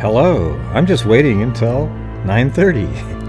Hello, I'm just waiting until 9:30.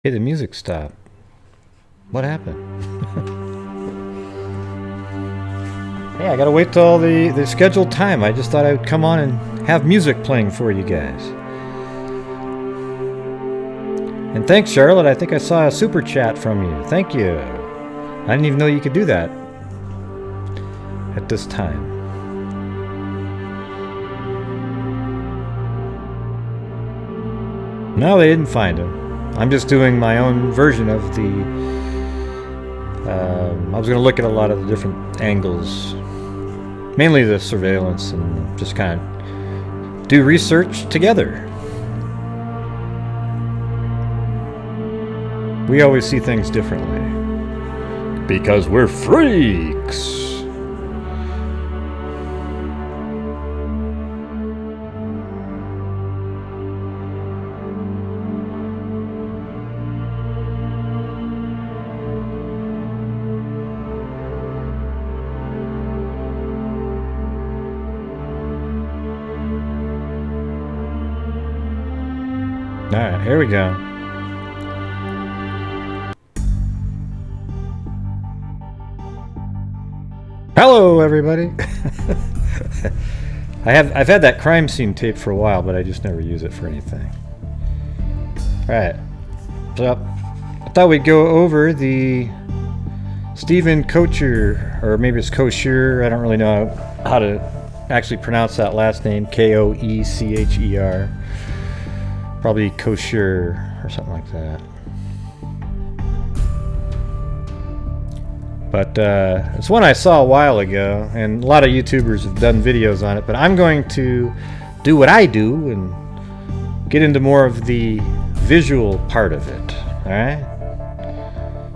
Hey, the music stopped. What happened? Hey, I gotta wait till the scheduled time. I just thought I would come on and have music playing for you guys. And thanks, Charlotte. I think I saw a super chat from you. Thank you. I didn't even know you could do that at this time. No, they didn't find him. I'm just doing my own version of the... I was going to look at a lot of the different angles. Mainly the surveillance, and just kind of do research together. We always see things differently. Because we're freaks! Alright, here we go. Hello, everybody! I've had that crime scene tape for a while, but I just never use it for anything. Alright. So, I thought we'd go over the Steven Koecher, or maybe it's Koecher, I don't really know how to actually pronounce that last name, Koecher. Probably Koecher or something like that. But it's one I saw a while ago, and a lot of YouTubers have done videos on it, but I'm going to do what I do and get into more of the visual part of it. Alright?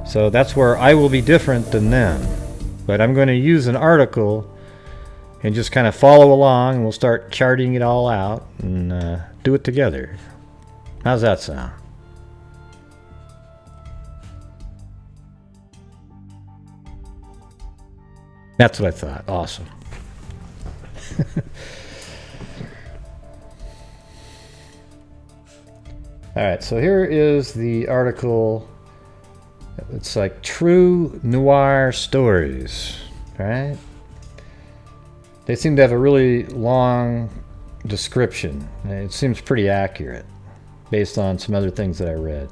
So that's where I will be different than them. But I'm going to use an article and just kind of follow along, and we'll start charting it all out and do it together. How's that sound? That's what I thought. Awesome. Alright, so here is the article. It's like True Noir Stories. Alright? They seem to have a really long description. It seems pretty accurate based on some other things that I read.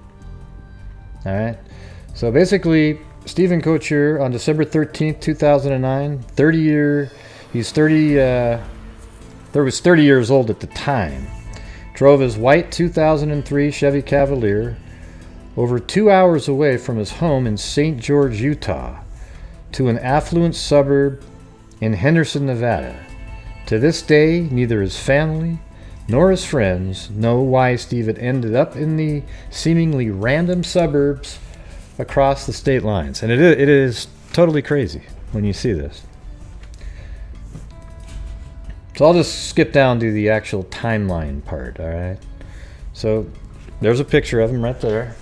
Alright? So basically, Steven Koecher on December 13th, 2009, he's 30 years old at the time, drove his white 2003 Chevy Cavalier over 2 hours away from his home in St. George, Utah, to an affluent suburb in Henderson, Nevada. To this day, neither his family nor his friends know why Steven ended up in the seemingly random suburbs across the state lines. And it is totally crazy when you see this. So I'll just skip down to the actual timeline part, all right? So there's a picture of him right there.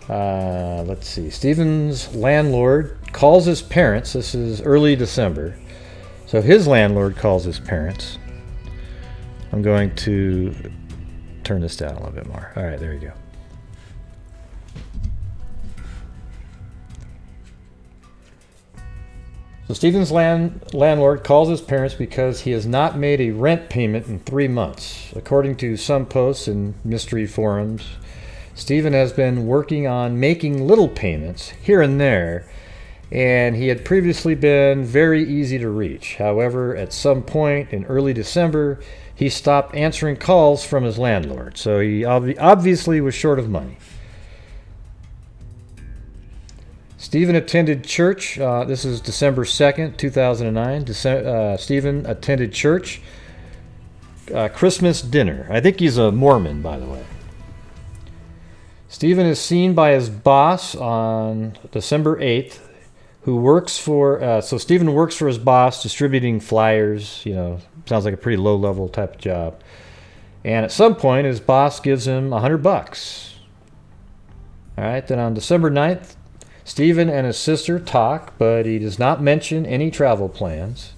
Let's see. Stephen's landlord calls his parents. This is early December. So his landlord calls his parents. I'm going to turn this down a little bit more. All right, there you go. So Stephen's landlord calls his parents because he has not made a rent payment in 3 months. According to some posts in mystery forums, Stephen has been working on making little payments here and there, and he had previously been very easy to reach. However, at some point in early December, he stopped answering calls from his landlord, so he obviously was short of money. Stephen attended church. This is December 2nd, 2009. Stephen attended church. Christmas dinner. I think he's a Mormon, by the way. Stephen is seen by his boss on December 8th, who works for... so Stephen works for his boss, distributing flyers. You know, sounds like a pretty low-level type of job. And at some point, his boss gives him $100. All right, then on December 9th, Stephen and his sister talk, but he does not mention any travel plans.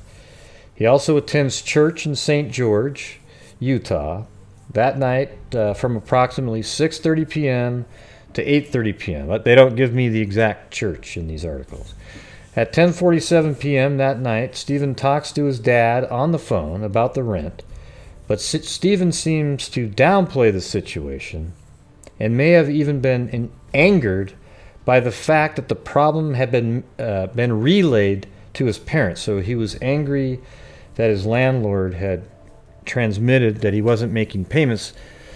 He also attends church in St. George, Utah, that night from approximately 6:30 p.m. to 8:30 p.m. But they don't give me the exact church in these articles. At 10:47 p.m. that night, Stephen talks to his dad on the phone about the rent, but Stephen seems to downplay the situation and may have even been angered by the fact that the problem had been relayed to his parents. So he was angry that his landlord had transmitted that he wasn't making payments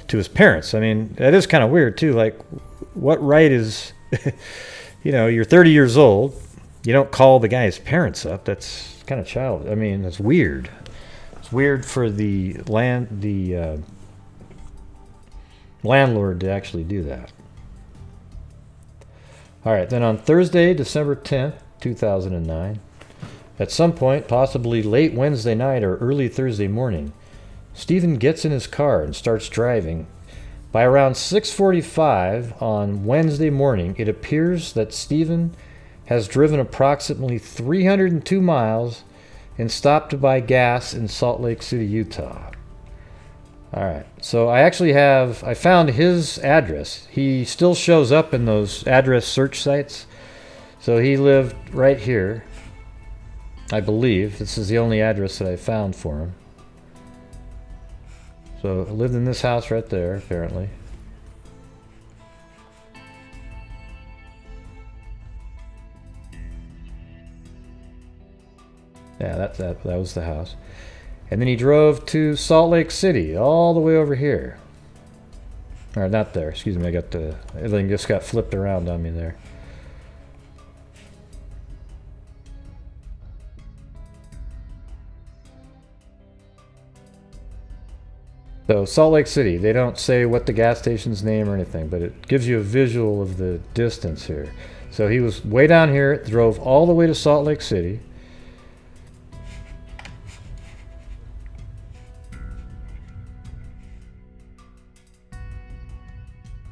to his parents. I mean, that is kind of weird too. Like, what right is, you know, you're 30 years old, you don't call the guy's parents up. That's kind of childish. I mean, that's weird. It's weird for the landlord to actually do that. All right, then on Thursday, December 10th, 2009, at some point, possibly late Wednesday night or early Thursday morning, Stephen gets in his car and starts driving. By around 6:45 on Wednesday morning, it appears that Stephen has driven approximately 302 miles and stopped to buy gas in Salt Lake City, Utah. All right, so I found his address. He still shows up in those address search sites. So he lived right here, I believe. This is the only address that I found for him. So I lived in this house right there, apparently. Yeah, that was the house. And then he drove to Salt Lake City, all the way over here. Or not there, excuse me, everything just got flipped around on me there. So Salt Lake City, they don't say what the gas station's name or anything, but it gives you a visual of the distance here. So he was way down here, drove all the way to Salt Lake City.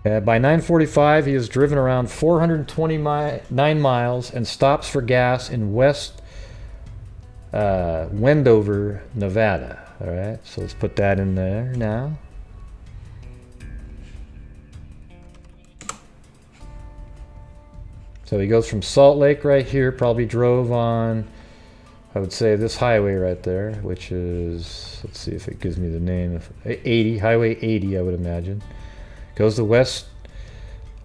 By 9:45, he has driven around 429 miles and stops for gas in West Wendover, Nevada. All right, so let's put that in there now. So he goes from Salt Lake right here, probably drove on, I would say, this highway right there, which is, let's see if it gives me the name, Highway 80, I would imagine. Goes to West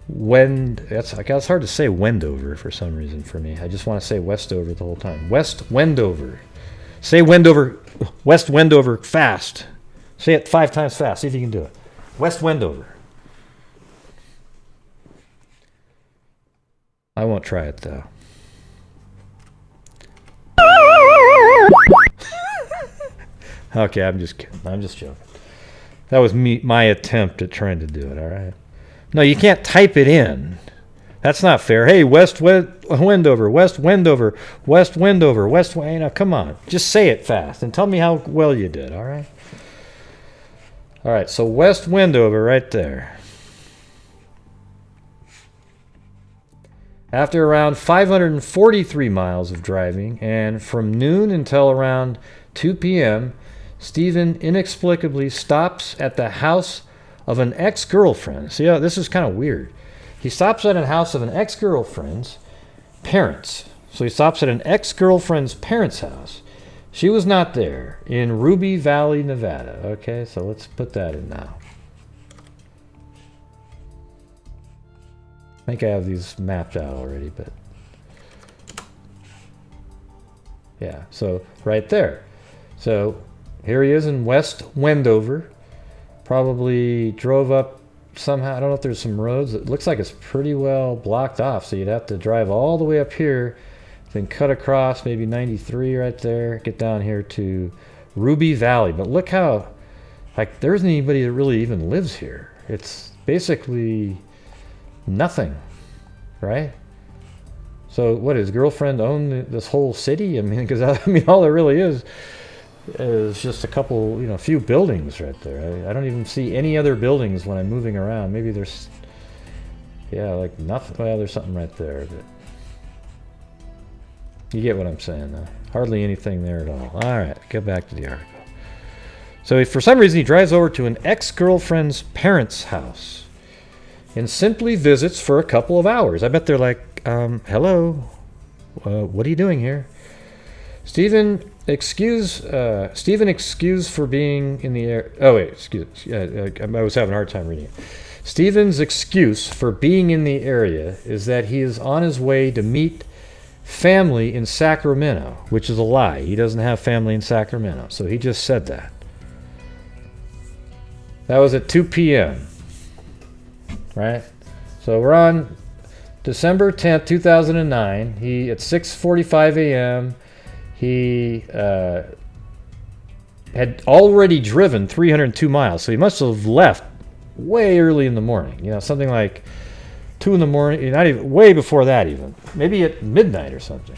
it's hard to say Wendover for some reason for me. I just want to say Westover the whole time. West Wendover. Say Wendover, West Wendover fast. Say it 5 times fast. See if you can do it. West Wendover. I won't try it though. Okay, I'm just kidding. I'm just joking. That was my attempt at trying to do it, all right? No, you can't type it in. That's not fair. Hey, West Wendover, West Wendover, West Wendover, West. Now, come on. Just say it fast and tell me how well you did, all right? All right, so West Wendover right there. After around 543 miles of driving, and from noon until around 2 p.m., Steven inexplicably stops at the house of an ex-girlfriend. See, this is kind of weird. He stops at a house of an ex-girlfriend's parents. So he stops at an ex-girlfriend's parents' house. She was not there, in Ruby Valley, Nevada. Okay, so let's put that in now. I think I have these mapped out already, but... yeah, so right there. So here he is in West Wendover. Probably drove up somehow. I don't know if there's some roads. It looks like it's pretty well blocked off, so you'd have to drive all the way up here, then cut across maybe 93 right there, get down here to Ruby Valley. But look how, like, there isn't anybody that really even lives here. It's basically nothing, right? So what, his girlfriend own this whole city? I mean, because I mean, all it really is just a couple, a few buildings right there. I don't even see any other buildings when I'm moving around. Maybe there's, yeah, like nothing. Well, there's something right there, but you get what I'm saying, though. Hardly anything there at all. All right, get back to the article. So for some reason, he drives over to an ex-girlfriend's parents' house and simply visits for a couple of hours. I bet they're like, hello, what are you doing here? Steven excused for being in the air. Oh wait, excuse. I was having a hard time reading it. Steven's excuse for being in the area is that he is on his way to meet family in Sacramento, which is a lie. He doesn't have family in Sacramento, so he just said that. That was at 2 p.m. Right? So we're on December 10th, 2009. At 6:45 a.m. He had already driven 302 miles, so he must have left way early in the morning. Something like 2 in the morning, not even, way before that even. Maybe at midnight or something.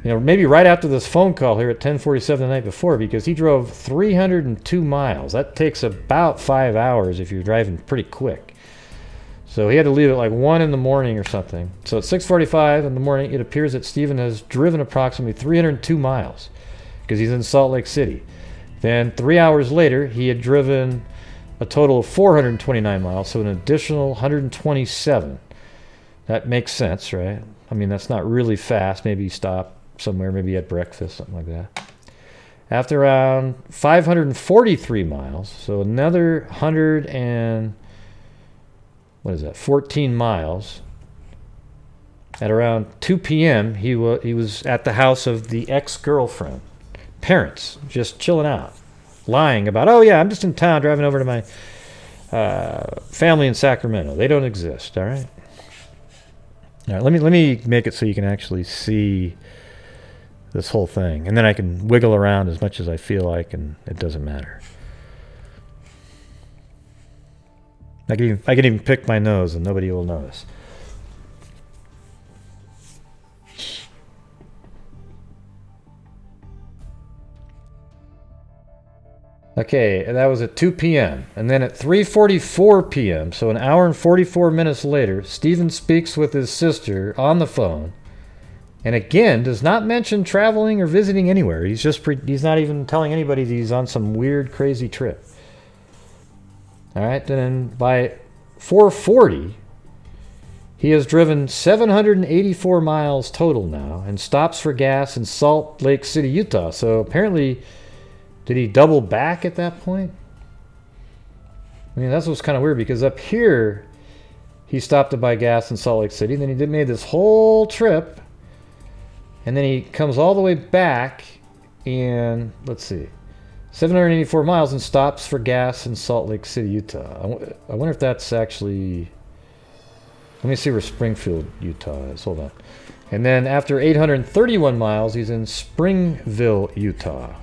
Maybe right after this phone call here at 10:47 the night before, because he drove 302 miles. That takes about 5 hours if you're driving pretty quick. So he had to leave at like 1 in the morning or something. So at 6:45 in the morning, it appears that Steven has driven approximately 302 miles because he's in Salt Lake City. Then 3 hours later, he had driven a total of 429 miles, so an additional 127. That makes sense, right? I mean, that's not really fast. Maybe he stopped somewhere, maybe he had breakfast, something like that. After around 543 miles, so another 14 miles. At around 2 p.m., he was at the house of the ex-girlfriend. Parents, just chilling out. Lying about, oh yeah, I'm just in town driving over to my family in Sacramento. They don't exist, all right? All right, let me make it so you can actually see this whole thing. And then I can wiggle around as much as I feel like, and it doesn't matter. I can even pick my nose and nobody will notice. Okay, and that was at 2 p.m. And then at 3:44 p.m., so an hour and 44 minutes later, Steven speaks with his sister on the phone, and again does not mention traveling or visiting anywhere. He's not even telling anybody that he's on some weird, crazy trip. All right, then by 4:40, he has driven 784 miles total now and stops for gas in Salt Lake City, Utah. So apparently, did he double back at that point? I mean, that's what's kind of weird, because up here, he stopped to buy gas in Salt Lake City. Then he made this whole trip, and then he comes all the way back in, let's see, 784 miles and stops for gas in Salt Lake City, Utah. I wonder if that's actually... Let me see where Springfield, Utah is. Hold on. And then after 831 miles, he's in Springville, Utah.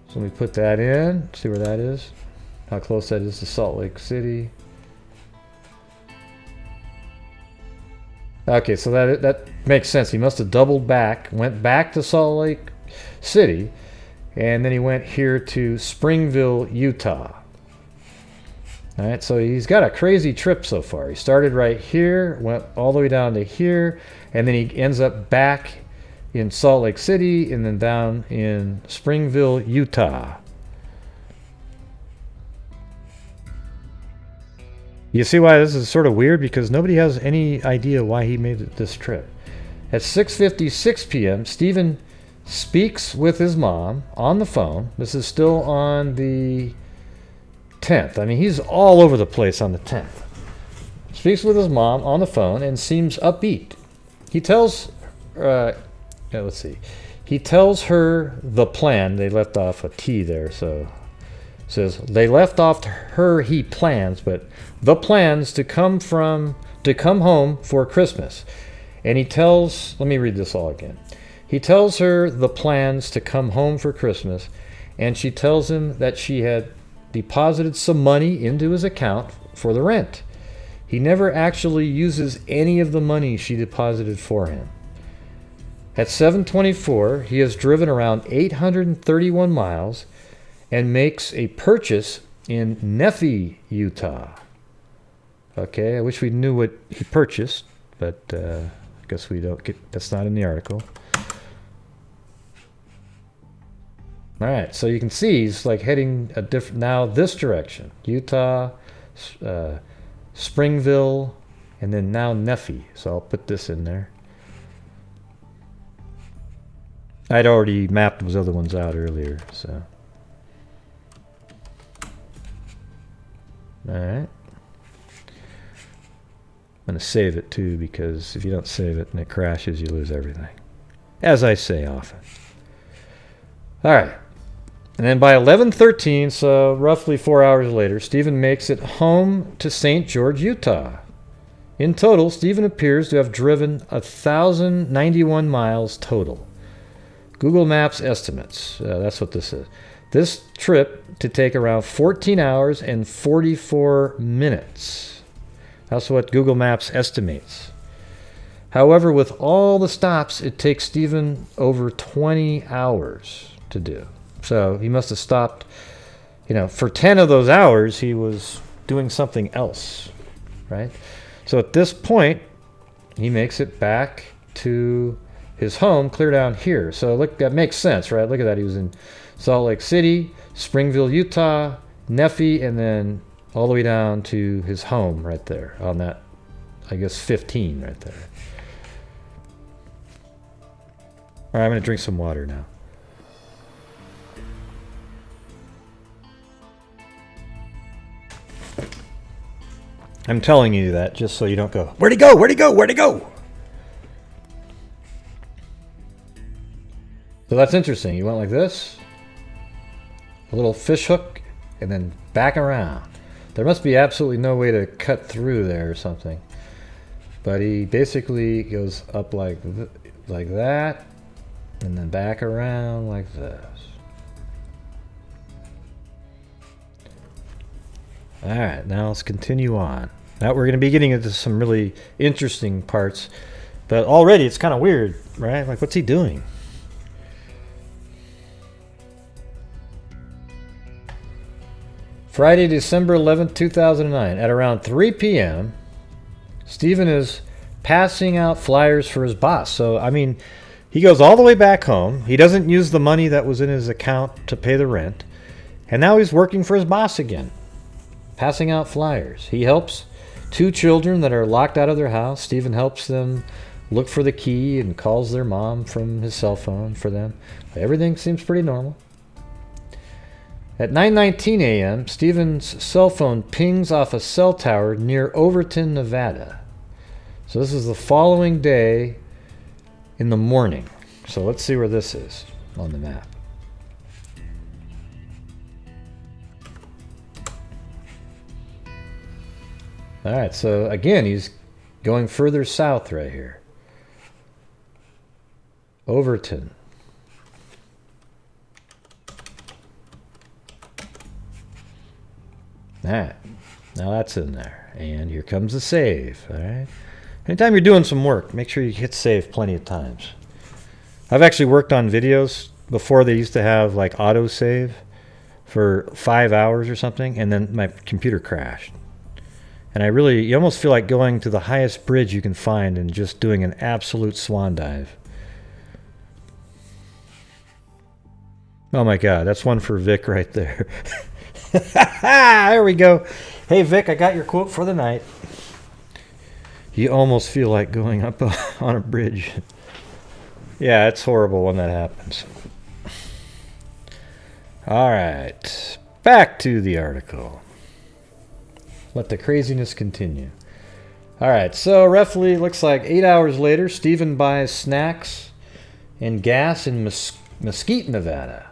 So let me put that in, see where that is, how close that is to Salt Lake City. Okay, so that makes sense. He must have doubled back, went back to Salt Lake City, and then he went here to Springville, Utah. All right, so he's got a crazy trip so far. He started right here, went all the way down to here, and then he ends up back in Salt Lake City and then down in Springville, Utah. You see why this is sort of weird? Because nobody has any idea why he made this trip. At 6:56 p.m., Steven speaks with his mom on the phone. This is still on the 10th. I mean, he's all over the place on the 10th. Speaks with his mom on the phone and seems upbeat. He tells, let's see. He tells her the plan. They left off a T there, so says they left off her he plans, but the plans to come home for Christmas. And he tells, let me read this all again. He tells her the plans to come home for Christmas, and she tells him that she had deposited some money into his account for the rent. He never actually uses any of the money she deposited for him. At 7:24, he has driven around 831 miles and makes a purchase in Nephi, Utah. Okay, I wish we knew what he purchased, but I guess we don't get, that's not in the article. All right, so you can see he's like heading a different, now this direction. Utah, Springville, and then now Nephi. So I'll put this in there. I'd already mapped those other ones out earlier, so. All right. I'm going to save it too, because if you don't save it and it crashes, you lose everything. As I say often. All right. And then by 11:13, so roughly 4 hours later, Steven makes it home to St. George, Utah. In total, Steven appears to have driven 1,091 miles total. Google Maps estimates, that's what this is. This trip to take around 14 hours and 44 minutes. That's what Google Maps estimates. However, with all the stops, it takes Steven over 20 hours to do. So he must have stopped, for 10 of those hours, he was doing something else, right? So at this point, he makes it back to his home clear down here. So look, that makes sense, right? Look at that. He was in Salt Lake City, Springville, Utah, Nephi, and then all the way down to his home right there on that, I guess, 15 right there. All right, I'm going to drink some water now. I'm telling you that just so you don't go, where'd he go? Where'd he go? Where'd he go? So that's interesting. You went like this, a little fish hook, and then back around. There must be absolutely no way to cut through there or something. But he basically goes up like that, and then back around like this. All right, now let's continue on. Now we're going to be getting into some really interesting parts, but already it's kind of weird, right? Like, what's he doing? Friday, December 11th, 2009, at around 3 p.m., Steven is passing out flyers for his boss. So, I mean, he goes all the way back home. He doesn't use the money that was in his account to pay the rent. And now he's working for his boss again, passing out flyers. He helps 2 children that are locked out of their house. Steven helps them look for the key and calls their mom from his cell phone for them. Everything seems pretty normal. At 9:19 a.m., Steven's cell phone pings off a cell tower near Overton, Nevada. So this is the following day in the morning. So let's see where this is on the map. All right, so again, he's going further south right here. Overton. All right, now that's in there. And here comes the save, all right? Anytime you're doing some work, make sure you hit save plenty of times. I've actually worked on videos before. They used to have like auto save for 5 hours or something, and then my computer crashed. And you almost feel like going to the highest bridge you can find and just doing an absolute swan dive. Oh my God, that's one for Vic right there. There we go. Hey Vic, I got your quote for the night. You almost feel like going up on a bridge. Yeah, it's horrible when that happens. All right, back to the article. Let the craziness continue. All right, so roughly looks like 8 hours later, Steven buys snacks and gas in Mesquite, Nevada.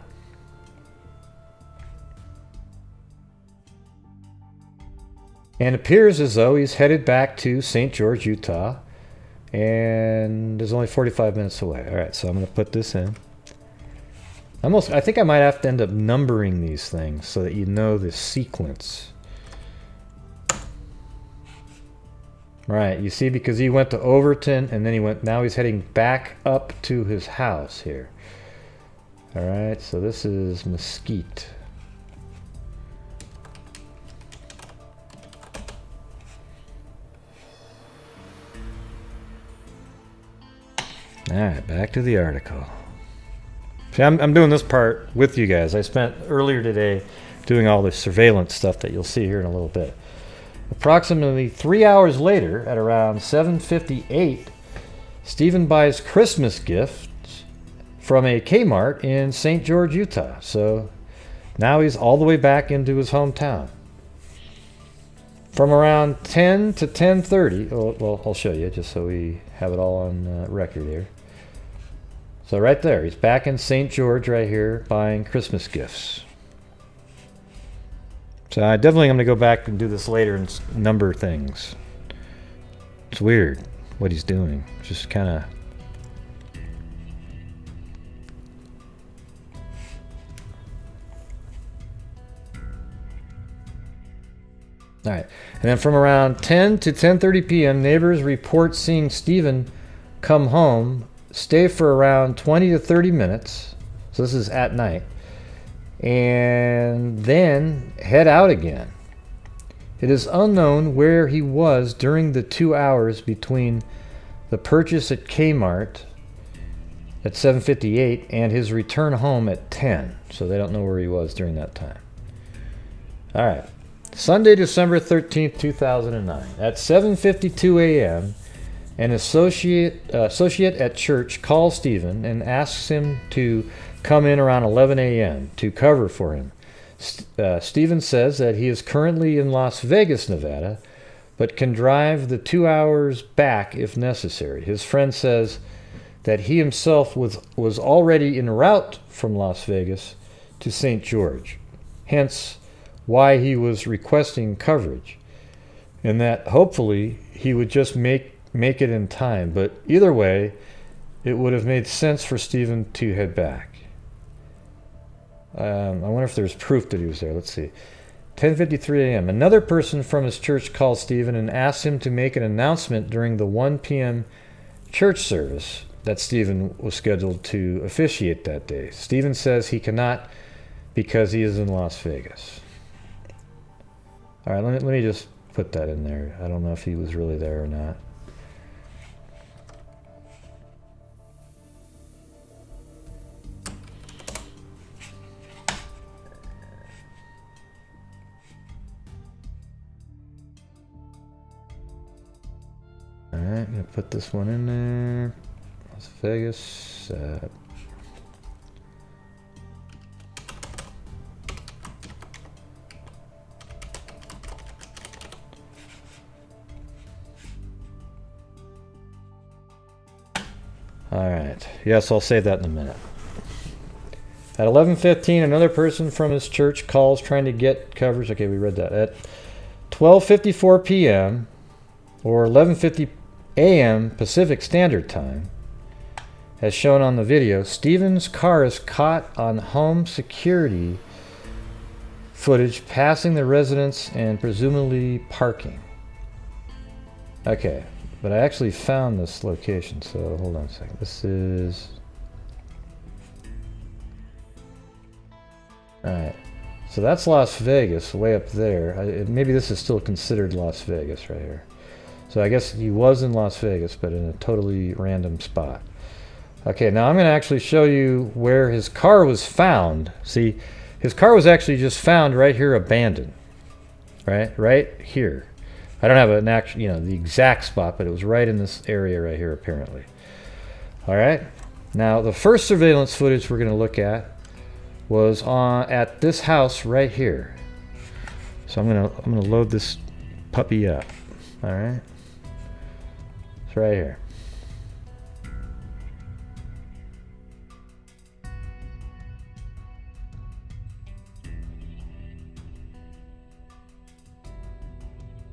And it appears as though he's headed back to St. George, Utah, and is only 45 minutes away. All right, so I'm going to put this in. I think I might have to end up numbering these things so that you know the sequence. Right, you see, because he went to Overton, and then now he's heading back up to his house here. All right, so this is Mesquite. All right, back to the article. See, I'm doing this part with you guys. I spent earlier today doing all the surveillance stuff that you'll see here in a little bit. Approximately 3 hours later, at around 7:58, Steven buys Christmas gifts from a Kmart in St. George, Utah. So now he's all the way back into his hometown. From around 10 to 10:30, well, I'll show you just so we have it all on record here. So right there, he's back in St. George right here buying Christmas gifts. So I definitely am going to go back and do this later and number things. It's weird what he's doing. Just kind of... All right. And then from around 10 to 10:30 p.m., neighbors report seeing Steven come home, stay for around 20 to 30 minutes. So this is at night. And then head out again. It is unknown where he was during the 2 hours between the purchase at Kmart at 7:58 and his return home at 10. So they don't know where he was during that time. All right. Sunday, December 13th, 2009. At 7:52 a.m., an associate at church calls Steven and asks him to come in around 11 a.m. to cover for him. Steven says that he is currently in Las Vegas, Nevada, but can drive the 2 hours back if necessary. His friend says that he himself was already en route from Las Vegas to St. George, hence why he was requesting coverage, and that hopefully he would just make it in time. But either way, it would have made sense for Steven to head back. I wonder if there's proof that he was there. Let's see. 10:53 a.m. Another person from his church calls Steven and asks him to make an announcement during the 1 p.m. church service that Steven was scheduled to officiate that day. Steven says he cannot because he is in Las Vegas. All right, let me just put that in there. I don't know if he was really there or not. All right, I'm going to put this one in there. Las Vegas. All right. Yes, I'll save that in a minute. At 11:15, another person from his church calls trying to get coverage. Okay, we read that. At 12:54 p.m. or 11:50 a.m. Pacific Standard Time, as shown on the video, Steven's car is caught on home security footage passing the residence and presumably parking. Okay, but I actually found this location, so hold on a second. This is... Alright, so that's Las Vegas, way up there. Maybe this is still considered Las Vegas right here. So I guess he was in Las Vegas, but in a totally random spot. Okay, now I'm going to actually show you where his car was found. See, his car was actually just found right here, abandoned. Right here. I don't have an actual, the exact spot, but it was right in this area right here, apparently. All right. Now, the first surveillance footage we're going to look at was at this house right here. So I'm gonna load this puppy up. All right. It's right here.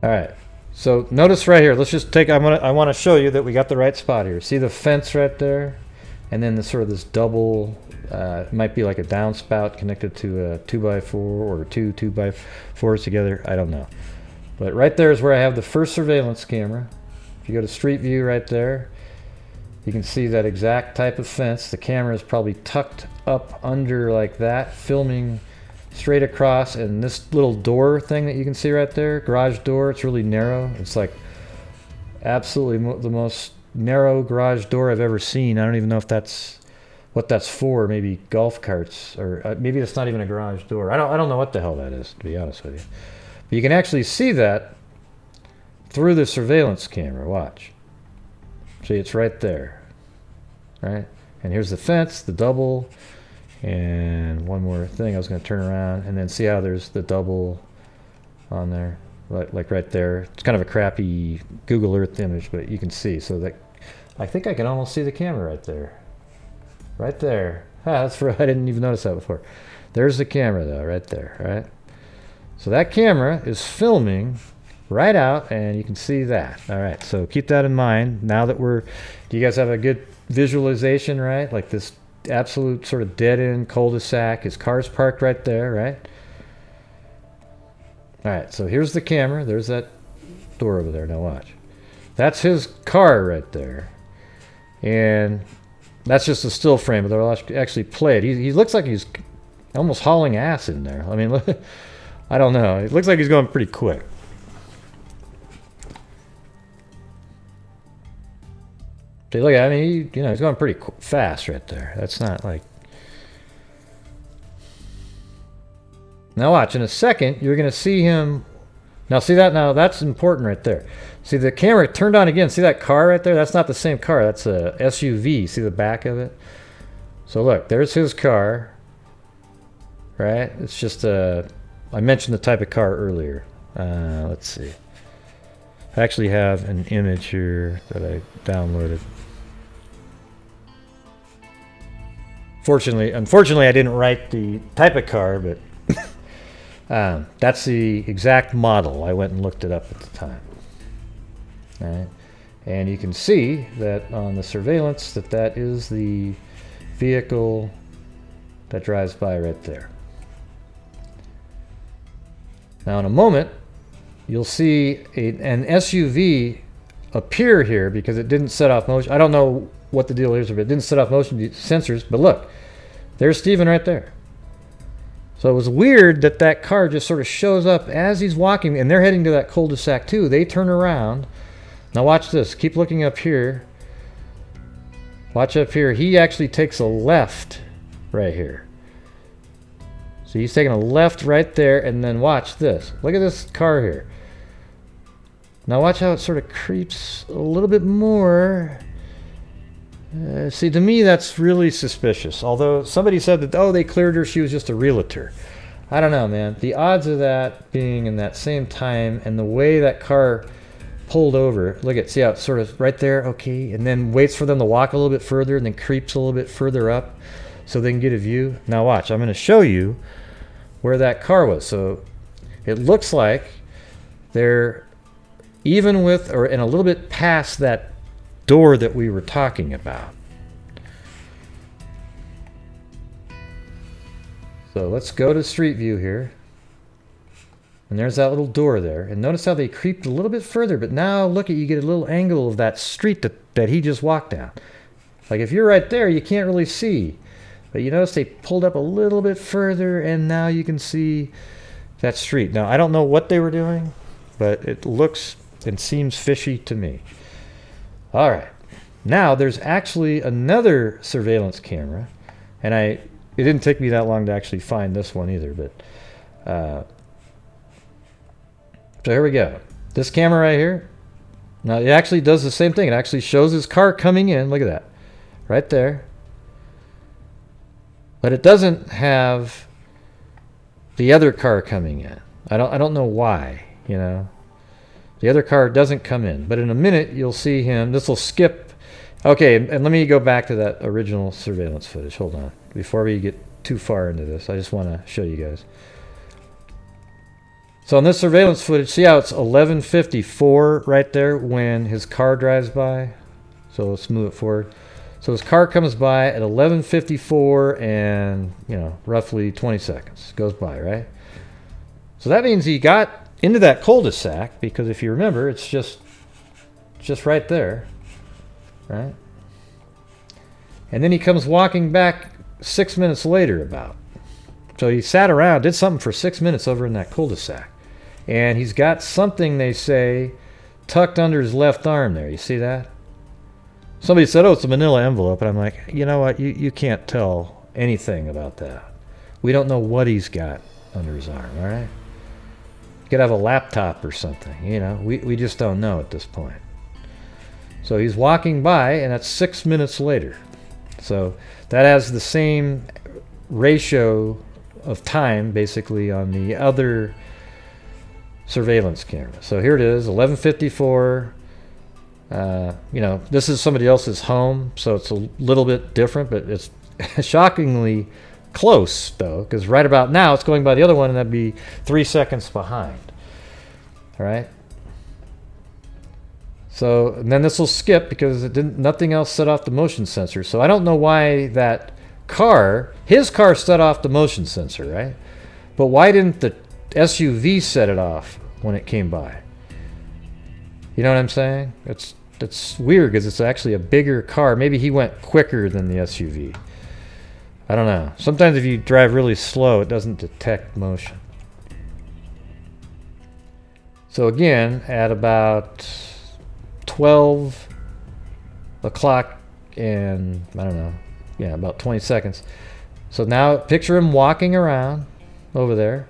All right. So notice right here. Let's just take. I want to show you that we got the right spot here. See the fence right there, and then the sort of this double. It might be like a downspout connected to a 2x4 or two 2x4s together. I don't know. But right there is where I have the first surveillance camera. If you go to Street View right there, you can see that exact type of fence. The camera is probably tucked up under like that, filming straight across. And this little door thing that you can see right there, garage door, it's really narrow. It's like absolutely the most narrow garage door I've ever seen. I don't even know if that's what that's for. Maybe golf carts, or maybe it's not even a garage door. I don't know what the hell that is, to be honest with you. But you can actually see that through the surveillance camera. Watch. See, it's right there. Right? And here's the fence, the double, and one more thing. I was going to turn around and then see how there's the double on there, like right there. It's kind of a crappy Google Earth image, but you can see. So that I think I can almost see the camera right there. Right there. I didn't even notice that before. There's the camera though, right there, right? So that camera is filming right out, and you can see that. All right, so keep that in mind. Now that do you guys have a good visualization, right? Like this absolute sort of dead-end cul-de-sac. His car's parked right there, right? All right, so here's the camera. There's that door over there. Now watch. That's his car right there. And that's just a still frame, but they'll actually play it. He looks like he's almost hauling ass in there. I mean, look, I don't know. It looks like he's going pretty quick. See, look, I mean, he's going pretty fast right there. That's not like... Now watch, in a second, you're going to see him... Now see that? Now that's important right there. See the camera turned on again. See that car right there? That's not the same car. That's a SUV. See the back of it? So look, there's his car. Right? It's just a... I mentioned the type of car earlier. Let's see. I actually have an image here that I downloaded. Unfortunately, I didn't write the type of car, but that's the exact model. I went and looked it up at the time. All right. And you can see that on the surveillance that is the vehicle that drives by right there. Now in a moment, you'll see an SUV appear here because it didn't set off motion. I don't know what the deal is, but it didn't set off motion sensors. But look, there's Steven right there. So it was weird that car just sort of shows up as he's walking, and they're heading to that cul-de-sac too. They turn around. Now watch this. Keep looking up here. Watch up here. He actually takes a left right here. So he's taking a left right there, and then watch this. Look at this car here. Now watch how it sort of creeps a little bit more. See, to me, that's really suspicious. Although somebody said that, oh, they cleared her, she was just a realtor. I don't know, man. The odds of that being in that same time and the way that car pulled over, look at, see how it's sort of right there, okay, and then waits for them to walk a little bit further and then creeps a little bit further up so they can get a view. Now watch, I'm going to show you where that car was. So it looks like they're even with or and a little bit past that door that we were talking about. So let's go to Street View here. And there's that little door there. And notice how they creeped a little bit further, but now look at, you get a little angle of that street that he just walked down. Like if you're right there, you can't really see. But you notice they pulled up a little bit further, and now you can see that street. Now, I don't know what they were doing, but it looks and seems fishy to me. All right. Now, there's actually another surveillance camera, and it didn't take me that long to actually find this one either, but so here we go. This camera right here, now it actually does the same thing. It actually shows his car coming in. Look at that. Right there. But it doesn't have the other car coming in. I don't know why, you know. The other car doesn't come in. But in a minute, you'll see him. This will skip. Okay, and let me go back to that original surveillance footage. Hold on. Before we get too far into this, I just want to show you guys. So on this surveillance footage, see how it's 11:54 right there when his car drives by? So let's move it forward. So his car comes by at 11:54 and, you know, roughly 20 seconds goes by, right? So that means he got into that cul-de-sac, because if you remember, it's just right there, right? And then he comes walking back 6 minutes later about. So he sat around, did something for 6 minutes over in that cul-de-sac. And he's got something, they say, tucked under his left arm there. You see that? Somebody said, oh, it's a manila envelope. And I'm like, you know what? You can't tell anything about that. We don't know what he's got under his arm, all right? He could have a laptop or something, you know. We just don't know at this point. So he's walking by, and that's 6 minutes later. So that has the same ratio of time, basically, on the other surveillance camera. So here it is, 11:54. You know, this is somebody else's home, so it's a little bit different, but it's shockingly close, though, because right about now it's going by the other one, and that'd be 3 seconds behind. All right. So, and then this will skip because it didn't. Nothing else set off the motion sensor. So I don't know why that car, his car, set off the motion sensor, right? But why didn't the SUV set it off when it came by? You know what I'm saying? It's weird because it's actually a bigger car. Maybe he went quicker than the SUV. I don't know. Sometimes if you drive really slow, it doesn't detect motion. So again, at about 12 o'clock and, I don't know, yeah, about 20 seconds. So now picture him walking around over there.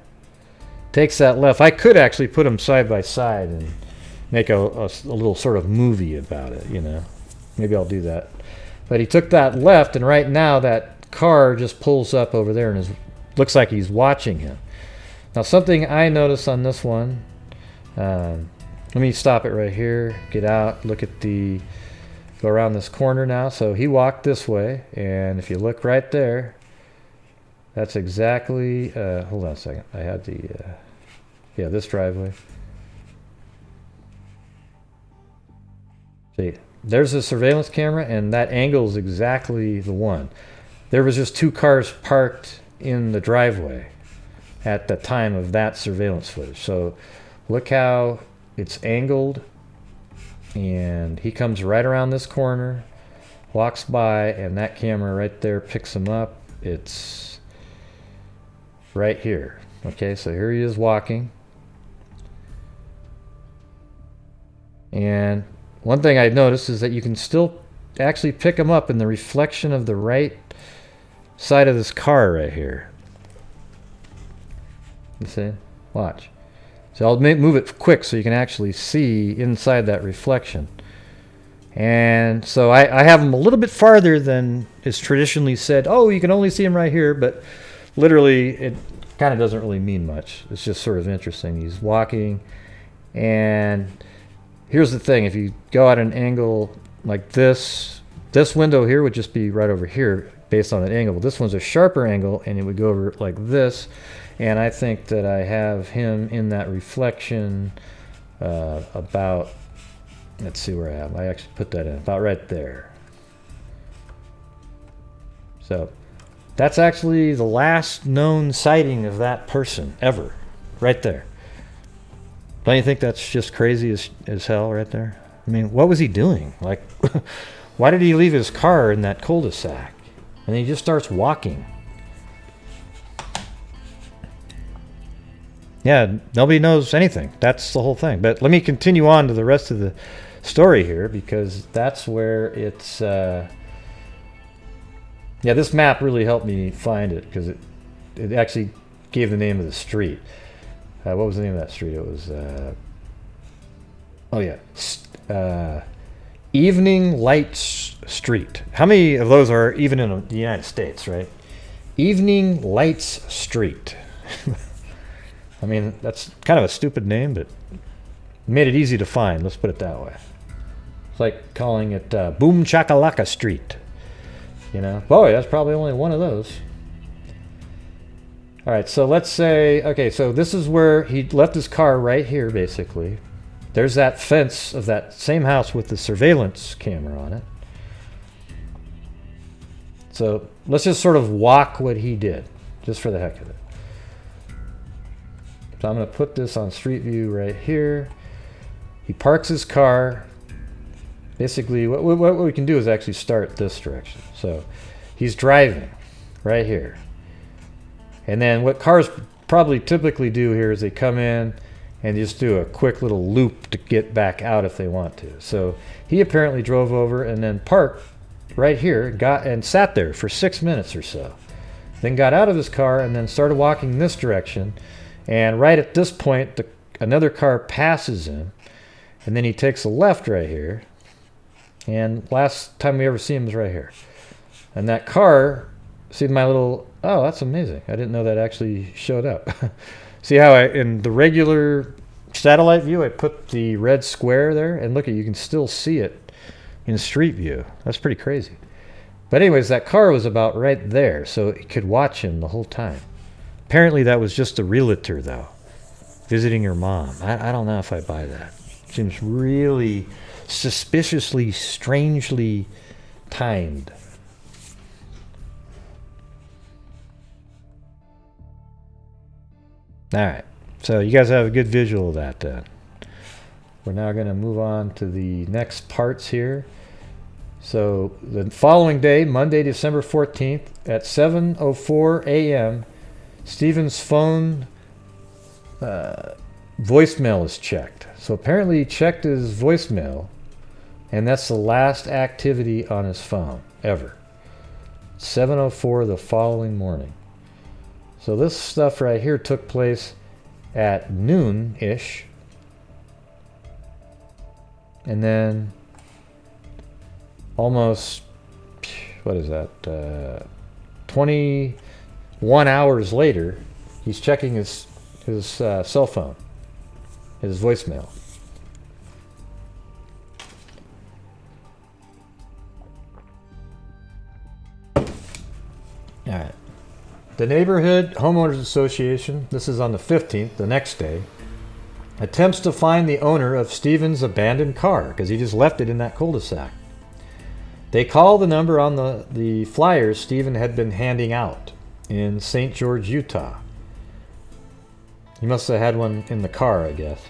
Takes that left. I could actually put them side by side and make a little sort of movie about it, you know. Maybe I'll do that. But he took that left, and right now that car just pulls up over there and looks like he's watching him. Now something I noticed on this one, let me stop it right here, get out, look at go around this corner now. So he walked this way, and if you look right there, that's exactly, hold on a second, I had this driveway. See, there's a surveillance camera, and that angle is exactly the one. There was just two cars parked in the driveway at the time of that surveillance footage. So look how it's angled, and he comes right around this corner, walks by, and that camera right there picks him up. It's right here. Okay, so here he is walking. And one thing I noticed is that you can still actually pick him up in the reflection of the right side of this car right here. You see? Watch. So I'll move it quick so you can actually see inside that reflection. And so I have him a little bit farther than is traditionally said. Oh, you can only see him right here, but literally it kind of doesn't really mean much. It's just sort of interesting. He's walking, and here's the thing. If you go at an angle like this window here would just be right over here based on that angle. But this one's a sharper angle, and it would go over like this. And I think that I have him in that reflection about, let's see where I am. I actually put that in about right there. So that's actually the last known sighting of that person ever, right there. Don't you think that's just crazy as hell right there? I mean, what was he doing? Like, why did he leave his car in that cul-de-sac? And then he just starts walking. Yeah, nobody knows anything. That's the whole thing. But let me continue on to the rest of the story here, because that's where it's... yeah, this map really helped me find it, because it actually gave the name of the street. What was the name of that street? It was... oh, yeah. Evening Lights Street. How many of those are even in the United States, right? Evening Lights Street. I mean, that's kind of a stupid name, but made it easy to find. Let's put it that way. It's like calling it Boom Chakalaka Street. You know? Boy, that's probably only one of those. All right, so let's say, okay, so this is where he left his car right here, basically. There's that fence of that same house with the surveillance camera on it. So let's just sort of walk what he did, just for the heck of it. So I'm going to put this on Street View right here. He parks his car. Basically, what we can do is actually start this direction. So he's driving right here. And then what cars probably typically do here is they come in and just do a quick little loop to get back out if they want to. So he apparently drove over and then parked right here, and sat there for 6 minutes or so. Then got out of his car and then started walking this direction. And right at this point, another car passes him, and then he takes a left right here. And last time we ever see him was right here. And that car, see my little, oh, that's amazing. I didn't know that actually showed up. See how in the regular satellite view, I put the red square there, and look, you can still see it in Street View. That's pretty crazy. But anyways, that car was about right there, so it could watch him the whole time. Apparently that was just a realtor, though, visiting her mom. I don't know if I buy that. Seems really suspiciously, strangely timed. All right, so you guys have a good visual of that then. We're now going to move on to the next parts here. So the following day, Monday, December 14th, at 7:04 a.m., Steven's phone voicemail is checked. So apparently he checked his voicemail, and that's the last activity on his phone ever. 7:04 the following morning. So this stuff right here took place at noon-ish. And then almost, what is that, 21 hours later, he's checking his cell phone, his voicemail. All right. The Neighborhood Homeowners Association, this is on the 15th, the next day, attempts to find the owner of Steven's abandoned car, because he just left it in that cul-de-sac. They call the number on the flyers Steven had been handing out in St. George, Utah. He must have had one in the car, I guess.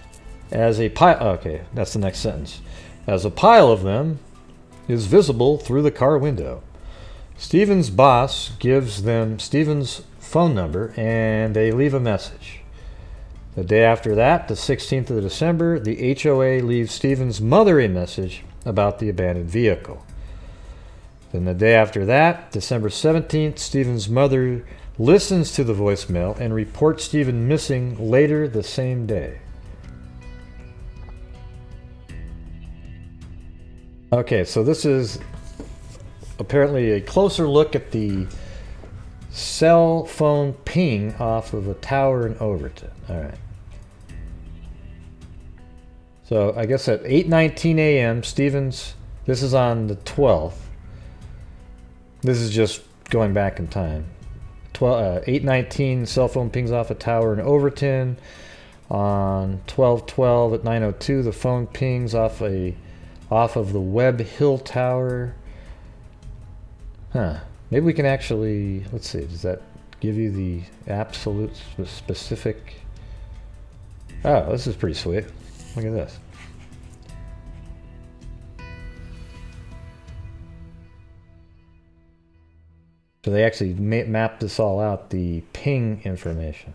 As a pile, okay, that's the next sentence. As a pile of them is visible through the car window. Steven's boss gives them Steven's phone number, and they leave a message. The day after that, the 16th of December, the HOA leaves Steven's mother a message about the abandoned vehicle. Then the day after that, December 17th, Steven's mother listens to the voicemail and reports Steven missing later the same day. Okay, so this is apparently a closer look at the cell phone ping off of a tower in Overton. All right. So I guess at 8:19 a.m., Steven's, this is on the 12th. This is just going back in time. 8:19, cell phone pings off a tower in Overton. On 12:12 at 9:02, the phone pings off of the Webb Hill Tower. Huh. Maybe we can actually, let's see, does that give you the absolute specific? Oh, this is pretty sweet. Look at this. So they actually mapped this all out, the ping information.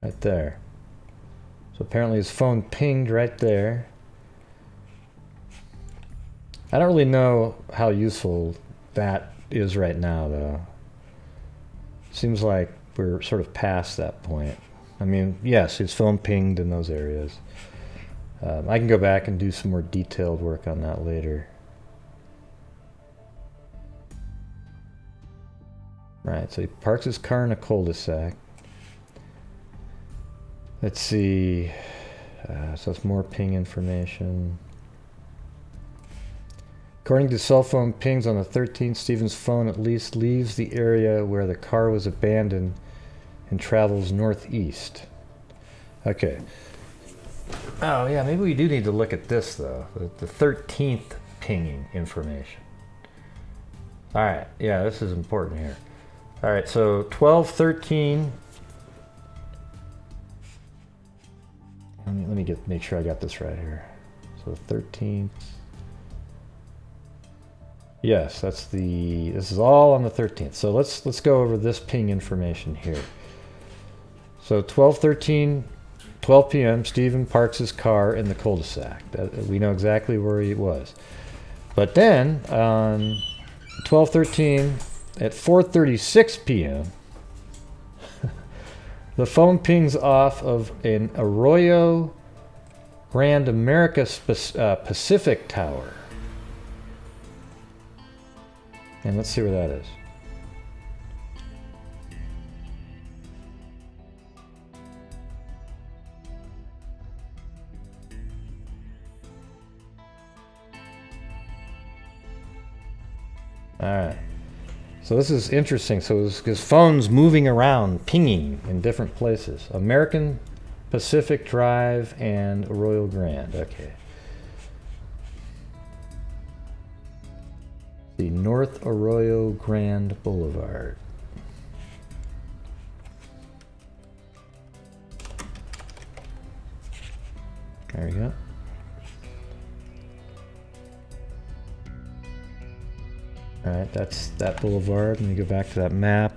Right there. So apparently his phone pinged right there. I don't really know how useful that is right now, though. Seems like we're sort of past that point. I mean, yes, his phone pinged in those areas. I can go back and do some more detailed work on that later. Right, so he parks his car in a cul-de-sac. Let's see. So it's more ping information. According to cell phone pings on the 13th, Steven's phone at least leaves the area where the car was abandoned and travels northeast. Okay. Oh, yeah, maybe we do need to look at this, though. The 13th pinging information. All right, yeah, this is important here. All right, so 12:13. Let me make sure I got this right here. So 13th. Yes, this is all on the 13th. So let's go over this ping information here. So 12:13, 12 p.m. Steven parks his car in the cul-de-sac. We know exactly where he was. But then on 12:13 at 4:36 p.m. the phone pings off of an Arroyo Grande America Pacific tower. And let's see where that is. All right. So this is interesting. So his phone's moving around, pinging in different places. American Pacific Drive and Arroyo Grande. Okay. The North Arroyo Grande Boulevard. There we go. All right, that's that boulevard. Let me go back to that map.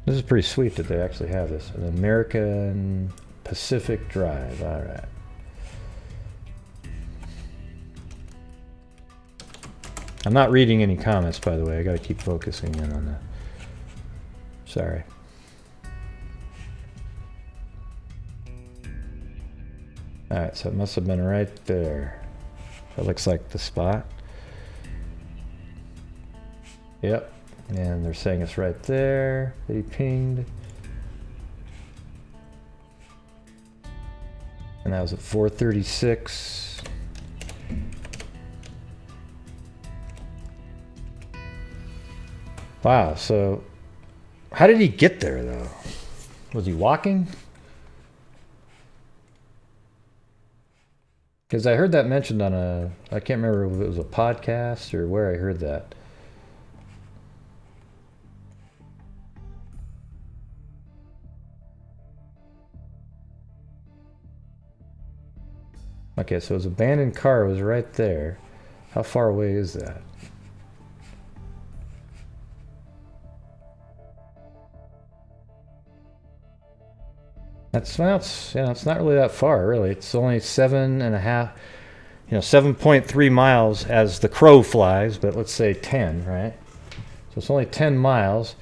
This is pretty sweet that they actually have this. An American Pacific Drive. All right. I'm not reading any comments, by the way. I got to keep focusing in on that. Sorry. All right, so it must have been right there. That looks like the spot. Yep, and they're saying it's right there. They pinged. And that was at 4:36. Wow, so how did he get there, though? Was he walking? Because I heard that mentioned on I can't remember if it was a podcast or where I heard that. Okay, so his abandoned car was right there. How far away is that? It's not really that far, really. It's only 7.3 miles as the crow flies, but let's say 10, right? So it's only 10 miles.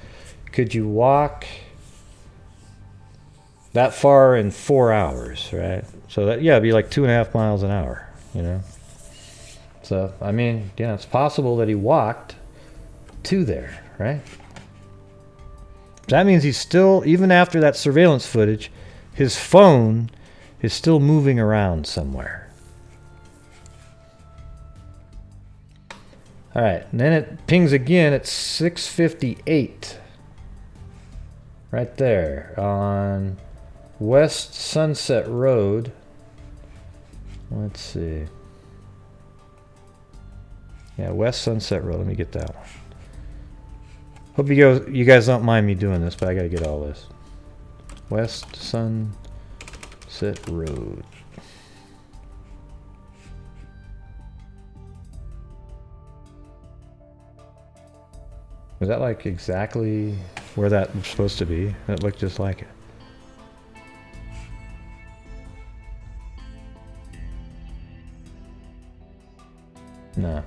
Could you walk that far in 4 hours, right? So that, yeah, it'd be like 2.5 miles an hour, you know? So, I mean, yeah, it's possible that he walked to there, right? That means he's still, even after that surveillance footage, his phone is still moving around somewhere. All right, and then it pings again at 6:58. Right there on West Sunset Road. Let's see. Yeah, West Sunset Road. Let me get that one. Hope you guys don't mind me doing this, but I gotta get all this. West Sunset Road. Was that like exactly where that was supposed to be? It looked just like it. No.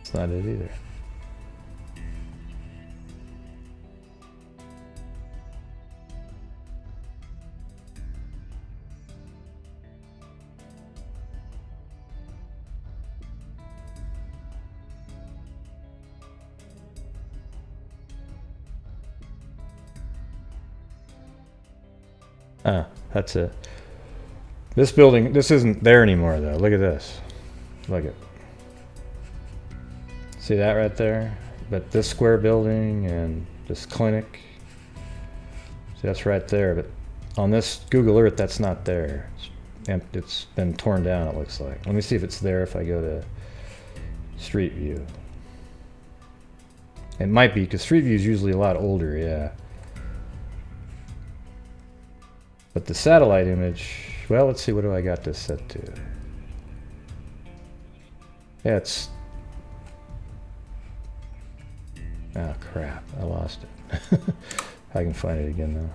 It's not it either. Ah, that's it. This building, this isn't there anymore though. Look at this. Look at. See that right there? But this square building and this clinic. See, that's right there. But on this Google Earth, that's not there. It's been torn down, it looks like. Let me see if it's there if I go to Street View. It might be, because Street View is usually a lot older, yeah. But the satellite image, well, let's see, what do I got this set to? Yeah, it's... Oh, crap, I lost it. I can find it again,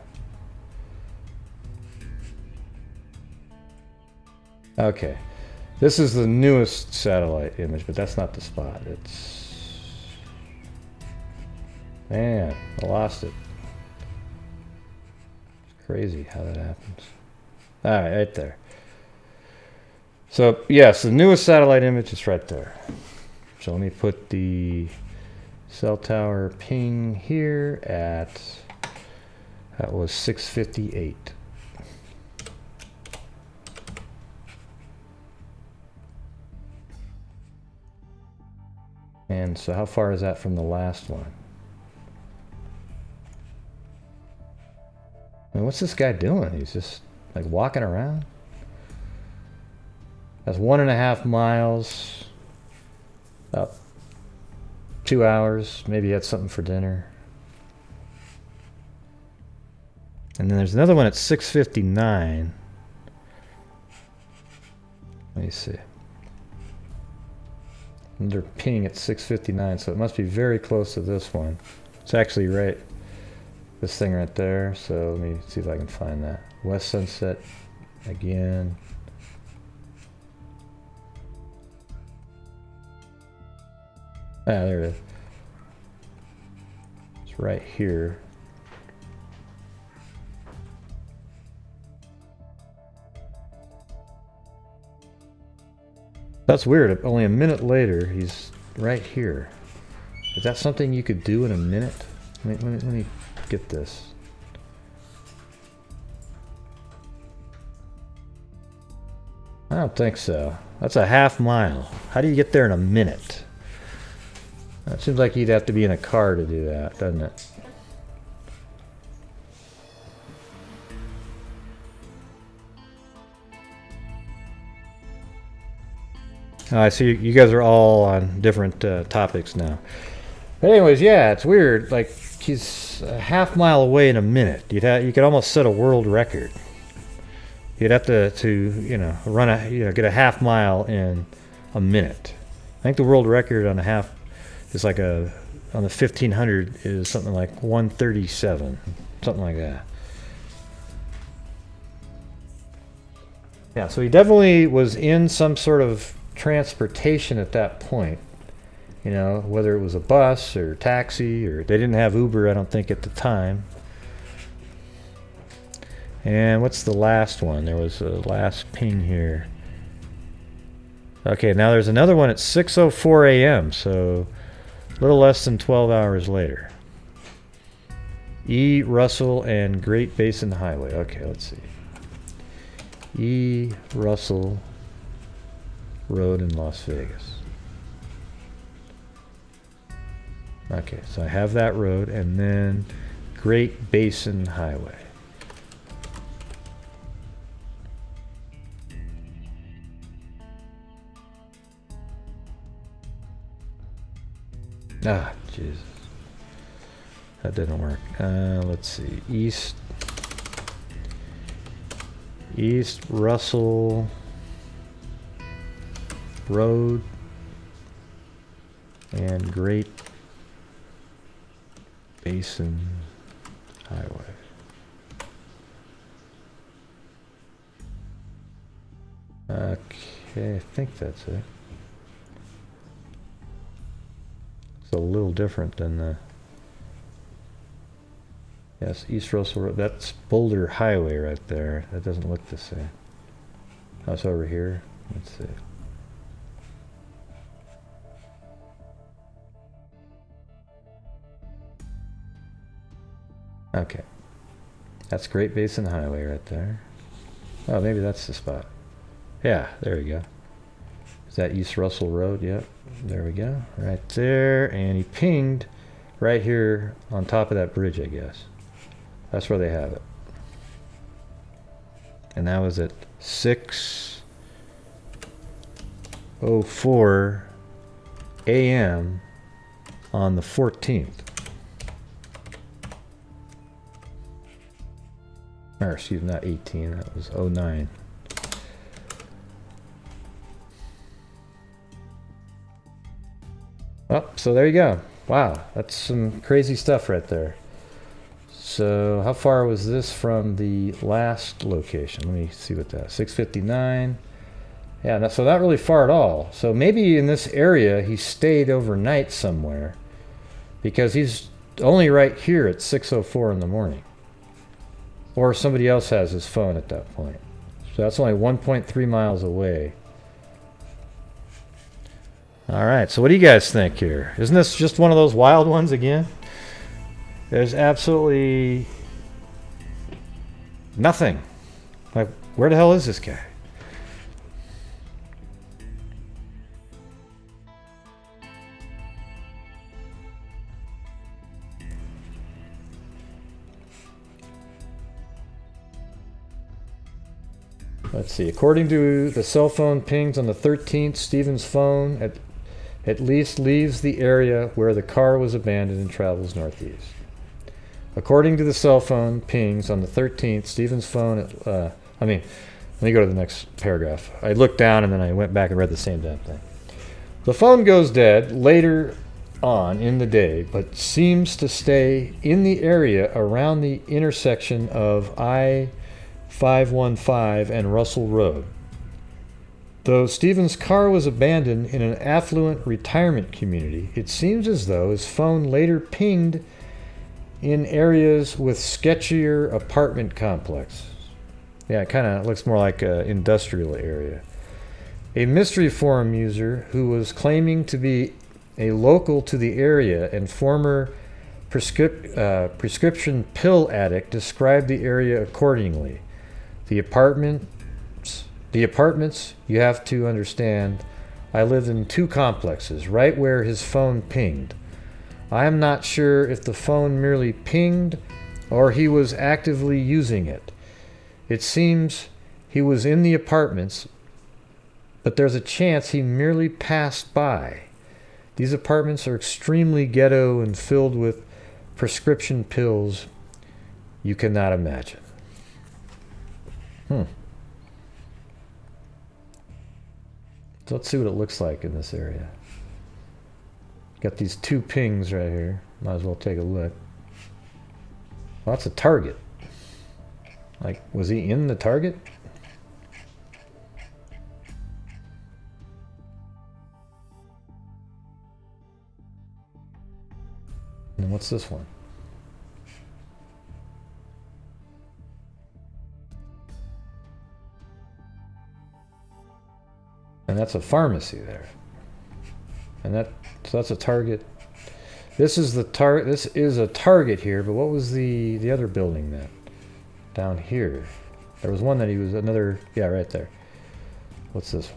though. Okay, this is the newest satellite image, but that's not the spot. It's... Man, I lost it. Crazy how that happens. All right, right there. So yes, the newest satellite image is right there. So let me put the cell tower ping here at, that was 658. And so how far is that from the last one? I mean, what's this guy doing? He's just like walking around. That's 1.5 miles. About 2 hours. Maybe he had something for dinner. And then there's another one at 6:59. Let me see. Another ping at 6:59, so it must be very close to this one. It's actually right. This thing right there, so let me see if I can find that. West Sunset again. Ah, there it is. It's right here. That's weird. Only a minute later, he's right here. Is that something you could do in a minute? Let me get this. I don't think so. That's a half mile. How do you get there in a minute? It seems like you'd have to be in a car to do that, doesn't it? I see you guys are all on different topics now. But anyways, yeah, it's weird. Like, he's a half mile away in a minute. You could almost set a world record. You'd have to you know, get a half mile in a minute. I think the world record on a half is like on the 1500 is something like 137, something like that. Yeah, so he definitely was in some sort of transportation at that point. You know, whether it was a bus or taxi, or they didn't have Uber, I don't think, at the time. And what's the last one? There was a last ping here. Okay, now there's another one at 6:04 a.m., so a little less than 12 hours later. E. Russell and Great Basin Highway. Okay, let's see. E. Russell Road in Las Vegas. Okay, so I have that road, and then Great Basin Highway. Ah, Jesus. That didn't work. Let's see. East Russell Road and Great Basin Highway. Okay, I think that's it. It's a little different than the... Yes, East Russell Road. That's Boulder Highway right there. That doesn't look the same. That's over here. Let's see. Okay. That's Great Basin Highway right there. Oh, maybe that's the spot. Yeah, there we go. Is that East Russell Road? Yep. There we go. Right there. And he pinged right here on top of that bridge, I guess. That's where they have it. And that was at 6:04 a.m. on the 14th. Or excuse me, not 18, that was 09. Oh, so there you go. Wow, that's some crazy stuff right there. So how far was this from the last location? Let me see what that is. 6:59. Yeah, so not really far at all. So maybe in this area he stayed overnight somewhere, because he's only right here at 6:04 in the morning. Or somebody else has his phone at that point. So that's only 1.3 miles away. All right, so what do you guys think here? Isn't this just one of those wild ones again? There's absolutely nothing. Like, where the hell is this guy? Let's see. According to the cell phone pings on the 13th, Steven's phone at least leaves the area where the car was abandoned and travels northeast. According to the cell phone pings on the 13th, Steven's phone... let me go to the next paragraph. I looked down and then I went back and read the same damn thing. The phone goes dead later on in the day, but seems to stay in the area around the intersection of I-515 and Russell Road. Though Steven's car was abandoned in an affluent retirement community, it seems as though his phone later pinged in areas with sketchier apartment complexes. Yeah, it kind of looks more like an industrial area. A mystery forum user who was claiming to be a local to the area and former prescription pill addict described the area accordingly. The apartments, you have to understand, I lived in two complexes, right where his phone pinged. I am not sure if the phone merely pinged or he was actively using it. It seems he was in the apartments, but there's a chance he merely passed by. These apartments are extremely ghetto and filled with prescription pills you cannot imagine. So let's see what it looks like in this area. Got these two pings right here. Might as well take a look. Well, that's a target. Like, was he in the target? And what's this one? And that's a pharmacy there. And so that's a target. This is the target. This is a target here, but what was the other building then? Down here. There was one that he was another, yeah, right there. What's this one?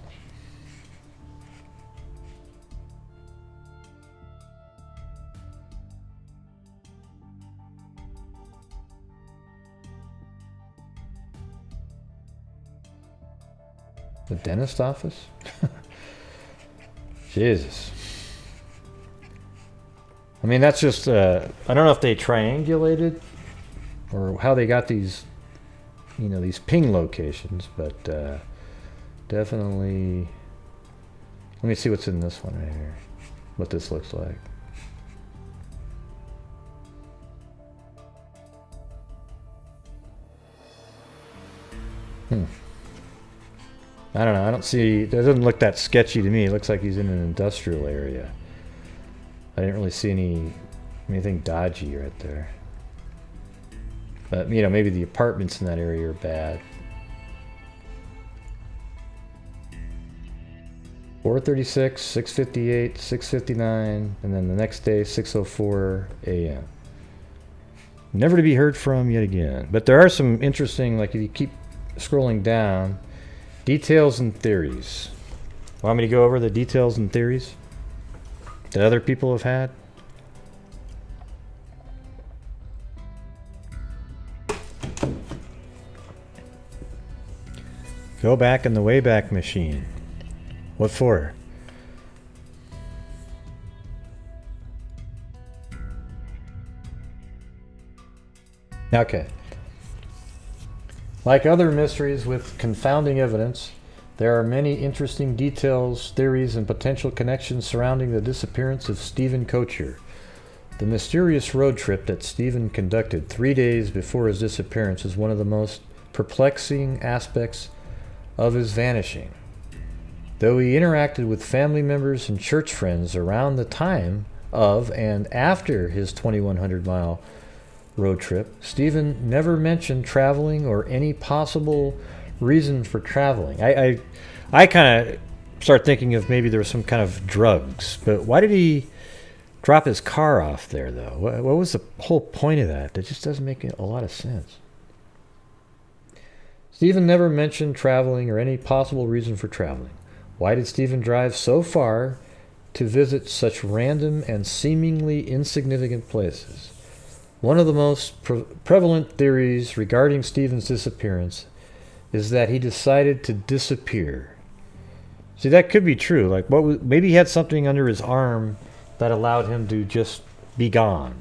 The dentist office? Jesus. I mean, that's just, I don't know if they triangulated or how they got these, these ping locations, but definitely, let me see what's in this one right here, what this looks like. I don't know, I don't see, it doesn't look that sketchy to me. It looks like he's in an industrial area. I didn't really see anything dodgy right there. But, maybe the apartments in that area are bad. 4:36, 6:58, 6:59, and then the next day, 6:04 a.m. Never to be heard from yet again. But there are some interesting, like if you keep scrolling down, details and theories. Want me to go over the details and theories that other people have had? Go back in the Wayback Machine. What for? Okay. Like other mysteries with confounding evidence, there are many interesting details, theories, and potential connections surrounding the disappearance of Steven Koecher. The mysterious road trip that Steven conducted 3 days before his disappearance is one of the most perplexing aspects of his vanishing. Though he interacted with family members and church friends around the time of and after his 2,100-mile road trip, Steven never mentioned traveling or any possible reason for traveling. I kind of start thinking of maybe there was some kind of drugs, but why did he drop his car off there, though? What was the whole point of that? That just doesn't make a lot of sense. Steven never mentioned traveling or any possible reason for traveling. Why did Steven drive so far to visit such random and seemingly insignificant places? One of the most prevalent theories regarding Steven's disappearance is that he decided to disappear. See, that could be true. Like, maybe he had something under his arm that allowed him to just be gone.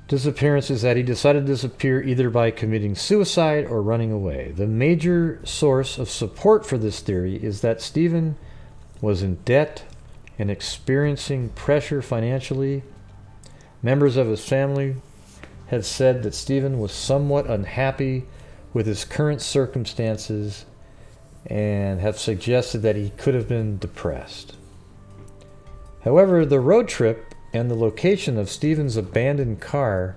Disappearance is that he decided to disappear either by committing suicide or running away. The major source of support for this theory is that Steven was in debt and experiencing pressure financially. Members of his family have said that Steven was somewhat unhappy with his current circumstances and have suggested that he could have been depressed. However, the road trip and the location of Steven's abandoned car,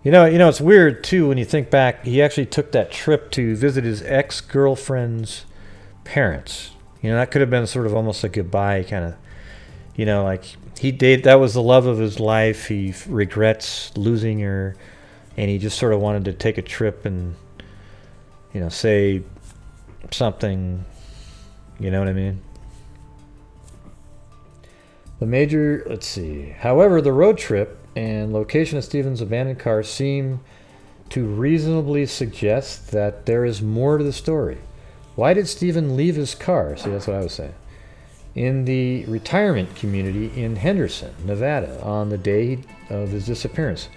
it's weird too when you think back. He actually took that trip to visit his ex-girlfriend's parents. That could have been sort of almost a goodbye kind of, like that was the love of his life. He regrets losing her, and he just sort of wanted to take a trip and, say something, you know what I mean? However, the road trip and location of Steven's abandoned car seem to reasonably suggest that there is more to the story. Why did Steven leave his car? See, that's what I was saying. In the retirement community in Henderson, Nevada, on the day of his disappearance.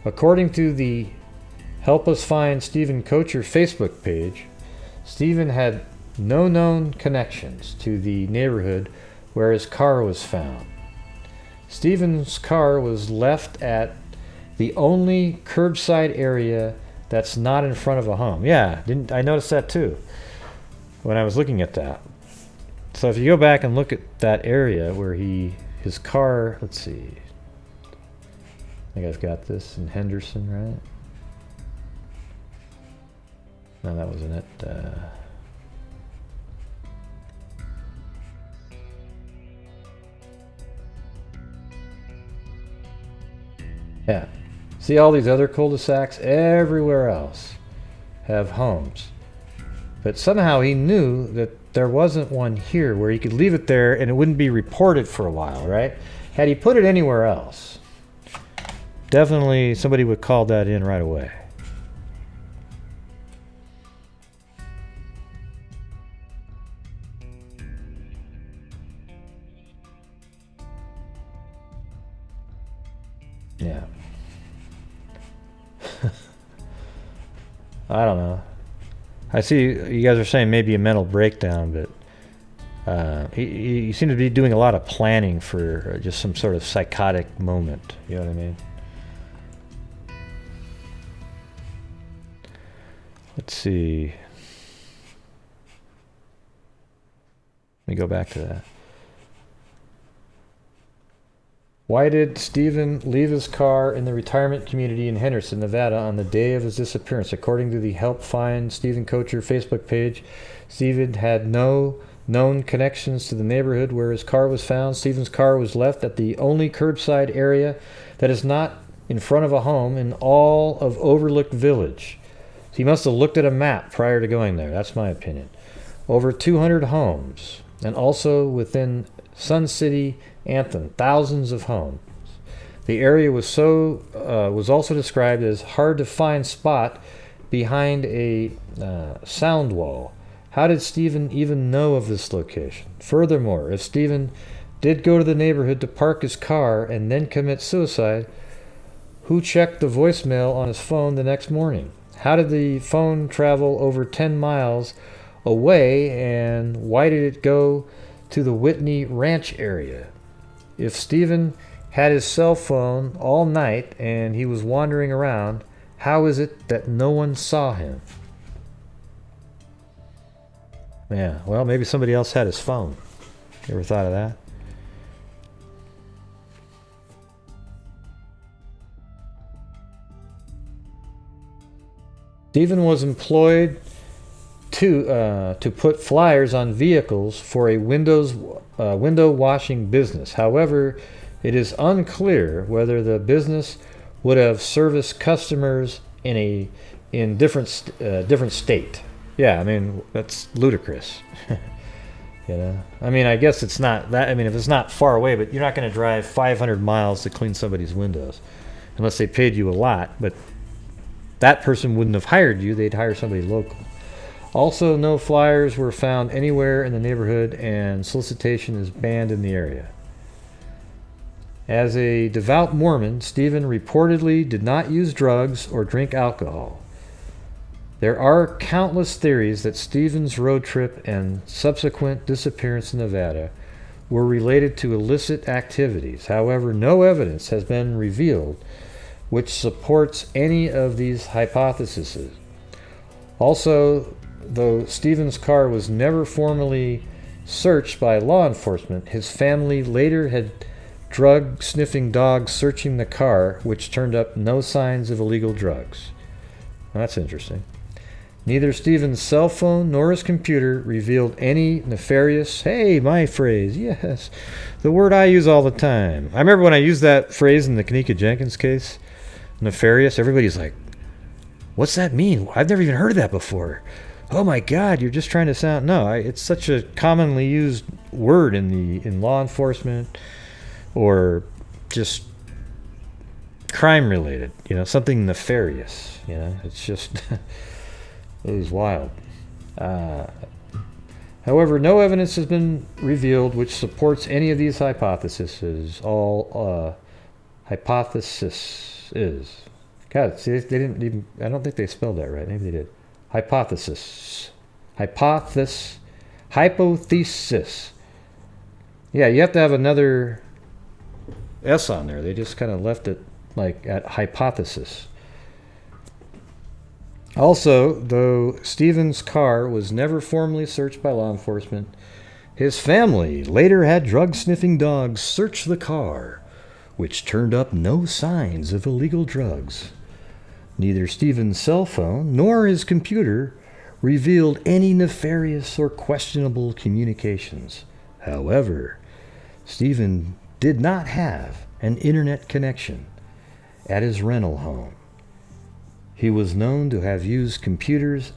According to the Help Us Find Steven Koecher Facebook page, Steven had no known connections to the neighborhood where his car was found. Steven's car was left at the only curbside area that's not in front of a home. Yeah, I noticed that too when I was looking at that. So if you go back and look at that area where his car, let's see. I think I've got this in Henderson, right? No, that wasn't it. Yeah. See all these other cul-de-sacs? Everywhere else have homes. But somehow he knew that there wasn't one here where he could leave it there and it wouldn't be reported for a while, right? Had he put it anywhere else, definitely somebody would call that in right away. Yeah. I don't know. I see you guys are saying maybe a mental breakdown, but he seems to be doing a lot of planning for just some sort of psychotic moment. You know what I mean? Let's see. Let me go back to that. Why did Steven leave his car in the retirement community in Henderson, Nevada on the day of his disappearance? According to the Help Find Steven Koecher Facebook page, Steven had no known connections to the neighborhood where his car was found. Steven's car was left at the only curbside area that is not in front of a home in all of Overlook Village. He must have looked at a map prior to going there. That's my opinion. Over 200 homes, and also within Sun City, Anthem, thousands of homes. The area was also described as hard to find spot behind a sound wall. How did Steven even know of this location? Furthermore, if Steven did go to the neighborhood to park his car and then commit suicide, who checked the voicemail on his phone the next morning? How did the phone travel over 10 miles away, and why did it go to the Whitney Ranch area? If Steven had his cell phone all night and he was wandering around, how is it that no one saw him? Yeah, well, maybe somebody else had his phone. You ever thought of that? Steven was employed to put flyers on vehicles for a window washing business. However, it is unclear whether the business would have serviced customers in different state. Yeah, I mean, that's ludicrous. You know, I mean, I guess it's not that. I mean, if it's not far away, but you're not going to drive 500 miles to clean somebody's windows, unless they paid you a lot. But that person wouldn't have hired you; they'd hire somebody local. Also, no flyers were found anywhere in the neighborhood, and solicitation is banned in the area. As a devout Mormon, Steven reportedly did not use drugs or drink alcohol. There are countless theories that Steven's road trip and subsequent disappearance in Nevada were related to illicit activities. However, no evidence has been revealed which supports any of these hypotheses. Also, though Steven's car was never formally searched by law enforcement, his family later had drug-sniffing dogs searching the car, which turned up no signs of illegal drugs. Well, that's interesting. Neither Steven's cell phone nor his computer revealed any nefarious, hey, my phrase, yes, the word I use all the time. I remember when I used that phrase in the Kanika Jenkins case, nefarious, everybody's like, what's that mean? I've never even heard of that before. Oh my God, you're just trying to sound... No, it's such a commonly used word in law enforcement or just crime related, you know, something nefarious, you know, it's just... It was wild. However, no evidence has been revealed which supports any of these hypotheses. All hypothesis is. God, see, they didn't even. I don't think they spelled that right. Maybe they did. Hypothesis. Hypothesis. Yeah, you have to have another S on there. They just kind of left it like at hypothesis. Also, though Steven's car was never formally searched by law enforcement, his family later had drug-sniffing dogs search the car, which turned up no signs of illegal drugs. Neither Steven's cell phone nor his computer revealed any nefarious or questionable communications. However, Steven did not have an internet connection at his rental home. He was known to have used computers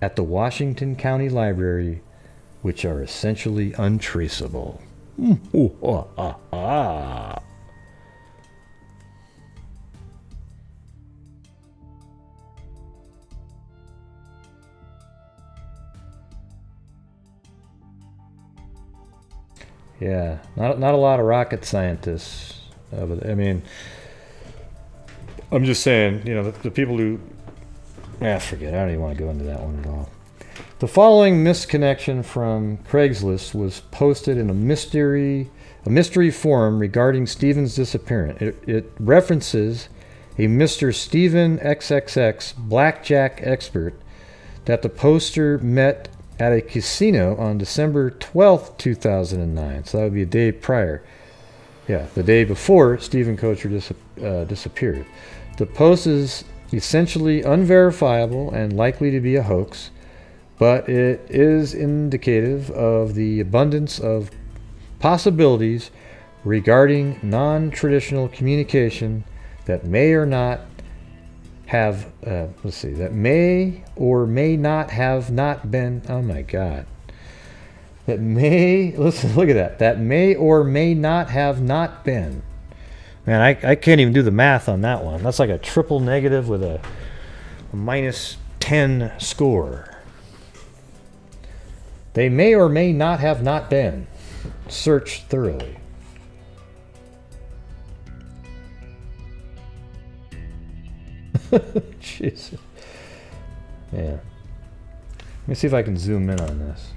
at the Washington County Library, which are essentially untraceable. Yeah, not a lot of rocket scientists. I mean, I'm just saying, you know, the people who... forget it. I don't even want to go into that one at all. The following misconnection from Craigslist was posted in a mystery forum regarding Steven's disappearance. It references a Mr. Steven XXX blackjack expert that the poster met at a casino on December 12th, 2009. So that would be a day prior. Yeah, the day before Steven Koecher disappeared. The post is essentially unverifiable and likely to be a hoax, but it is indicative of the abundance of possibilities regarding non-traditional communication that may or not have, that may or may not have not been, oh my God. That may, listen, look at that. That may or may not have not been. Man, I can't even do the math on that one. That's like a triple negative with a minus 10 score. They may or may not have not been. Search thoroughly. Jesus. Yeah. Let me see if I can zoom in on this.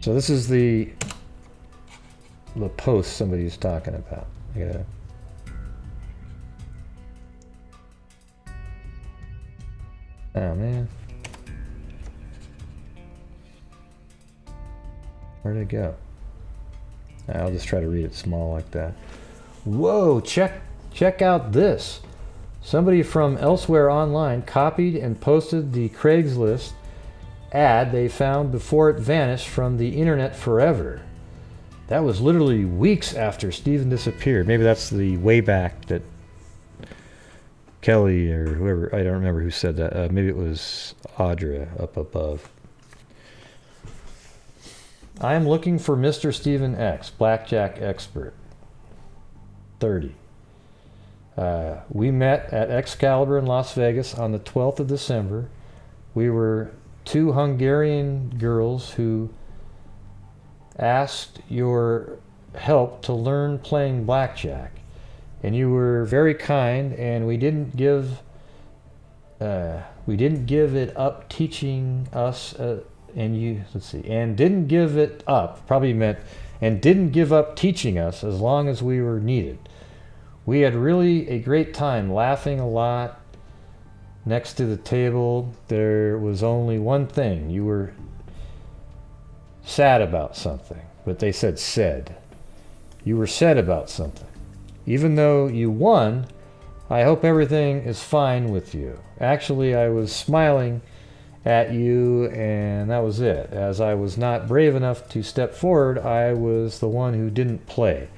So this is the post somebody's talking about. Yeah. Oh man. Where'd it go? I'll just try to read it small like that. Whoa, check out this. Somebody from elsewhere online copied and posted the Craigslist ad they found before it vanished from the internet forever. That was literally weeks after Steven disappeared. Maybe that's the way back that Kelly or whoever, I don't remember who said that. Maybe it was Audra up above. I am looking for Mr. Steven X, blackjack expert, 30. We met at Excalibur in Las Vegas on the 12th of December. We were two Hungarian girls who asked your help to learn playing blackjack, and you were very kind, and we didn't give it up teaching us. And didn't give it up, probably meant, and didn't give up teaching us as long as we were needed. We had really a great time, laughing a lot. Next to the table, there was only one thing. You were sad about something, but they said. You were sad about something. Even though you won, I hope everything is fine with you. Actually, I was smiling at you, and that was it. As I was not brave enough to step forward, I was the one who didn't play.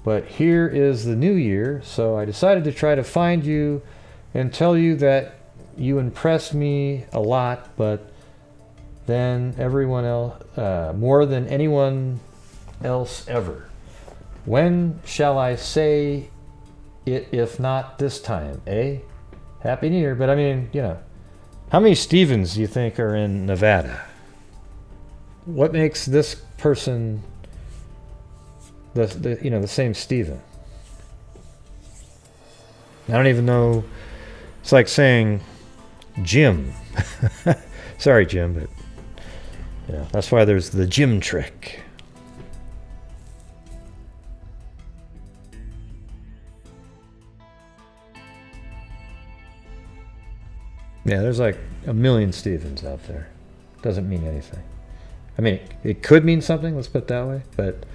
But here is the new year, so I decided to try to find you and tell you that you impressed me a lot, but then everyone else, more than anyone else ever. When shall I say it if not this time, eh? Happy New Year, but I mean, you know, how many Stevens do you think are in Nevada? What makes this person the same Steven? I don't even know. It's like saying Jim. Sorry, Jim, but yeah, that's why there's the Jim trick. Yeah, there's like a million Stevens out there. Doesn't mean anything. I mean, it could mean something, let's put it that way, but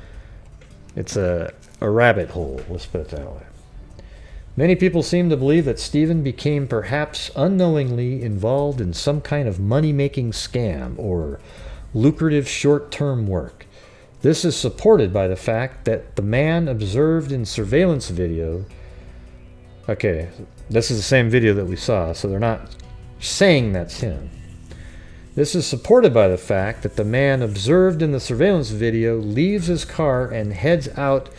it's a rabbit hole, let's put it that way. Many people seem to believe that Steven became perhaps unknowingly involved in some kind of money-making scam or lucrative short-term work. This is supported by the fact that the man observed in surveillance video... Okay, this is the same video that we saw, so they're not saying that's him. This is supported by the fact that the man observed in the surveillance video leaves his car and heads out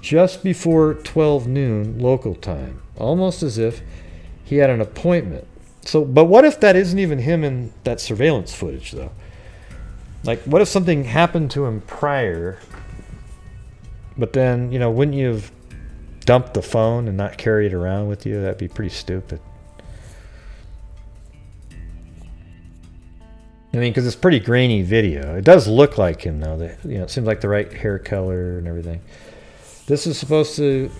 just before 12 noon local time, almost as if he had an appointment. So, but what if that isn't even him in that surveillance footage, though? Like, what if something happened to him prior But then, wouldn't you have dumped the phone and not carry it around with you? That'd be pretty stupid. I mean, because it's pretty grainy video. It does look like him, though. It seems like the right hair color and everything. This is supposed to,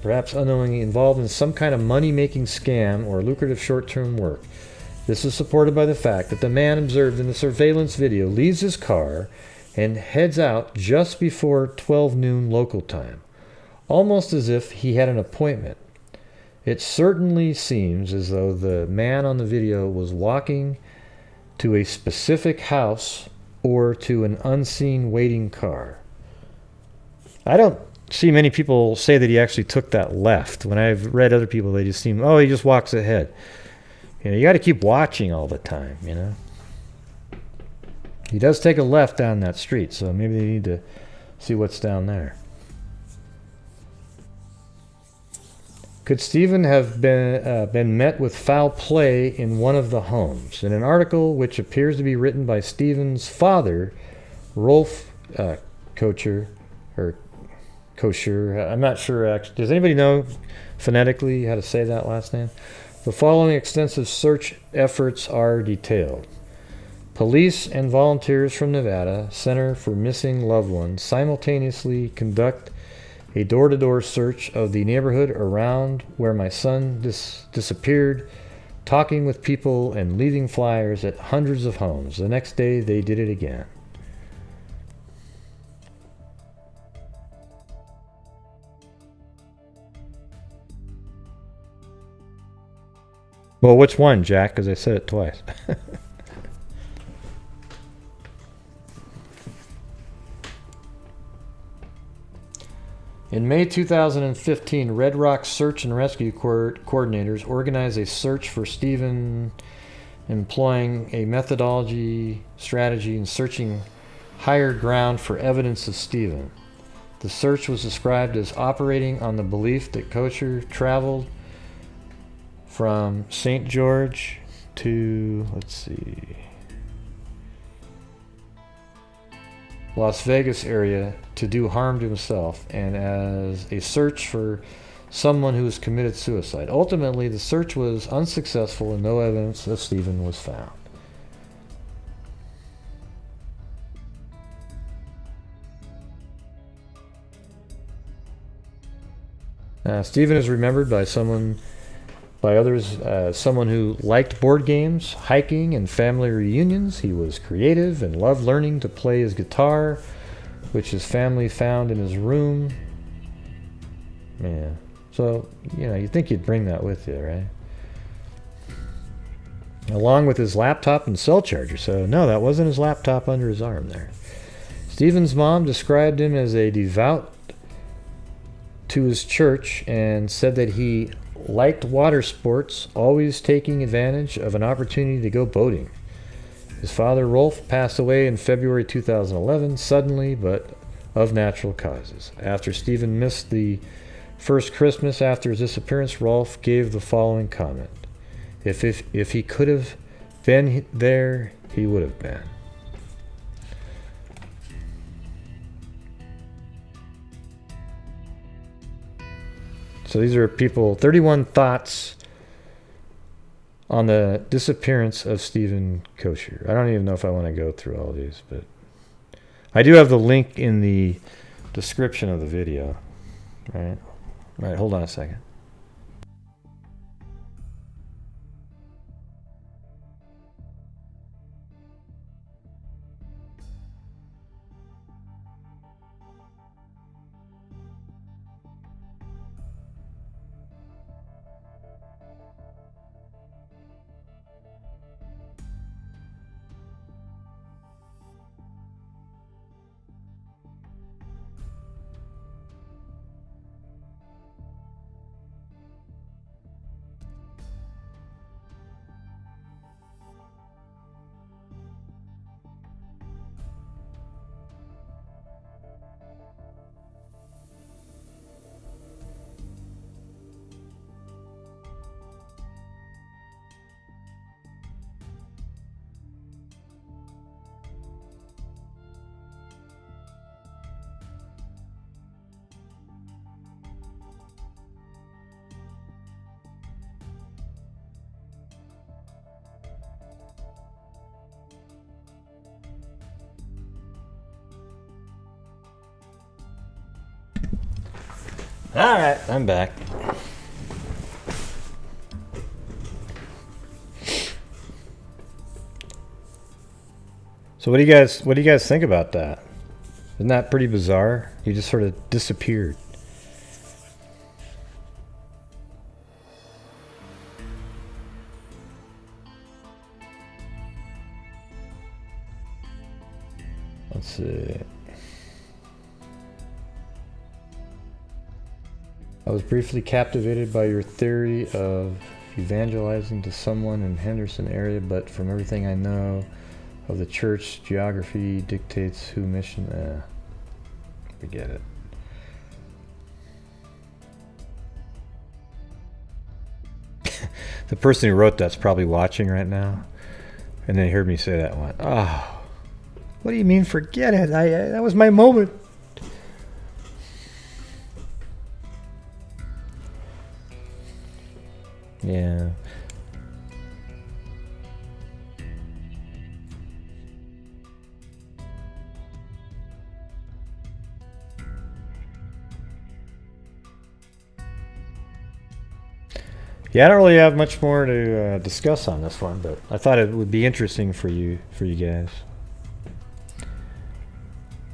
perhaps unknowingly involved in some kind of money-making scam or lucrative short-term work. This is supported by the fact that the man observed in the surveillance video leaves his car and heads out just before 12 noon local time, almost as if he had an appointment. It certainly seems as though the man on the video was walking to a specific house or to an unseen waiting car. I don't see many people say that he actually took that left. When I've read other people, they just seem, he just walks ahead. You got to keep watching all the time, He does take a left down that street, so maybe they need to see what's down there. Could Steven have been met with foul play in one of the homes? In an article which appears to be written by Steven's father, Rolf Koecher, or Koecher, I'm not sure actually. Does anybody know phonetically how to say that last name? The following extensive search efforts are detailed. Police and volunteers from Nevada Center for Missing Loved Ones simultaneously conduct a door-to-door search of the neighborhood around where my son disappeared, talking with people and leaving flyers at hundreds of homes. The next day, they did it again. Well, which one, Jack? Because I said it twice. In May 2015, Red Rock Search and Rescue coordinators organized a search for Steven, employing a methodology strategy and searching higher ground for evidence of Steven. The search was described as operating on the belief that Koecher traveled from St. George to, Las Vegas area to do harm to himself, and as a search for someone who has committed suicide. Ultimately, the search was unsuccessful and no evidence of Steven was found. Steven is remembered by others as someone who liked board games, hiking, and family reunions. He was creative and loved learning to play his guitar, which his family found in his room. Yeah. So, you'd think you'd bring that with you, right? Along with his laptop and cell charger. So, no, that wasn't his laptop under his arm there. Steven's mom described him as a devout to his church and said that he liked water sports, always taking advantage of an opportunity to go boating. His father, Rolf, passed away in February 2011, suddenly, but of natural causes. After Steven missed the first Christmas after his disappearance, Rolf gave the following comment. If he could have been there, he would have been. So these are 31 thoughts on the disappearance of Steven Koecher. I don't even know if I want to go through all these, but I do have the link in the description of the video. All right, hold on a second. All right, I'm back. So what do you guys think about that? Isn't that pretty bizarre? He just sort of disappeared. Let's see. I was briefly captivated by your theory of evangelizing to someone in Henderson area, but from everything I know of the church, geography dictates who mission. Forget it. The person who wrote that's probably watching right now, and then heard me say that one. Oh, what do you mean forget it? That was my moment. Yeah. Yeah, I don't really have much more to discuss on this one, but I thought it would be interesting for you guys.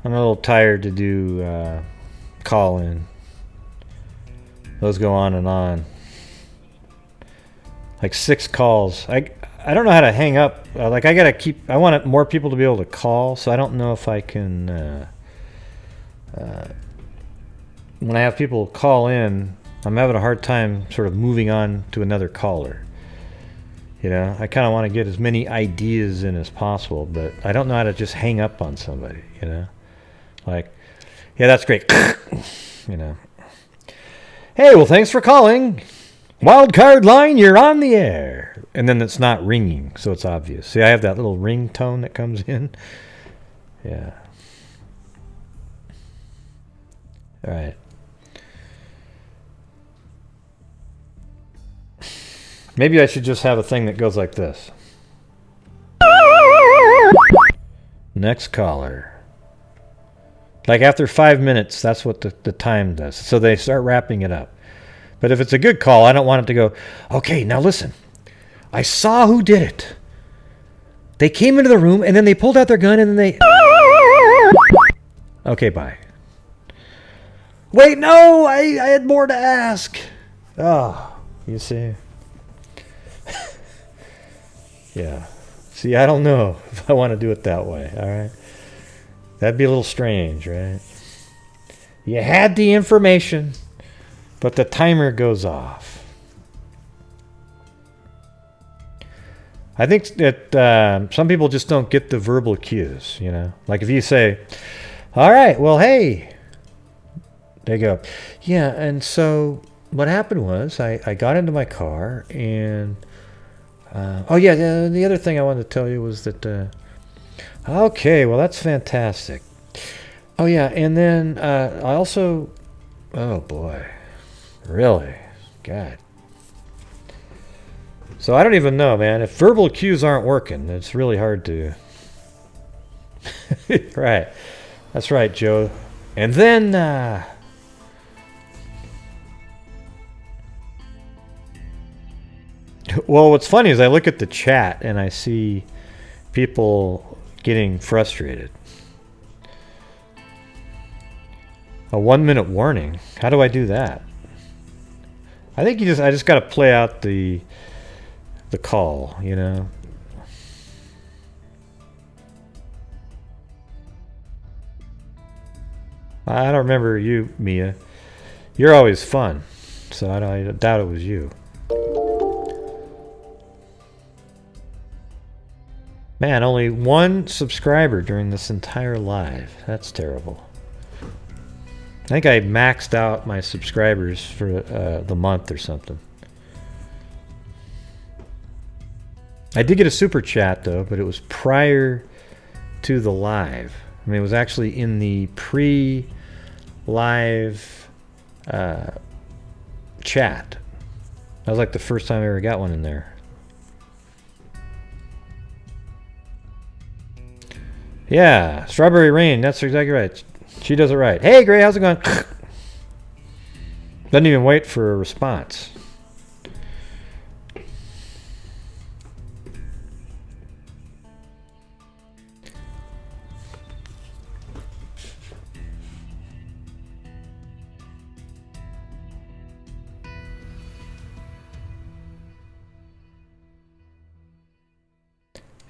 I'm a little tired to do call-in. Those go on and on. Like 6 calls. I don't know how to hang up. Like I gotta keep. I want more people to be able to call, so I don't know if I can. When I have people call in, I'm having a hard time sort of moving on to another caller. You know, I kind of want to get as many ideas in as possible, but I don't know how to just hang up on somebody. You know, like, yeah, that's great. You know, hey, well, thanks for calling. Wild card line, you're on the air. And then it's not ringing, so it's obvious. See, I have that little ring tone that comes in. Yeah. All right. Maybe I should just have a thing that goes like this. Next caller. Like after 5 minutes, that's what the time does. So they start wrapping it up. But if it's a good call, I don't want it to go, okay, now listen. I saw who did it. They came into the room, and then they pulled out their gun, and then they... Okay, bye. Wait, no, I had more to ask. Oh, you see? Yeah. See, I don't know if I want to do it that way, all right? That'd be a little strange, right? You had the information, but the timer goes off. I think that some people just don't get the verbal cues, you know? Like if you say, all right, well, hey. They go, yeah, and so what happened was I got into my car and... oh, yeah, the other thing I wanted to tell you was that... okay, well, that's fantastic. Oh, yeah, and then I also... Oh, boy. Really? God. So I don't even know, man. If verbal cues aren't working, it's really hard to... Right. That's right, Joe. And then... Well, what's funny is I look at the chat and I see people getting frustrated. A 1-minute warning. How do I do that? I think I just got to play out the call, you know. I don't remember you, Mia. You're always fun, so I doubt it was you. Man, only 1 subscriber during this entire live. That's terrible. I think I maxed out my subscribers for the month or something. I did get a super chat, though, but it was prior to the live. I mean, it was actually in the pre-live chat. That was like the first time I ever got one in there. Yeah, Strawberry Rain, that's exactly right. She does it right. Hey, Gray, how's it going? Doesn't even wait for a response.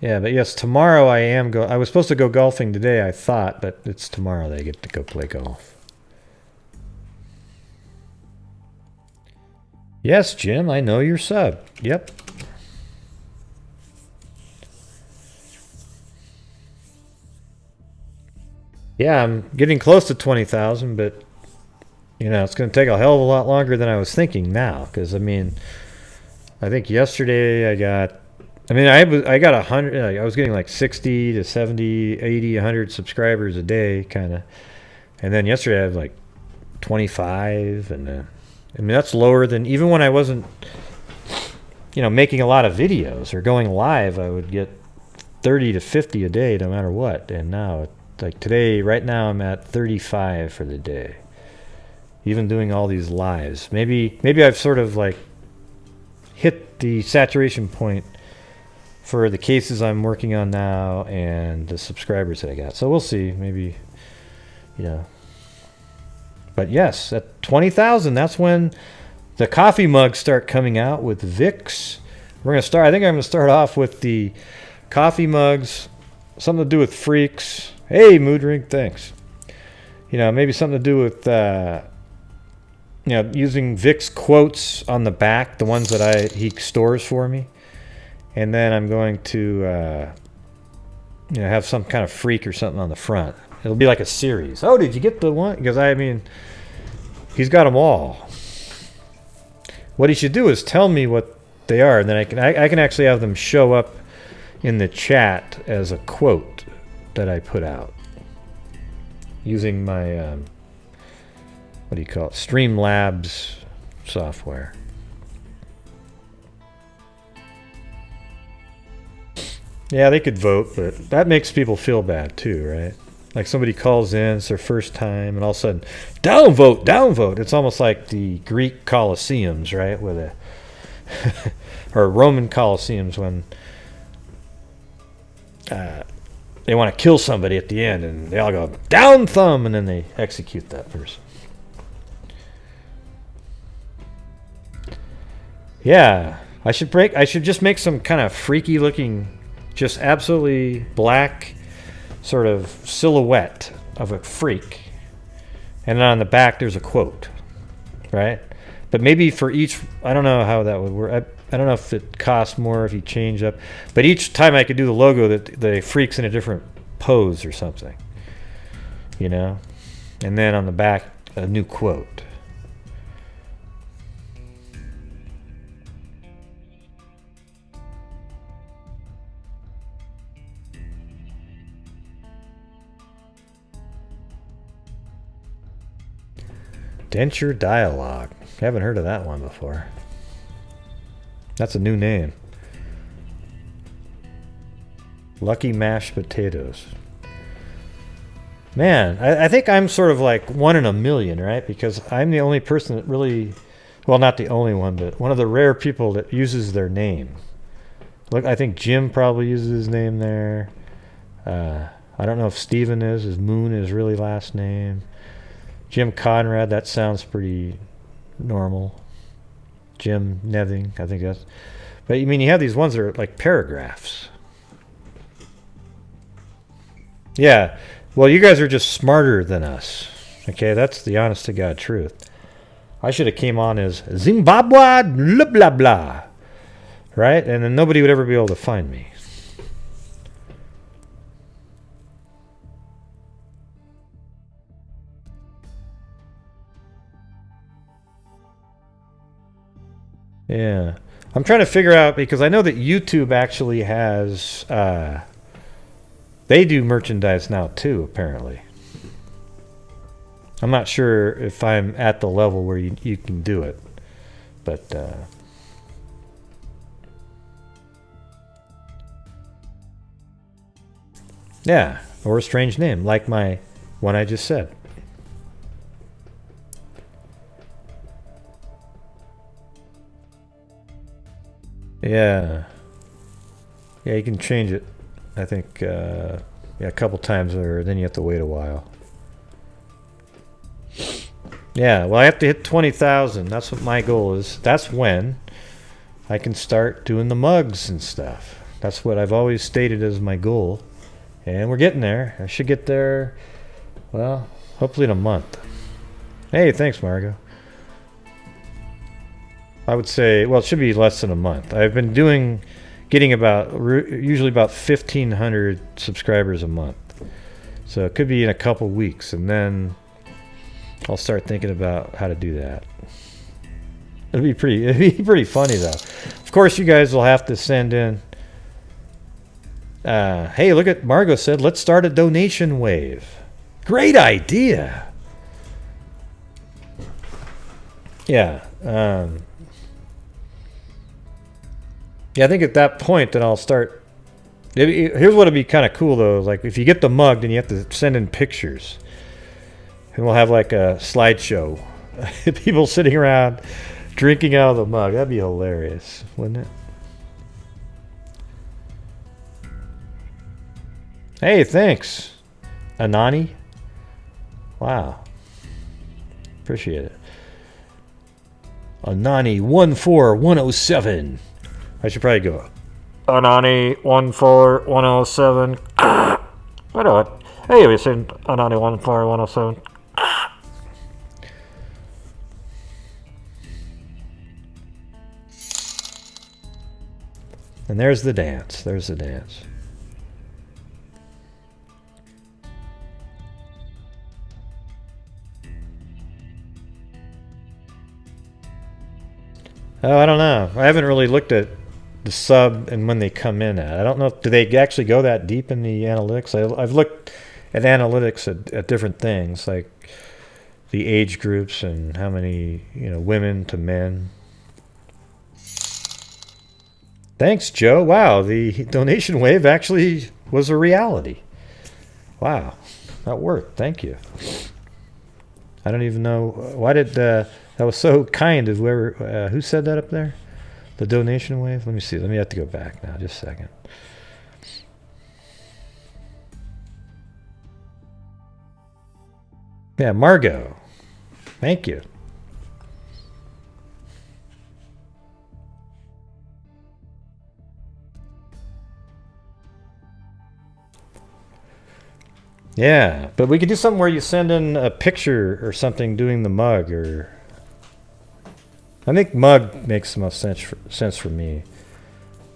Yeah, but yes, tomorrow I was supposed to go golfing today, I thought, but it's tomorrow that I get to go play golf. Yes, Jim, I know your sub. Yep. Yeah, I'm getting close to 20,000, but you know, it's going to take a hell of a lot longer than I was thinking now, because I mean, I think yesterday I got I got 100. I was getting like 60 to 70, 80, 100 subscribers a day, kind of. And then yesterday I had like 25, and I mean that's lower than even when I wasn't, you know, making a lot of videos or going live. I would get 30 to 50 a day, no matter what. And now, like today, right now, I'm at 35 for the day. Even doing all these lives, maybe I've sort of like hit the saturation point for the cases I'm working on now and the subscribers that I got. So we'll see. Maybe, you know. But yes, at 20,000, that's when the coffee mugs start coming out with Vicks. We're gonna start. I think I'm gonna start off with the coffee mugs, something to do with freaks. Hey, Mood Ring, thanks. You know, maybe something to do with you know, using Vic's quotes on the back, the ones that he stores for me. And then I'm going to, you know, have some kind of freak or something on the front. It'll be like a series. Oh, did you get the one? Because I mean, he's got them all. What he should do is tell me what they are, and then I can actually have them show up in the chat as a quote that I put out using my what do you call it? Streamlabs software. Yeah, they could vote, but that makes people feel bad too, right? Like somebody calls in, it's their first time, and all of a sudden, downvote, downvote. It's almost like the Greek Colosseums, right? With a or Roman Colosseums when they want to kill somebody at the end, and they all go down thumb, and then they execute that person. Yeah, I should just make some kind of freaky looking, just absolutely black sort of silhouette of a freak, and then on the back there's a quote, right? But maybe for each, I don't know how that would work. I don't know if it costs more if you change up, but each time I could do the logo that the freak's in a different pose or something, you know, and then on the back a new quote. Denture Dialogue. Haven't heard of that one before. That's a new name. Lucky Mashed Potatoes. Man, I think I'm sort of like one in a million, right? Because I'm the only person that really, well, not the only one, but one of the rare people that uses their name. Look, I think Jim probably uses his name there. I don't know if Steven is. His Moon is really last name. Jim Conrad, that sounds pretty normal. Jim Neving, I think that's... But, I mean, you have these ones that are like paragraphs. Yeah. Well, you guys are just smarter than us. Okay, that's the honest-to-God truth. I should have came on as Zimbabwe, blah, blah, blah. Right? And then nobody would ever be able to find me. Yeah. I'm trying to figure out, because I know that YouTube actually has, they do merchandise now too, apparently. I'm not sure if I'm at the level where you can do it, but, yeah, or a strange name, like my one I just said. Yeah. Yeah, you can change it. I think, yeah, a couple times, or then you have to wait a while. Yeah, well, I have to hit 20,000. That's what my goal is. That's when I can start doing the mugs and stuff. That's what I've always stated as my goal. And we're getting there. I should get there, well, hopefully in a month. Hey, thanks, Margo. I would say, well, it should be less than a month. I've been getting usually about 1,500 subscribers a month. So it could be in a couple weeks, and then I'll start thinking about how to do that. It'd be pretty funny though. Of course, you guys will have to send in. Hey, look at Margo said, let's start a donation wave. Great idea. Yeah. Yeah, I think at that point, then I'll start. Here's what would be kind of cool though. Like if you get the mug, then you have to send in pictures, and we'll have like a slideshow, people sitting around drinking out of the mug. That'd be hilarious, wouldn't it? Hey, thanks, Anani. Wow, appreciate it. Anani 14107. I should probably go. Anani 14107. Why not? Hey, we seen Anani 14107. And there's the dance. There's the dance. Oh, I don't know. I haven't really looked at the sub and when they come in at. I don't know. Do they actually go that deep in the analytics? I've looked at analytics at different things, like the age groups and how many, women to men. Thanks, Joe. Wow, the donation wave actually was a reality. Wow, that worked. Thank you. I don't even know why did that was so kind of whoever who said that up there. The donation wave. Let me see. Let me have to go back now. Just a second. Yeah, Margo. Thank you. Yeah, but we could do something where you send in a picture or something doing the mug, or I think mug makes the most sense for me.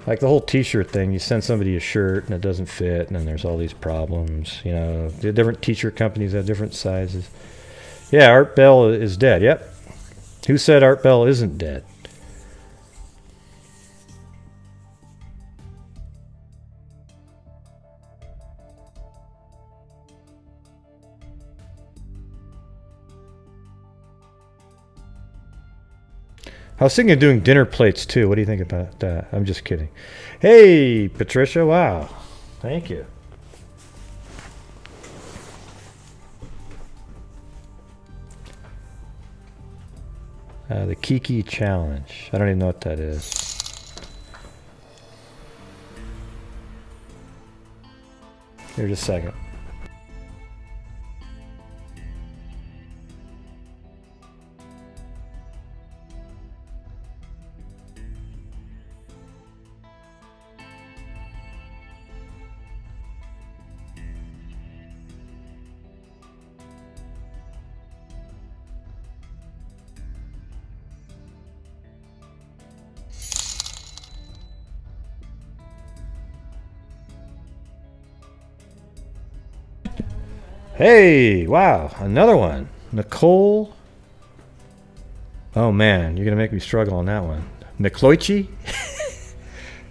Like the whole t-shirt thing, you send somebody a shirt and it doesn't fit, and then there's all these problems. The different t-shirt companies have different sizes. Yeah, Art Bell is dead. Yep. Who said Art Bell isn't dead? I was thinking of doing dinner plates too. What do you think about that? I'm just kidding. Hey, Patricia. Wow. Thank you. The Kiki Challenge. I don't even know what that is. Here, just a second. Hey, wow, another one. Nicole. Oh man, you're gonna make me struggle on that one. Nikloichi?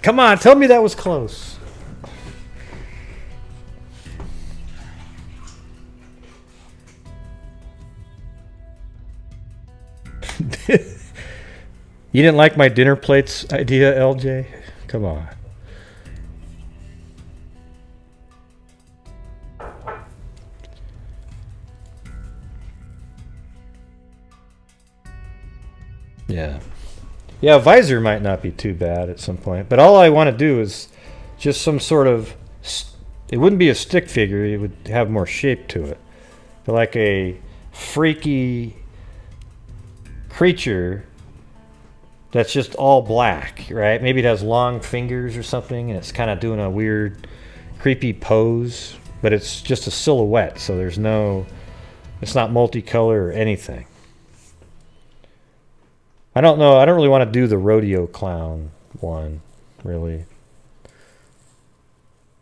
Come on, tell me that was close. You didn't like my dinner plates idea, LJ? Come on. Yeah. Yeah, visor might not be too bad at some point, but all I want to do is just some sort of. It wouldn't be a stick figure; it would have more shape to it, like a freaky creature that's just all black, right? Maybe it has long fingers or something, and it's kind of doing a weird, creepy pose, but it's just a silhouette, so there's no. It's not multicolor or anything. I don't know. I don't really want to do the rodeo clown one, really.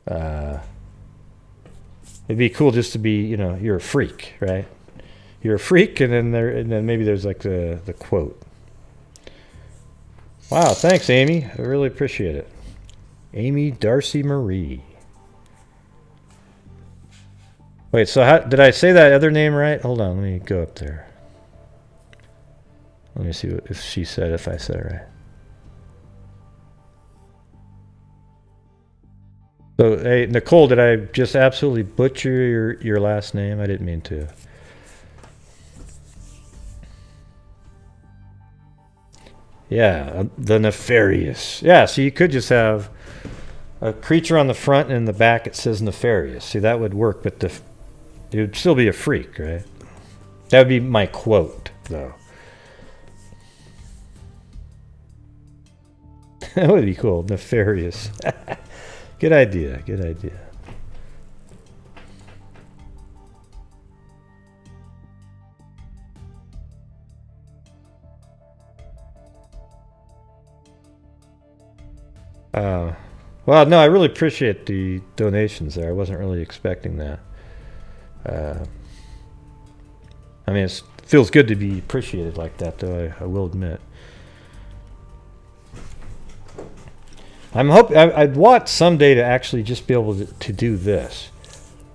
It'd be cool just to be, you're a freak, right? You're a freak, and then maybe there's like the quote. Wow, thanks, Amy. I really appreciate it. Amy Darcy Marie. Wait, so did I say that other name right? Hold on, let me go up there. Let me see if I said it right. So, hey, Nicole, did I just absolutely butcher your last name? I didn't mean to. Yeah, the nefarious. Yeah, so you could just have a creature on the front and in the back it says nefarious. See, that would work, but it would still be a freak, right? That would be my quote, though. That would be cool. Nefarious. Good idea. Good idea. Well, no, I really appreciate the donations there. I wasn't really expecting that. I mean, it feels good to be appreciated like that, though, I will admit. I'd want someday to actually just be able to do this.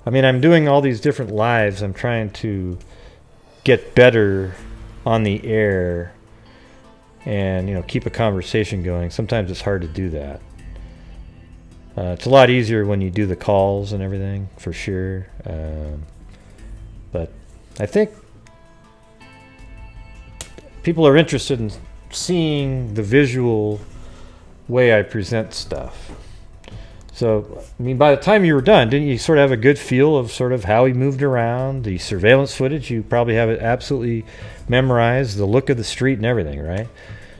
I mean, I'm doing all these different lives. I'm trying to get better on the air and, keep a conversation going. Sometimes it's hard to do that. It's a lot easier when you do the calls and everything, for sure. But I think people are interested in seeing the visual way I present stuff. So, I mean, by the time you were done, didn't you sort of have a good feel of sort of how he moved around, the surveillance footage? You probably have it absolutely memorized, the look of the street and everything, right?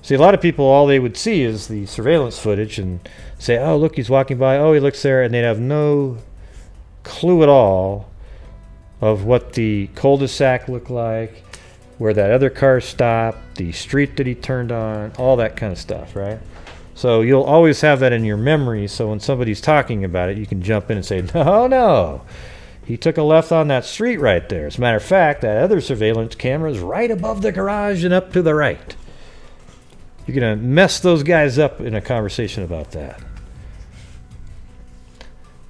See, a lot of people, all they would see is the surveillance footage and say, oh, look, he's walking by. Oh, he looks there. And they'd have no clue at all of what the cul-de-sac looked like, where that other car stopped, the street that he turned on, all that kind of stuff, right? So you'll always have that in your memory, so when somebody's talking about it, you can jump in and say, no, he took a left on that street right there. As a matter of fact, that other surveillance camera is right above the garage and up to the right. You're going to mess those guys up in a conversation about that.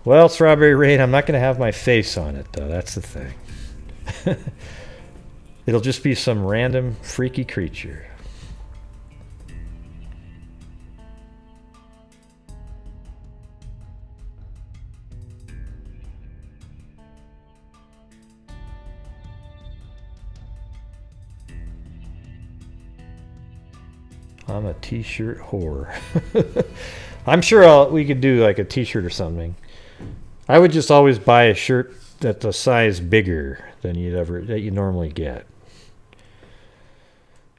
Well, Strawberry Rain, I'm not going to have my face on it, though. That's the thing. It'll just be some random freaky creature. I'm a t-shirt whore. I'm sure we could do like a t-shirt or something. I would just always buy a shirt that's a size bigger than that you normally get.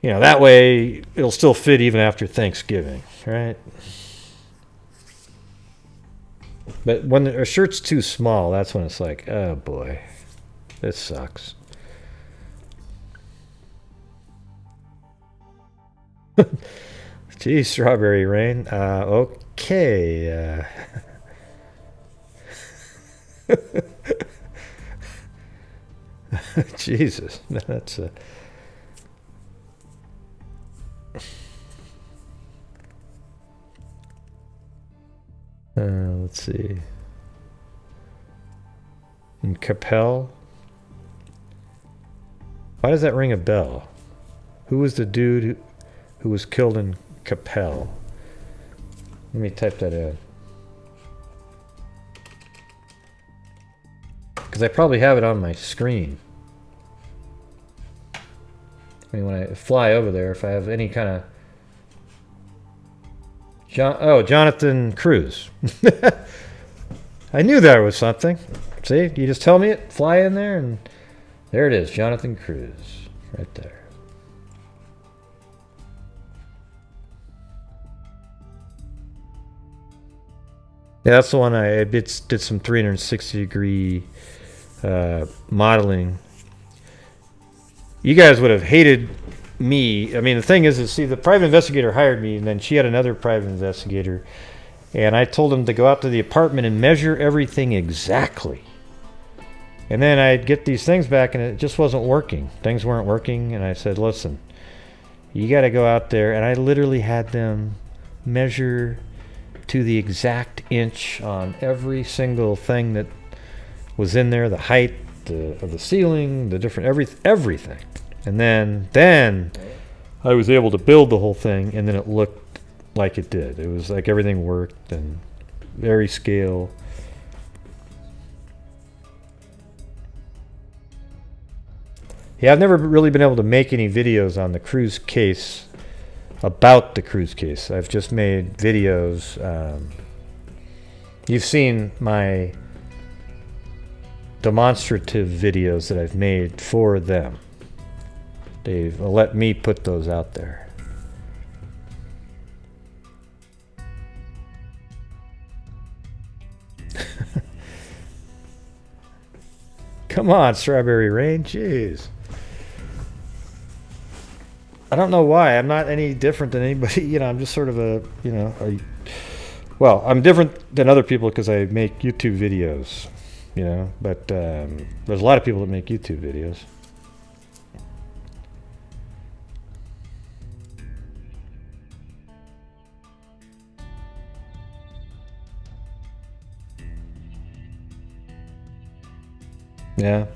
That way it'll still fit even after Thanksgiving, right? But when a shirt's too small, that's when it's like, oh boy, this sucks. Geez, Strawberry Rain. Okay. Jesus, that's let's see. In Capel. Why does that ring a bell? Who was the dude who was killed in Capel? Let me type that in. Because I probably have it on my screen. I mean, when I fly over there, if I have any kind of Jonathan Cruise. I knew there was something. See, you just tell me it, fly in there, and there it is, Jonathan Cruise, right there. Yeah, that's the one I did some 360-degree modeling. You guys would have hated me. I mean, the thing is, see, the private investigator hired me, and then she had another private investigator, and I told them to go out to the apartment and measure everything exactly. And then I'd get these things back, and it just wasn't working. Things weren't working, and I said, listen, you got to go out there, and I literally had them measure to the exact inch on every single thing that was in there, the height of the ceiling, the different everything. And then I was able to build the whole thing, and then it looked like it did. It was like everything worked and very scale. Yeah, I've never really been able to make any videos on the Cruise case, about the Cruise case. I've just made videos. You've seen my demonstrative videos that I've made for them. They've let me put those out there. Come on, Strawberry Rain, jeez. I don't know why. I'm not any different than anybody. You know, I'm just sort of well, I'm different than other people because I make YouTube videos, you know, but there's a lot of people that make YouTube videos. Yeah.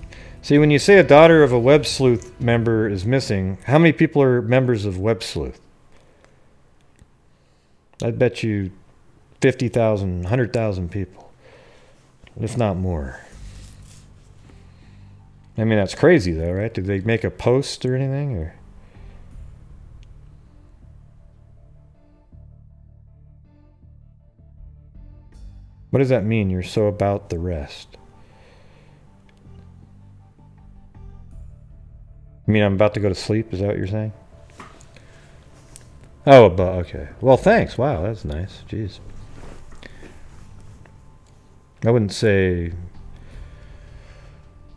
See, when you say a daughter of a Web Sleuth member is missing, how many people are members of Web Sleuth? I'd bet you 50,000, 100,000 people, if not more. I mean, that's crazy though, right? Did they make a post or anything? Or what does that mean? You're so about the rest. I mean, I'm about to go to sleep. Is that what you're saying? Oh, okay. Well, thanks. Wow, that's nice. Jeez. I wouldn't say...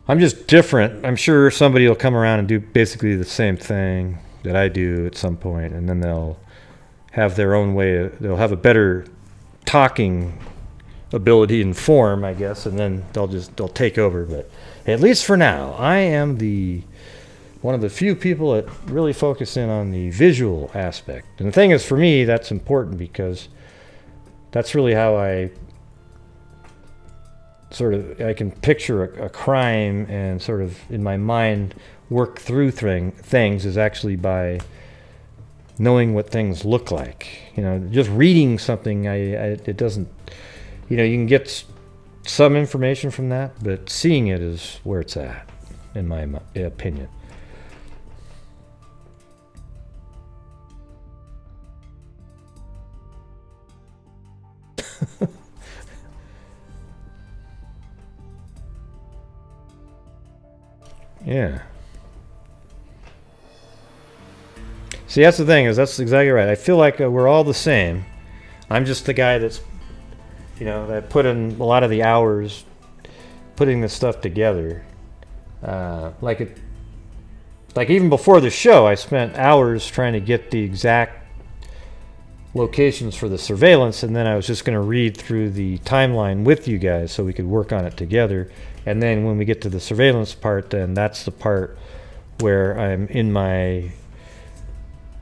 I'm just different. I'm sure somebody will come around and do basically the same thing that I do at some point, and then they'll have their own way. They'll have a better talking ability and form, I guess, and then they'll take over. But at least for now, I am one of the few people that really focus in on the visual aspect. And the thing is, for me, that's important because that's really how I can picture a crime and sort of in my mind work through things is actually by knowing what things look like. You know, just reading something, it doesn't, you know, you can get some information from that, but seeing it is where it's at, in my opinion. Yeah. See, that's the thing, that's exactly right. I feel like we're all the same. I'm just the guy that's, you know, that put in a lot of the hours putting this stuff together. Like even before the show, I spent hours trying to get the exact locations for the surveillance, and then I was just going to read through the timeline with you guys so we could work on it together. And then when we get to the surveillance part, then that's the part where I'm in my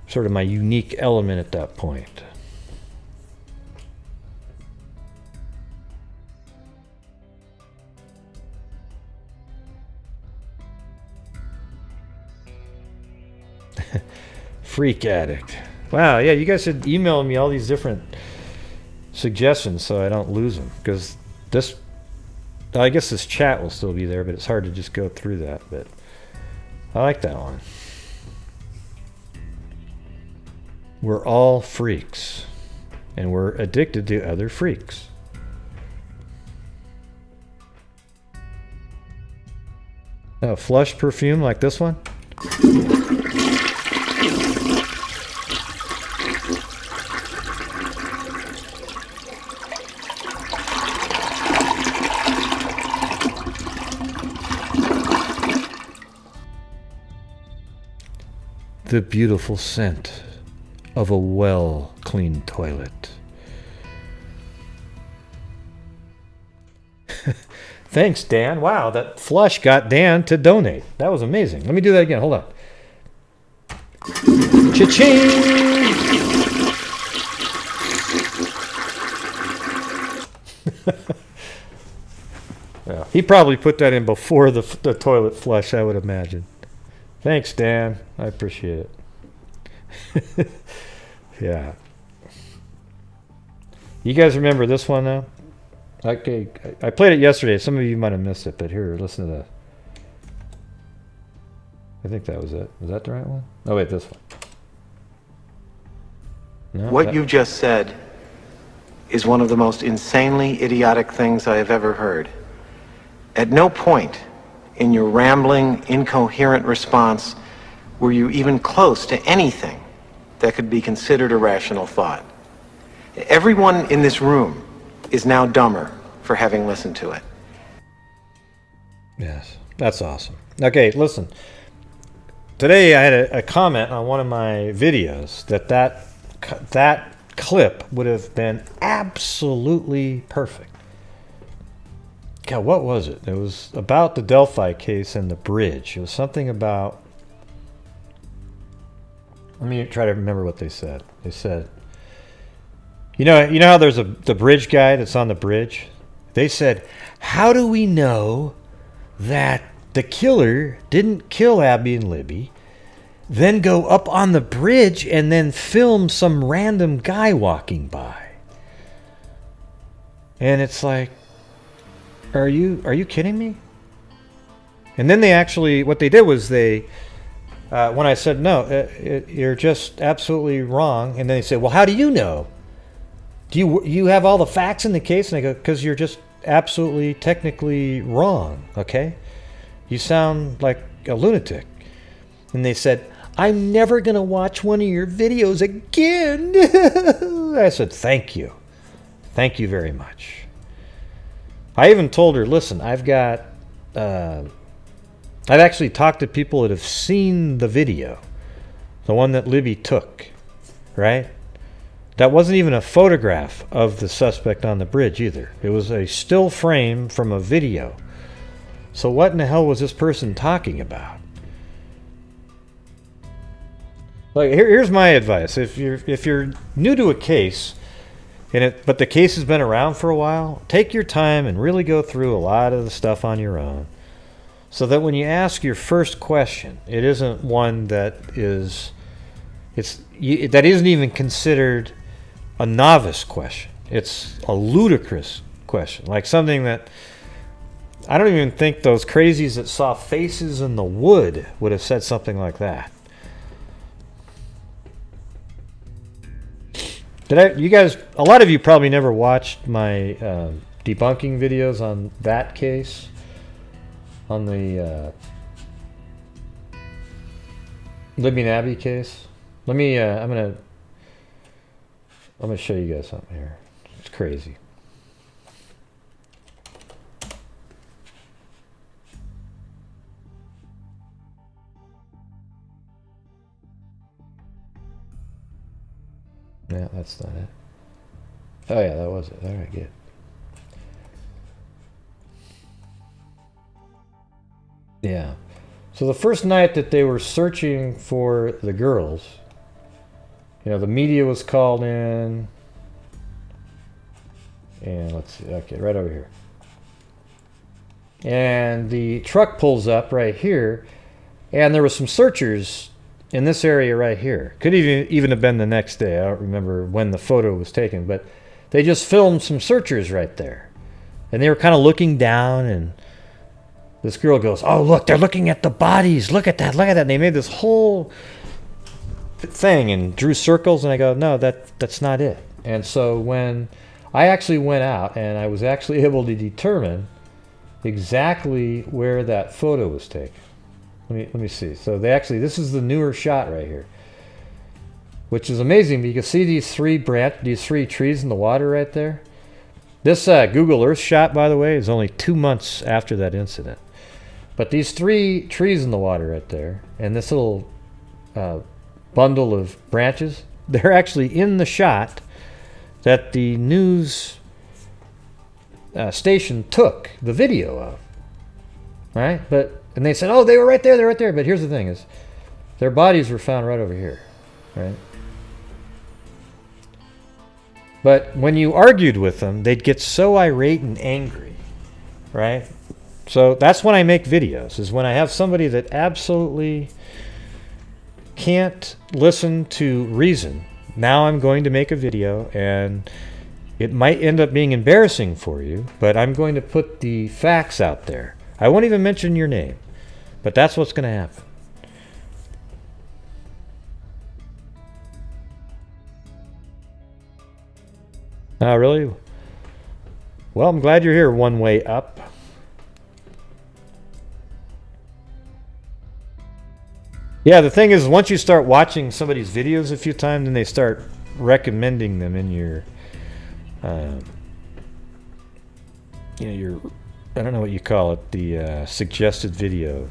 sort of my unique element at that point. Freak addict. Wow, yeah, you guys should email me all these different suggestions so I don't lose them, because this, I guess this chat will still be there, but it's hard to just go through that. But I like that one. We're all freaks. and we're addicted to other freaks. A flush perfume like this one? The beautiful scent of a well-cleaned toilet. Thanks, Dan. Wow, that flush got Dan to donate. That was amazing. Let me do that again. Hold on. Cha-ching! Yeah, he probably put that in before the toilet flush, I would imagine. Thanks, Dan. I appreciate it. Yeah. You guys remember this one, though? Okay, I played it yesterday. Some of you might have missed it, but here, listen to that. I think that was it. Was that the right one? Oh, wait, this one. No, what you just said is one of the most insanely idiotic things I have ever heard. At no point in your rambling, incoherent response were you even close to anything that could be considered a rational thought. Everyone in this room is now dumber for having listened to it. Yes, that's awesome. Okay, listen. Today I had a comment on one of my videos that clip would have been absolutely perfect. God, what was it? It was about the Delphi case and the bridge. It was something about... Let me try to remember what they said. They said... You know how there's the bridge guy that's on the bridge? They said, how do we know that the killer didn't kill Abby and Libby, then go up on the bridge and then film some random guy walking by? And it's like, are you kidding me? And then they actually, what they did was they, when I said, no, you're just absolutely wrong. And then they said, well, how do you know? Do you have all the facts in the case? And I go, because you're just absolutely technically wrong, okay? You sound like a lunatic. And they said, I'm never going to watch one of your videos again. I said, thank you. Thank you very much. I even told her, listen, I've actually talked to people that have seen the video, the one that Libby took, right? That wasn't even a photograph of the suspect on the bridge either. It was a still frame from a video. So what in the hell was this person talking about? Like, here's my advice. If you're new to a case, but the case has been around for a while, take your time and really go through a lot of the stuff on your own, so that when you ask your first question, it isn't one that that isn't even considered a novice question. It's a ludicrous question, like something that I don't even think those crazies that saw faces in the wood would have said something like that. You guys, a lot of you probably never watched my debunking videos on that case, on the Libby and Abby case. Let me, I'm gonna show you guys something here. It's crazy. Yeah, that's not it. Oh yeah, that was it. All right, good. Yeah. So the first night that they were searching for the girls, the media was called in. And let's see. Okay, right over here. And the truck pulls up right here. And there were some searchers in this area right here. Could even have been the next day. I don't remember when the photo was taken. But they just filmed some searchers right there. And they were kind of looking down, and this girl goes, oh, look, they're looking at the bodies. Look at that, look at that. And they made this whole thing and drew circles. And I go, no, that's not it. And so when I actually went out and I was actually able to determine exactly where that photo was taken. Let me see. So this is the newer shot right here, which is amazing. You can see these three trees in the water right there. This Google Earth shot, by the way, is only 2 months after that incident. But these 3 trees in the water right there, and this little bundle of branches, they're actually in the shot that the news station took the video of. Right? And they said, oh, they were right there, they're right there. But here's the thing is, their bodies were found right over here. Right? But when you argued with them, they'd get so irate and angry. Right? So that's when I make videos, is when I have somebody that absolutely can't listen to reason. Now I'm going to make a video, and it might end up being embarrassing for you, but I'm going to put the facts out there. I won't even mention your name, but that's what's going to happen. Oh, really? Well, I'm glad you're here, One Way Up. Yeah, the thing is, once you start watching somebody's videos a few times, then they start recommending them in your, your, I don't know what you call it, the suggested videos.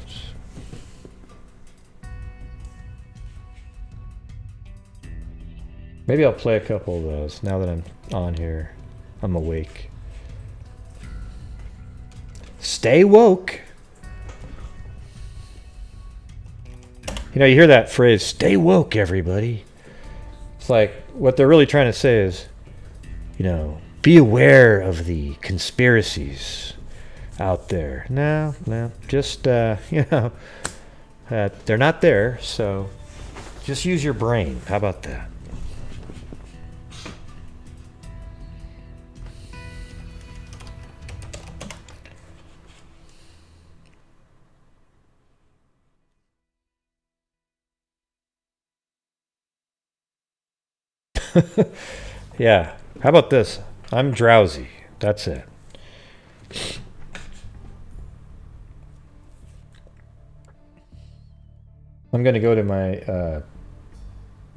Maybe I'll play a couple of those now that I'm on here. I'm awake. Stay woke. You know, you hear that phrase, stay woke, everybody. It's like, what they're really trying to say is, be aware of the conspiracies out there. No, just, they're not there, so just use your brain. How about that? Yeah. How about this? I'm drowsy. That's it. I'm going to go to my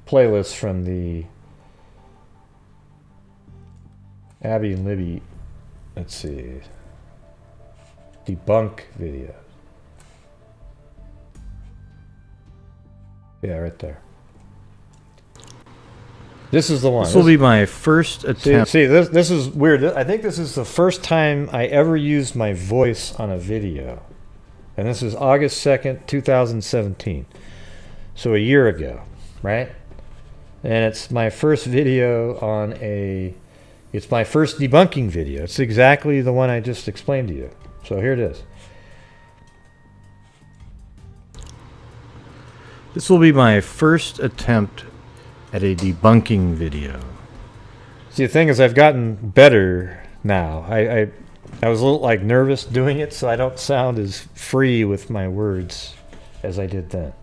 playlist from the Abby and Libby, let's see, debunk video. Yeah, right there. This is the one. This will be my first attempt. See, this is weird. I think this is the first time I ever used my voice on a video. And this is August 2nd, 2017. So a year ago, right? And it's my first video on it's my first debunking video. It's exactly the one I just explained to you. So here it is. This will be my first attempt at a debunking video. See, the thing is, I've gotten better now. I was a little nervous doing it, so I don't sound as free with my words as I did then.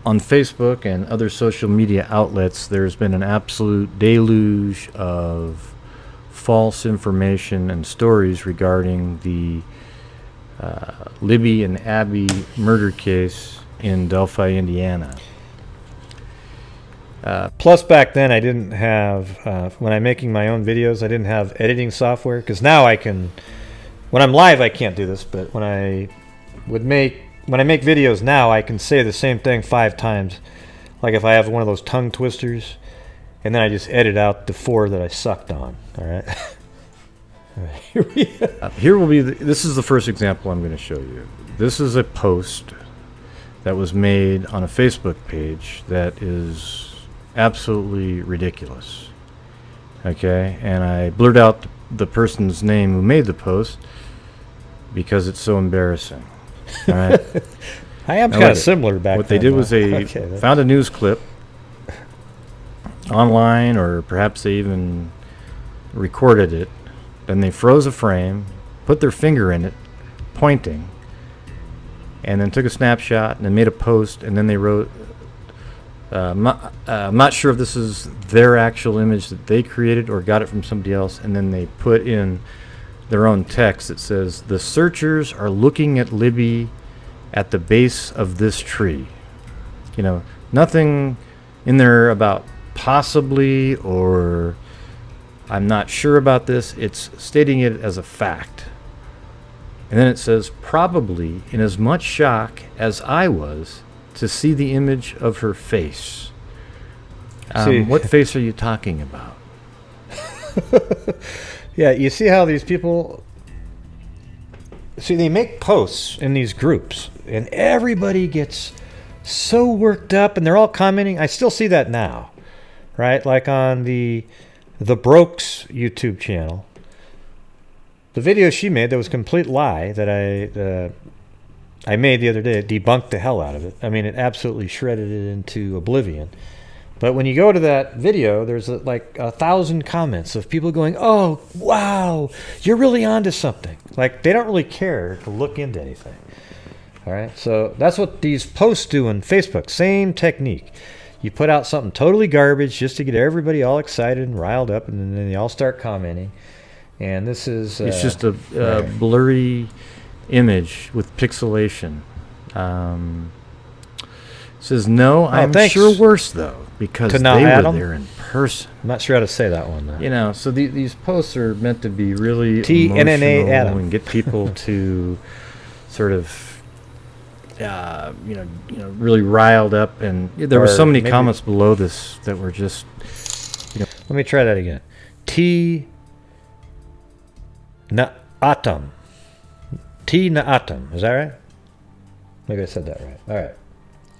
On Facebook and other social media outlets, there's been an absolute deluge of false information and stories regarding the Libby and Abby murder case in Delphi, Indiana. Plus, back then, I didn't have, when I'm making my own videos, I didn't have editing software. Because now I can, when I'm live, I can't do this. But when I make videos now, I can say the same thing 5 times. Like if I have one of those tongue twisters, and then I just edit out the 4 that I sucked on. All right. Here will be, this is the first example I'm going to show you. This is a post that was made on a Facebook page that is absolutely ridiculous. Okay, and I blurred out the person's name who made the post because it's so embarrassing. All right. I am kind of similar back what then. What they did was they found a news clip online, or perhaps they even recorded it. Then they froze a frame, put their finger in it, pointing, and then took a snapshot and then made a post, and then they wrote I'm not sure if this is their actual image that they created or got it from somebody else, and then they put in their own text that says, "The searchers are looking at Libby at the base of this tree." You know, nothing in there about possibly or I'm not sure about this. It's stating it as a fact. And then it says, "Probably in as much shock as I was to see the image of her face." What face are you talking about? Yeah, you see how these people... See, they make posts in these groups, and everybody gets so worked up, and they're all commenting. I still see that now, right? Like on the Brokes YouTube channel. The video she made that was a complete lie that I made the other day, it debunked the hell out of it. I mean, it absolutely shredded it into oblivion. But when you go to that video, there's like 1,000 comments of people going, "Oh, wow, you're really onto something." Like, they don't really care to look into anything. All right, so that's what these posts do on Facebook. Same technique. You put out something totally garbage just to get everybody all excited and riled up, and then they all start commenting. And this is... It's just a blurry image with pixelation. It says, "No, I'm sure worse, though, because they were there in person." I'm not sure how to say that one, though. You know, so these posts are meant to be really TNNA emotional Adam. and get people to sort of, really riled up. And there were so many comments below this that were just, Let me try that again. T-na-atom. T-na-atom. Is that right? Maybe I said that right. All right.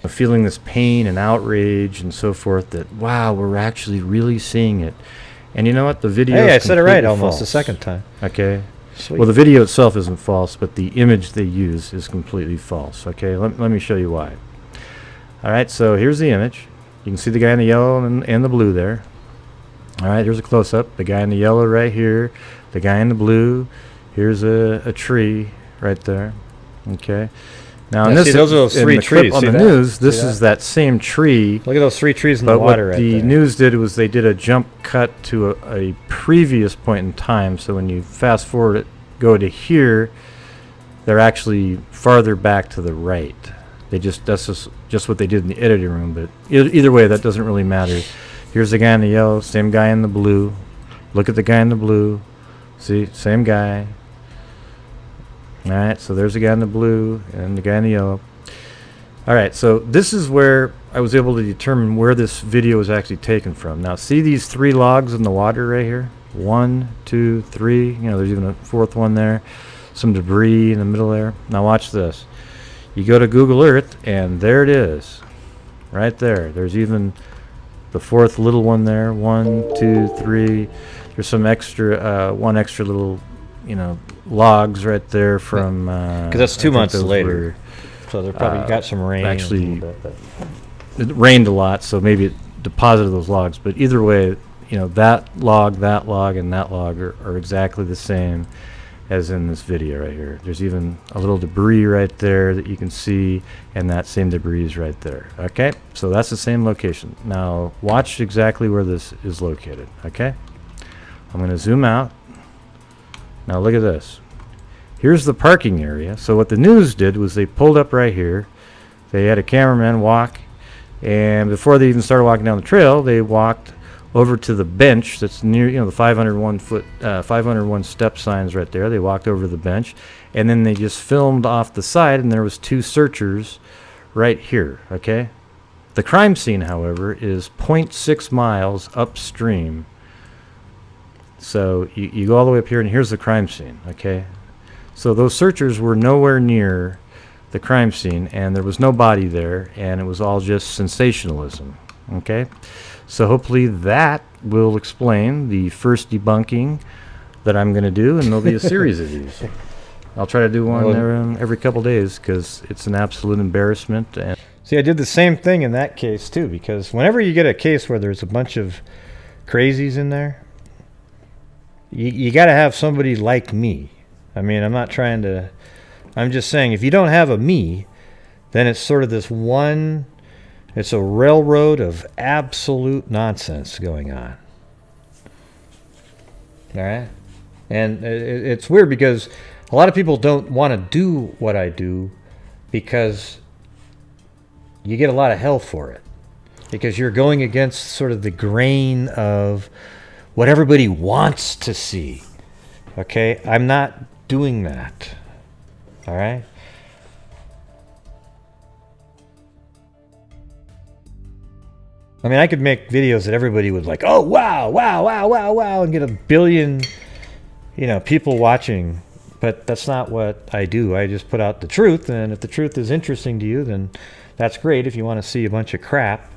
feeling this pain and outrage and so forth that, wow, we're actually really seeing it. And you know what? The video Hey, I is said it right almost false. the second time. Okay. Sweet. Well, the video itself isn't false, but the image they use is completely false. Okay, let me show you why. All right, so here's the image. You can see the guy in the yellow and the blue there. All right, here's a close-up. The guy in the yellow right here. The guy in the blue. Here's a tree right there. Okay. Now, in this, those are those in three the clip trees. on See the that? news, this See is that same tree. Look at those three trees in But the water what right the there. news did was they did a jump cut to a previous point in time. So when you fast forward it, go to here, they're actually farther back to the right. That's just what they did in the editing room. But either way, that doesn't really matter. Here's the guy in the yellow, same guy in the blue. Look at the guy in the blue. See, same guy. All right, so there's the guy in the blue and the guy in the yellow. All right, so this is where I was able to determine where this video was actually taken from. Now, see these three logs in the water right here? 1, 2, 3. You know, there's even a fourth one there. Some debris in the middle there. Now, watch this. You go to Google Earth, and there it is. Right there. There's even the fourth little one there. 1, 2, 3. There's some extra, one extra little, logs right there from... Because that's 2 months later. So they probably got some rain. Actually, it rained a lot, so maybe it deposited those logs. But either way, that log, and that log are exactly the same as in this video right here. There's even a little debris right there that you can see, and that same debris is right there. Okay, so that's the same location. Now, watch exactly where this is located. Okay, I'm going to zoom out. Now, look at this. Here's the parking area. So what the news did was they pulled up right here. They had a cameraman walk, and before they even started walking down the trail, they walked over to the bench that's near, the 501 step signs right there. They walked over to the bench, and then they just filmed off the side, and there was 2 searchers right here. Okay. The crime scene, however, is 0.6 miles upstream. So you go all the way up here, and here's the crime scene. Okay. So those searchers were nowhere near the crime scene, and there was no body there, and it was all just sensationalism. Okay? So hopefully that will explain the first debunking that I'm going to do, and there'll be a series of these. I'll try to do one every couple days because it's an absolute embarrassment. And see, I did the same thing in that case, too, because whenever you get a case where there's a bunch of crazies in there, you got to have somebody like me. I mean, I'm just saying, if you don't have a me, then it's sort of this one, It's a railroad of absolute nonsense going on. All right? And it's weird because a lot of people don't want to do what I do because you get a lot of hell for it. Because you're going against sort of the grain of what everybody wants to see. Okay? I'm not doing that. All right? I mean, I could make videos that everybody would like, oh, wow, wow, wow, wow, wow, and get a billion, people watching. But that's not what I do. I just put out the truth, and if the truth is interesting to you, then that's great. If you want to see a bunch of crap,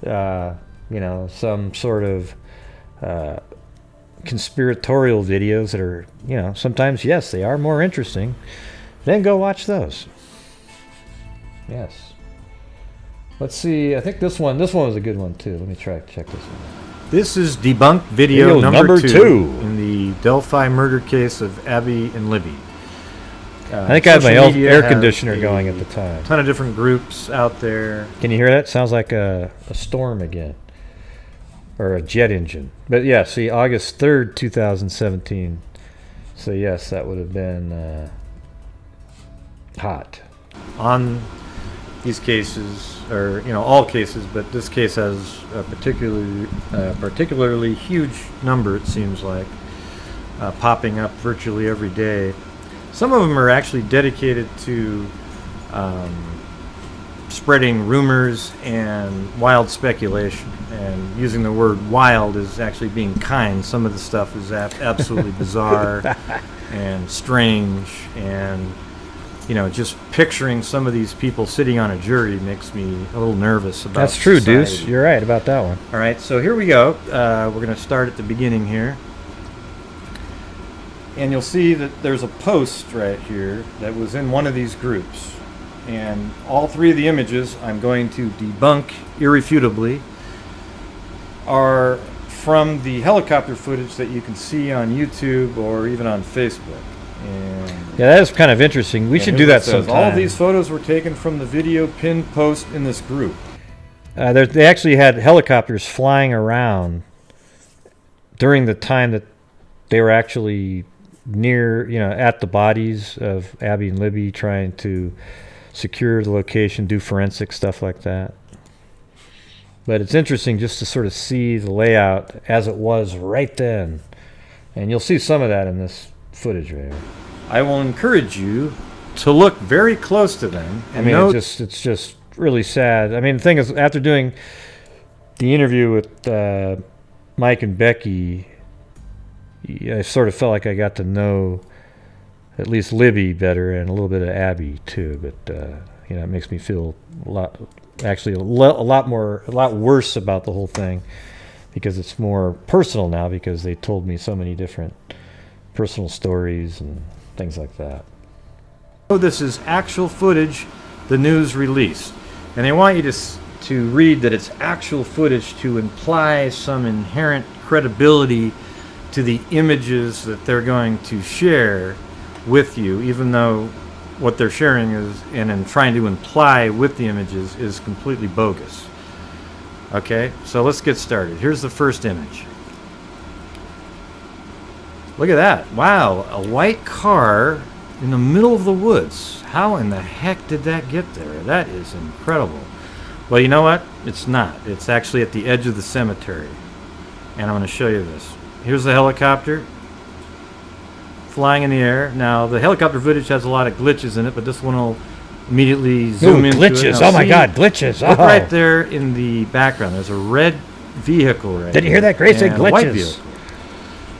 some sort of conspiratorial videos that are, sometimes, yes, they are more interesting, then go watch those. Yes. Let's see. I think this one was a good one too. Let me check this one. This is Debunk video number two in the Delphi murder case of Abby and Libby. I think I had my air conditioner going at the time. Ton of different groups out there. Can you hear that? Sounds like a storm again. Or a jet engine. But yeah, see, August 3rd, 2017. So yes, that would have been hot. On these cases, or all cases, but this case has a particularly huge number, it seems like, popping up virtually every day. Some of them are actually dedicated to spreading rumors and wild speculation, and using the word wild is actually being kind. Some of the stuff is absolutely bizarre and strange, and just picturing some of these people sitting on a jury makes me a little nervous about That's true, society. Deuce. You're right about that one. All right, so here we go. We're going to start at the beginning here. And you'll see that there's a post right here that was in one of these groups. And all three of the images I'm going to debunk irrefutably are from the helicopter footage that you can see on YouTube or even on Facebook. And yeah, that is kind of interesting. We should do that sometime. All of these photos were taken from the video pinned post in this group. They actually had helicopters flying around during the time that they were actually near, at the bodies of Abby and Libby, trying to secure the location, do forensic stuff like that. But it's interesting just to sort of see the layout as it was right then. And you'll see some of that in this footage right here. I will encourage you to look very close to them. And it's just really sad. I mean, the thing is, after doing the interview with Mike and Becky, I sort of felt like I got to know at least Libby better and a little bit of Abby too. But it makes me feel a lot worse about the whole thing, because it's more personal now, because they told me so many different personal stories and things like that. So this is actual footage the news released, and they want you to read that it's actual footage to imply some inherent credibility to the images that they're going to share with you, even though what they're sharing is and trying to imply with the images is completely bogus. Okay, so let's get started. Here's the first image. Look at that. Wow, a white car in the middle of the woods. How in the heck did that get there? That is incredible. Well, you know what? It's not. It's actually at the edge of the cemetery. And I'm going to show you this. Here's the helicopter flying in the air. Now, the helicopter footage has a lot of glitches in it, but this one will immediately zoom into it. Glitches. Now, oh, my God, glitches. Look right there in the background. There's a red vehicle right Did you hear that? Grace said glitches. White vehicle.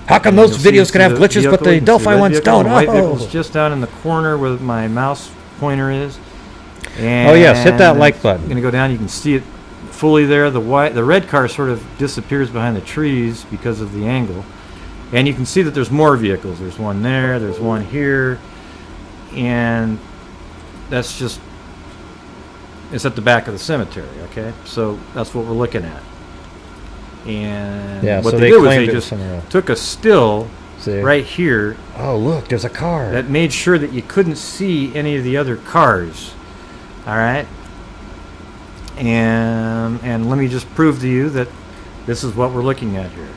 How come those videos can have glitches, but the Delphi ones don't? The white vehicle's just down in the corner where my mouse pointer is. And oh, yes, hit that like button. I'm going to go down. You can see it fully there. The red car sort of disappears behind the trees because of the angle. And you can see that there's more vehicles. There's one there. There's one here. And that's just... it's at the back of the cemetery, okay? So that's what we're looking at. And yeah, what so they did was claimed they it just somewhere else. took a still right here Oh, look, there's a car. that made sure that you couldn't see any of the other cars. All right? And let me just prove to you that this is what we're looking at here.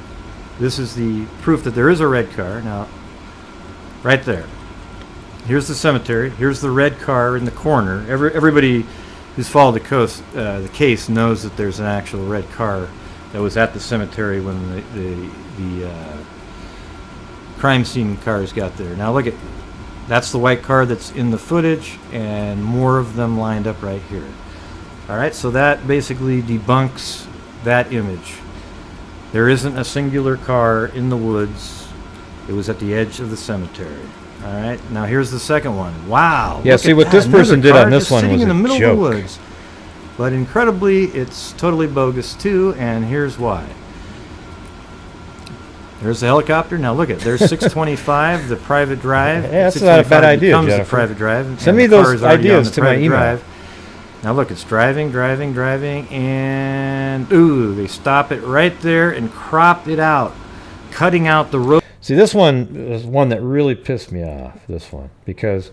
This is the proof that there is a red car. Now, right there. Here's the cemetery. Here's the red car in the corner. Everybody who's followed the case knows that there's an actual red car that was at the cemetery when the crime scene cars got there. Now look at, that's the white car that's in the footage, and more of them lined up right here. All right, so that basically debunks that image. There isn't a singular car in the woods. It was at the edge of the cemetery. All right, now here's the second one. Wow. Yeah, look see at what that. this person Another did car on this just one sitting was in the a middle joke. of the woods. But incredibly, it's totally bogus too, and here's why. There's the helicopter. Now look at, there's 625, the private drive. Yeah, that's not a bad 625 idea, becomes Jennifer. the private drive. Send and me the car those is already on ideas the to my private email. drive. Now look, it's driving, and ooh, they stop it right there and cropped it out, cutting out the road. See, this one is one that really pissed me off, this one, because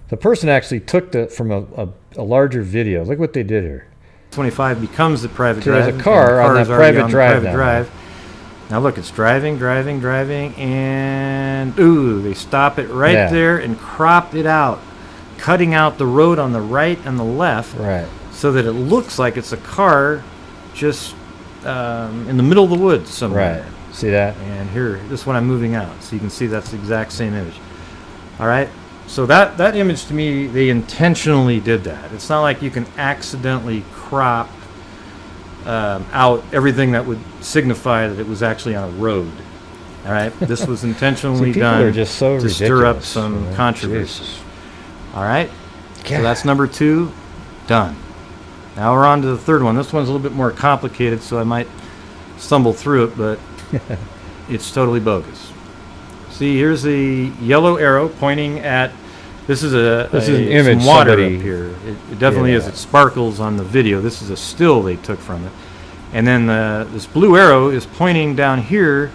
the person actually took that from a larger video. Look what they did here. 25 becomes the private So drive. there's a car on is that already private on the drive private now. drive. Now look, it's driving, and ooh, they stop it right there and cropped it out, cutting out the road on the right and the left, Right. so that it looks like it's a car just in the middle of the woods somewhere. Right. See that? And here, this one I'm moving out, so you can see that's the exact same image. All right. So that image, to me, they intentionally did that. It's not like you can accidentally crop out everything that would signify that it was actually on a road. All right. This was intentionally See, people done are just so to stir up ridiculous, some you know? controversy. Jesus. All right. God. So that's number 2, done. Now we're on to the third one. This one's a little bit more complicated, so I might stumble through it, but it's totally bogus. See, here's the yellow arrow pointing at. This is an image some water somebody- up here. It definitely is. Yeah. It sparkles on the video. This is a still they took from it, and then this blue arrow is pointing down here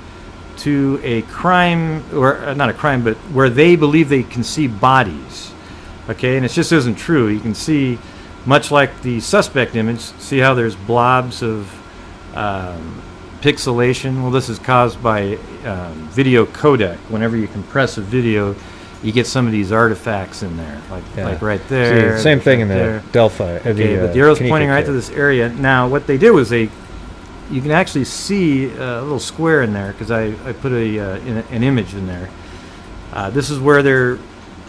to a crime, or not a crime, but where they believe they can see bodies. Okay, and it just isn't true. You can see, much like the suspect image, see how there's blobs of pixelation? Well, this is caused by video codec. Whenever you compress a video, you get some of these artifacts in there, like right there. See, same thing in right the there. Delphi. Okay, but the arrow's pointing right to this area. Now, what they did was you can actually see a little square in there, because I put an image in there. This is where they're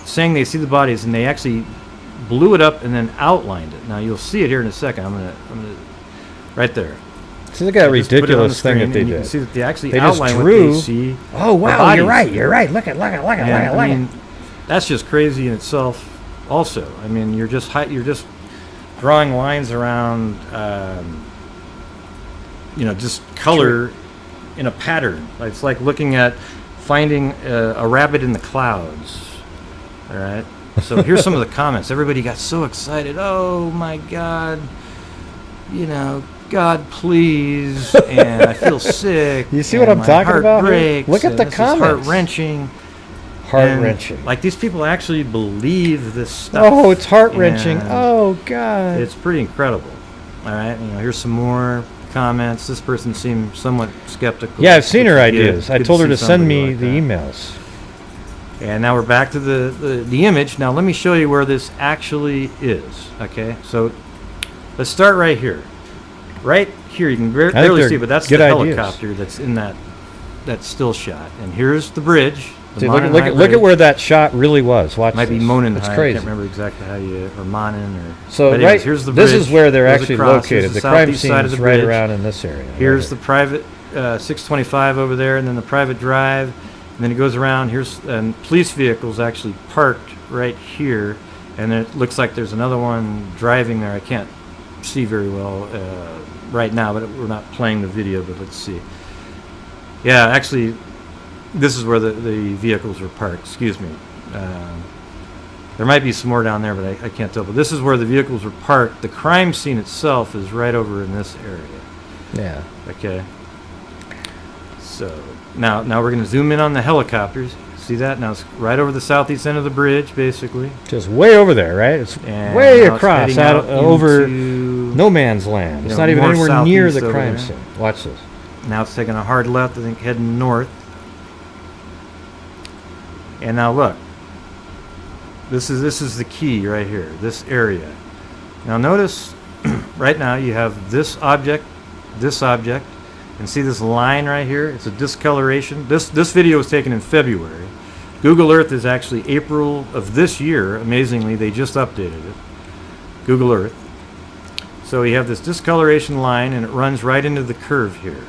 saying they see the bodies, and they actually blew it up and then outlined it. Now you'll see it here in a second. I'm gonna right there. See, look at that I just put it on the ridiculous thing screen, that they and you did. can see that they actually They just outline drew- what they see. Oh, wow, bodies. you're right. You're right. Look at And, I mean, that's just crazy in itself. Also, I mean, you're just drawing lines around, just color in a pattern. It's like looking at finding a rabbit in the clouds. All right. So here's some of the comments. Everybody got so excited. Oh my God. God, please. And I feel sick. You see what I'm and my talking heart about here? breaks, Look at and the this is comments. heart-wrenching. Heart-wrenching. Like, these people actually believe this stuff. Oh, it's heart-wrenching. And Oh, God. it's pretty incredible. All right, here's some more comments. This person seemed somewhat skeptical. Yeah, I've seen her which is good. ideas. I Good told her see to send somebody me like the that. emails. And now we're back to the image. Now let me show you where this actually is. Okay, so let's start right here. Right here, you can barely they're see, but that's good the ideas. helicopter that's in that still shot. And here's the bridge. The See, look Monenheim at Bridge. where that shot really was. Watch Might be this. Monenheim. It's I crazy. can't remember exactly how you, or Monen, or. So but right, anyways, here's the this bridge. is where they're Goes actually across. Here's located. The crime southeast scene side of is the right bridge. around in this area. Here's the private 625 over there, and then the private drive, and then it goes around. And police vehicles actually parked right here, and then it looks like there's another one driving there. I can't see very well right now, but we're not playing the video, but let's see. Yeah, actually, this is where the vehicles were parked. Excuse me. There might be some more down there, but I can't tell. But this is where the vehicles were parked. The crime scene itself is right over in this area. Yeah. Okay. So now we're going to zoom in on the helicopters. See that? Now it's right over the southeast end of the bridge, basically. Just way over there, right? It's And way now it's across, heading out out over into no man's land. It's know, not even more anywhere near southeast the over crime there. scene. Watch this. Now it's taking a hard left, I think, heading north. And now look. This is the key right here, this area. Now notice, right now you have this object, and see this line right here? It's a discoloration. This video was taken in February. Google Earth is actually April of this year. Amazingly, they just updated it. Google Earth. So you have this discoloration line, and it runs right into the curve here.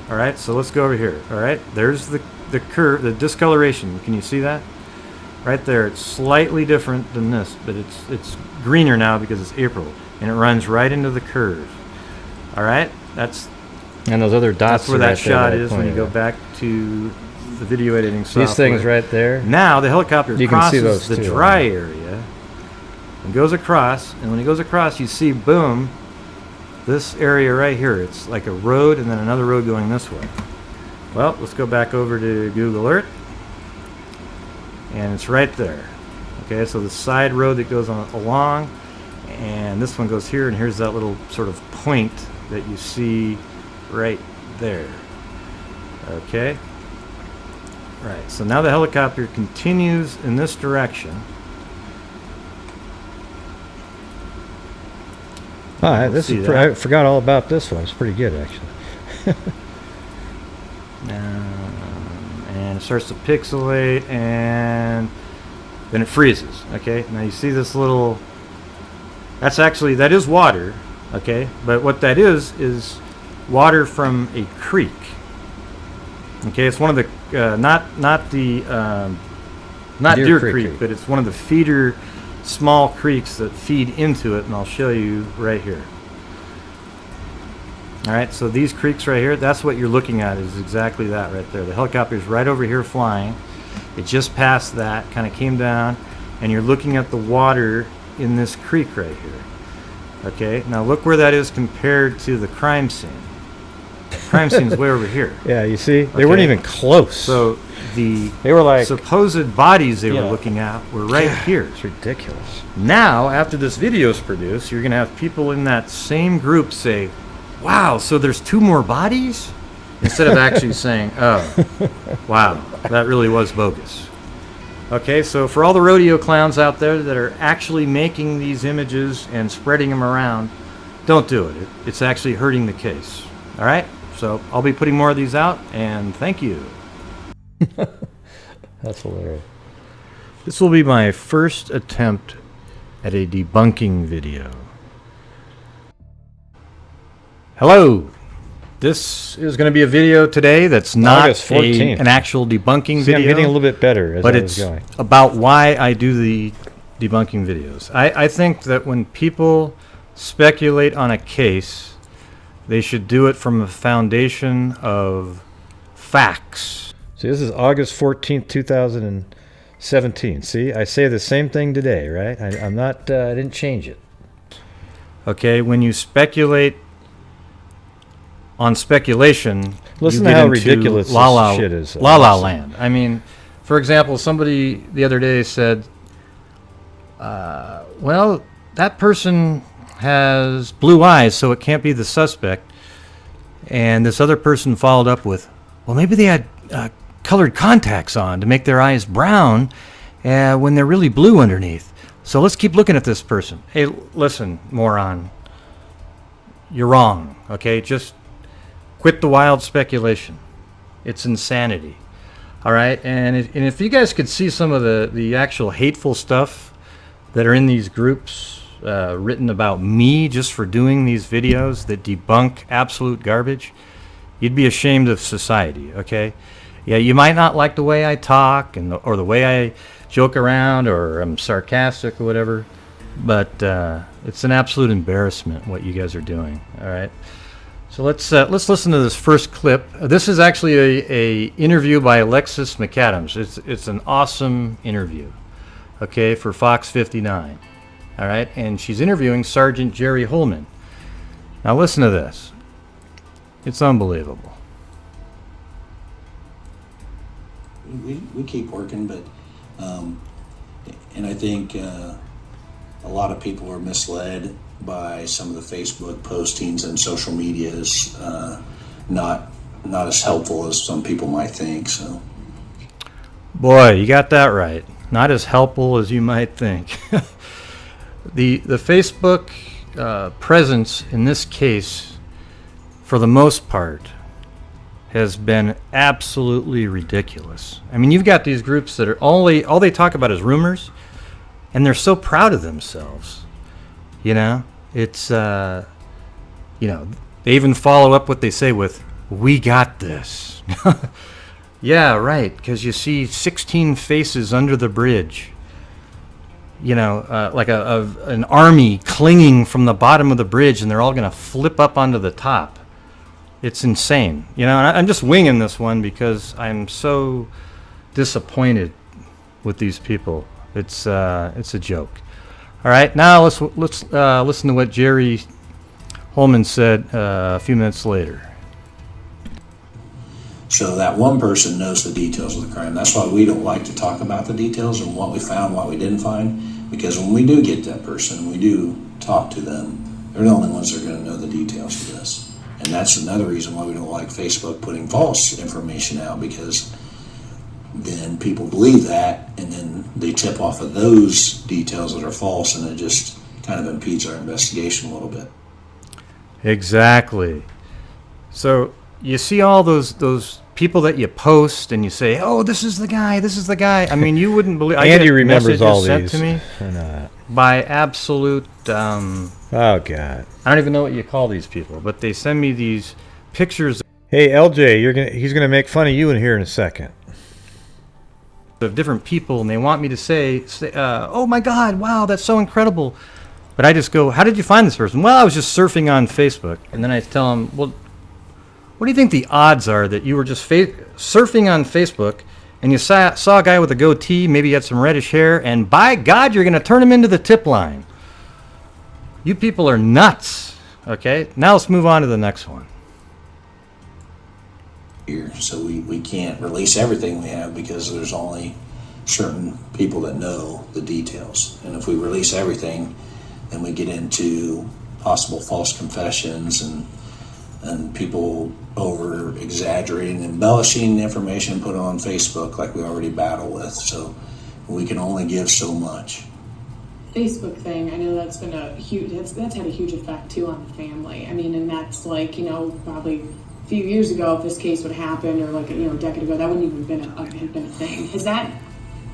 All right, so let's go over here. All right, there's the curve, the discoloration. Can you see that? Right there. It's slightly different than this, but it's greener now because it's April, and it runs right into the curve. All right, And those other dots. that's where are that right there shot that I is when you pointed go out. back to the video editing software. These things right there. Now the helicopter You can see crosses those the too, dry area and goes across, and when he goes across, you see, boom, this area right here. It's like a road and then another road going this way. Well, let's go back over to Google Earth, and it's right there. Okay, so the side road that goes along, and this one goes here, and here's that little sort of point that you see right there. Okay. Right, so now the helicopter continues in this direction. All right, this See is. that? I forgot all about this one. It's pretty good, actually. And it starts to pixelate, and then it freezes. Okay, now you see this little. That is water. Okay, but what that is water from a creek. Okay, it's one of the not Deer Creek, but it's one of the feeder small creeks that feed into it, and I'll show you right here. All right, so these creeks right here, that's what you're looking at, is exactly that right there. The helicopter's right over here flying. It just passed that, kind of came down, and you're looking at the water in this creek right here. Okay, now look where that is compared to the crime scene. The crime scene's way over here. Yeah, you see, they weren't even close. So they were like supposed bodies they were looking at were right here. It's ridiculous. Now, after this video is produced, you're going to have people in that same group say, wow, so there's 2 more bodies? Instead of actually saying, oh, wow, that really was bogus. Okay, so for all the rodeo clowns out there that are actually making these images and spreading them around, don't do it. It's actually hurting the case. All right? So I'll be putting more of these out, and thank you. That's hilarious. This will be my first attempt at a debunking video. Hello. This is going to be a video today that's not August 14th. an actual debunking See, video. I'm getting a little bit better as but I it's was going. about why I do the debunking videos. I think that when people speculate on a case, they should do it from a foundation of facts. See, this is August 14th, 2017. See, I say the same thing today, right? I'm not, I didn't change it. Okay, when you speculate on speculation, Listen you to get how into ridiculous la this la, shit is. La La Land. I mean, for example, somebody the other day said, well, that person has blue eyes, so it can't be the suspect. And this other person followed up with, well, maybe they had colored contacts on to make their eyes brown when they're really blue underneath. So let's keep looking at this person. Hey, listen, moron. You're wrong, okay? Just quit the wild speculation. It's insanity. All right? And if you guys could see some of the actual hateful stuff that are in these groups written about me just for doing these videos that debunk absolute garbage, you'd be ashamed of society, okay? Yeah, you might not like the way I talk or the way I joke around or I'm sarcastic or whatever, but it's an absolute embarrassment what you guys are doing, all right? So let's listen to this first clip. This is actually a interview by Alexis McAdams. It's an awesome interview, okay, for Fox 59, all right? And she's interviewing Sergeant Jerry Holman. Now listen to this. It's unbelievable. We keep working, but and I think a lot of people are misled by some of the Facebook postings and social media is not as helpful as some people might think. So, Boy, you got that right. Not as helpful as you might think. The Facebook presence in this case, for the most part, has been absolutely ridiculous. I mean, you've got these groups that are all they talk about is rumors, and they're so proud of themselves. You know, it's they even follow up what they say with, "We got this." Yeah, right, because you see 16 faces under the bridge. You know, like an army clinging from the bottom of the bridge, and they're all going to flip up onto the top. It's insane. You know, and I'm just winging this one because I'm so disappointed with these people. It's a joke. All right, now let's listen to what Jerry Holman said a few minutes later. so that one person knows the details of the crime. That's why we don't like to talk about the details and what we found, what we didn't find, because when we do get that person and we do talk to them, they're the only ones that are going to know the details of this. And that's another reason why we don't like Facebook putting false information out, because then people believe that, and then they tip off of those details that are false, and it just kind of impedes our investigation a little bit. Exactly. So you see all those people that you post, and you say, "Oh, this is the guy. This is the guy." I mean, you wouldn't believe. Andy remembers all sent these. to me Or not. by absolute. Oh God. I don't even know what you call these people, but they send me these pictures Hey LJ, he's gonna make fun of you in here in a second. of different people, and they want me to say, "Oh my God, wow, that's so incredible." But I just go, "How did you find this person?" "Well, I was just surfing on Facebook." And then I tell them, "Well, what do you think the odds are that you were just surfing on Facebook and you saw a guy with a goatee, maybe he had some reddish hair, and by God, you're going to turn him into the tip line? You people are nuts." Okay, now let's move on to the next one. Here, so we can't release everything we have because there's only certain people that know the details. And if we release everything, then we get into possible false confessions and people over exaggerating, embellishing information put on Facebook like we already battle with. So we can only give so much. Facebook thing, I know that's been that's had a huge effect too on the family. I mean, and that's like, probably a few years ago, if this case would have happened, or like, a decade ago, that wouldn't even have been a thing. Has that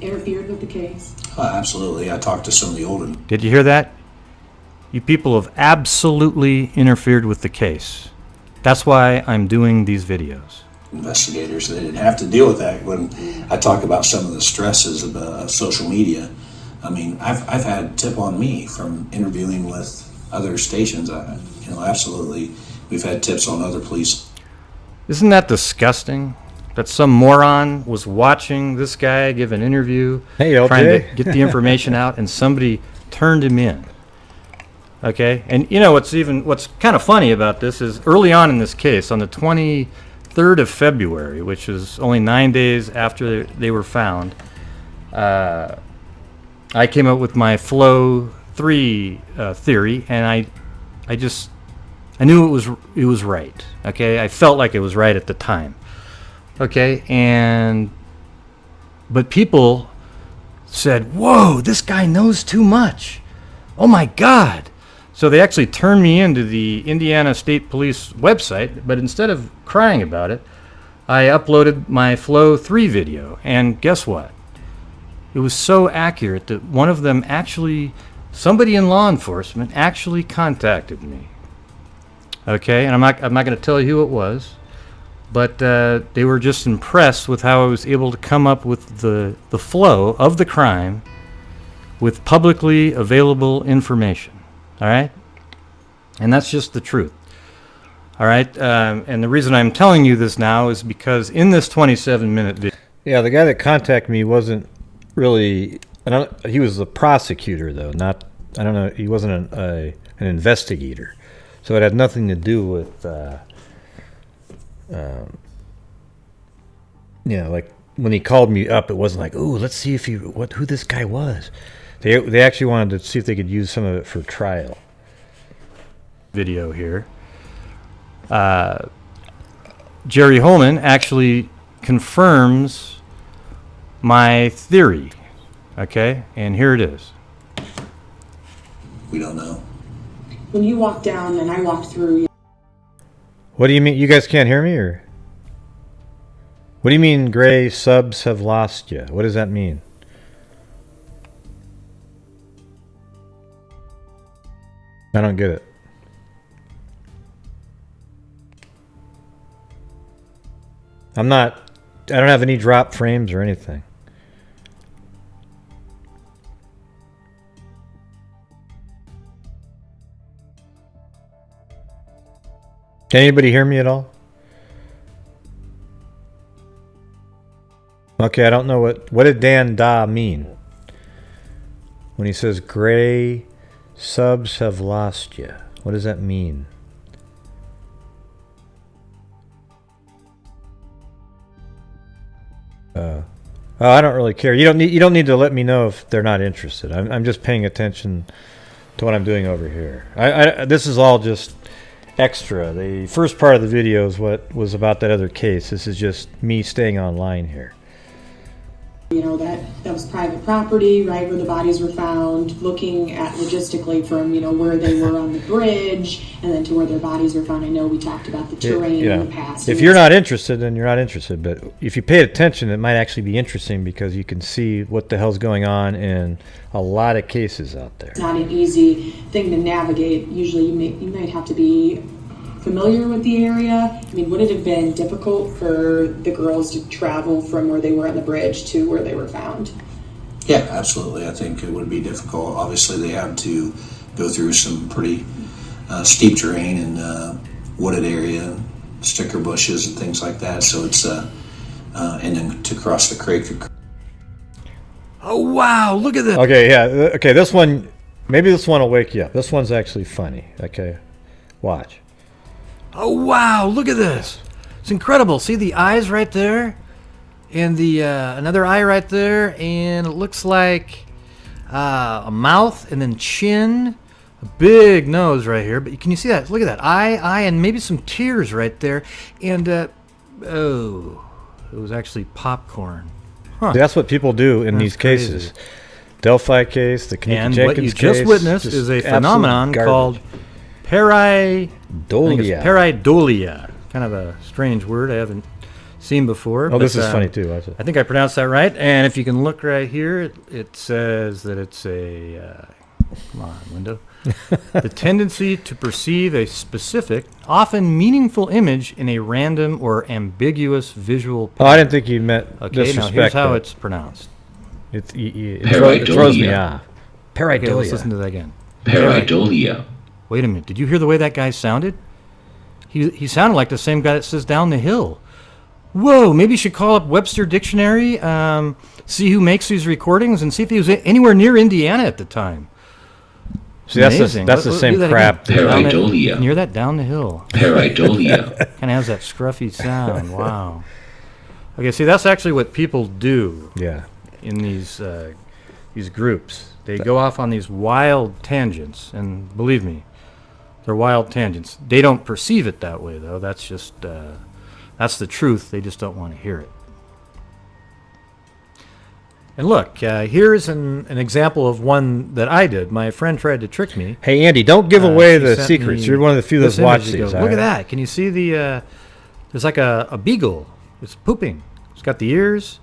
interfered with the case? Absolutely. I talked to some of the older Did you hear that? You people have absolutely interfered with the case. That's why I'm doing these videos. investigators. They didn't have to deal with that. When I talk about some of the stresses of social media, I mean, I've had tip on me from interviewing with other stations. Absolutely, we've had tips on other police. Isn't that disgusting? That some moron was watching this guy give an interview, Hey, LJ. trying to get the information out, and somebody turned him in. Okay, and what's kind of funny about this is early on in this case, on the 23rd of February, which is only 9 days after they were found, I came up with my Flow 3 theory, and I knew it was right. Okay, I felt like it was right at the time. Okay, but people said, "Whoa, this guy knows too much. Oh my God." So they actually turned me into the Indiana State Police website, but instead of crying about it, I uploaded my Flow 3 video, and guess what? It was so accurate that one of them somebody in law enforcement actually contacted me. Okay, and I'm not going to tell you who it was, but they were just impressed with how I was able to come up with the flow of the crime with publicly available information. All right, and that's just the truth. All right, and the reason I'm telling you this now is because in this 27-minute video. Yeah, the guy that contacted me wasn't really. He was the prosecutor, though. Not. I don't know. He wasn't an investigator, so it had nothing to do with. Like when he called me up, it wasn't like, "Ooh, let's see who this guy was." They actually wanted to see if they could use some of it for trial. video here. Jerry Holman actually confirms my theory. Okay, and here it is. We don't know. When you walked down and I walked through, What do you mean? You guys can't hear me, or what do you mean? Gray subs have lost you. What does that mean? I don't get it. I don't have any drop frames or anything. Can anybody hear me at all? Okay, I don't know what did Dan Da mean when he says gray subs have lost you. What does that mean? Oh, I don't really care. You don't need to let me know if they're not interested. I'm just paying attention to what I'm doing over here. This is all just extra. The first part of the video is what was about that other case. This is just me staying online here. you know, that was private property, right, where the bodies were found, looking at logistically from, you know, where they were on the bridge and then to where their bodies were found. I know we talked about the terrain in the past. If you're not interested, then you're not interested. But if you pay attention, it might actually be interesting because you can see what the hell's going on in a lot of cases out there. It's not an easy thing to navigate. Usually you might have to be familiar with the area. I mean, would it have been difficult for the girls to travel from where they were on the bridge to where they were found? Yeah, absolutely. I think it would be difficult. Obviously, they had to go through some pretty steep terrain and wooded area, sticker bushes and things like that. So it's and then to cross the creek. Oh wow! Look at this. Okay, yeah. Okay, this one, maybe this one will wake you up. This one's actually funny. Okay, watch. Oh wow! Look at this. It's incredible. See the eyes right there, and the another eye right there, and it looks like a mouth, and then chin, a big nose right here. But can you see that? Look at that eye, and maybe some tears right there. And oh, it was actually popcorn. Huh. That's what people do in these crazy. cases. Delphi case, the Kanika And Jenkins what you case. just witnessed is a absolute phenomenon garbage. called pareidolia. Pareidolia. Kind of a strange word I haven't seen before. Oh, this is funny too. Watch it. I think I pronounced that right. And if you can look right here, it says that it's a, come on, window. The tendency to perceive a specific, often meaningful image in a random or ambiguous visual pattern. Oh, I didn't think you meant Okay, disrespect. now here's how but it's pronounced. it throws me off. Pareidolia. Okay, let's listen to that again. Pareidolia. Wait a minute. Did you hear the way that guy sounded? He sounded like the same guy that says down the hill. Whoa, maybe you should call up Webster Dictionary, see who makes these recordings, and see if he was anywhere near Indiana at the time. See, that's the same crap. Pareidolia. Can you hear that? Down the hill. Pareidolia. Kind of has that scruffy sound. Wow. Okay, see, that's actually what people do Yeah. in these groups. They go off on these wild tangents, and believe me, they're wild tangents. They don't perceive it that way, though. That's just that's the truth. They just don't want to hear it. And look, here's an example of one that I did. My friend tried to trick me. Hey, Andy, don't give away She the sent secrets. me You're one of the few this that watch image. these. Look at that. Can you see the? There's like a beagle. It's pooping. It's got the ears,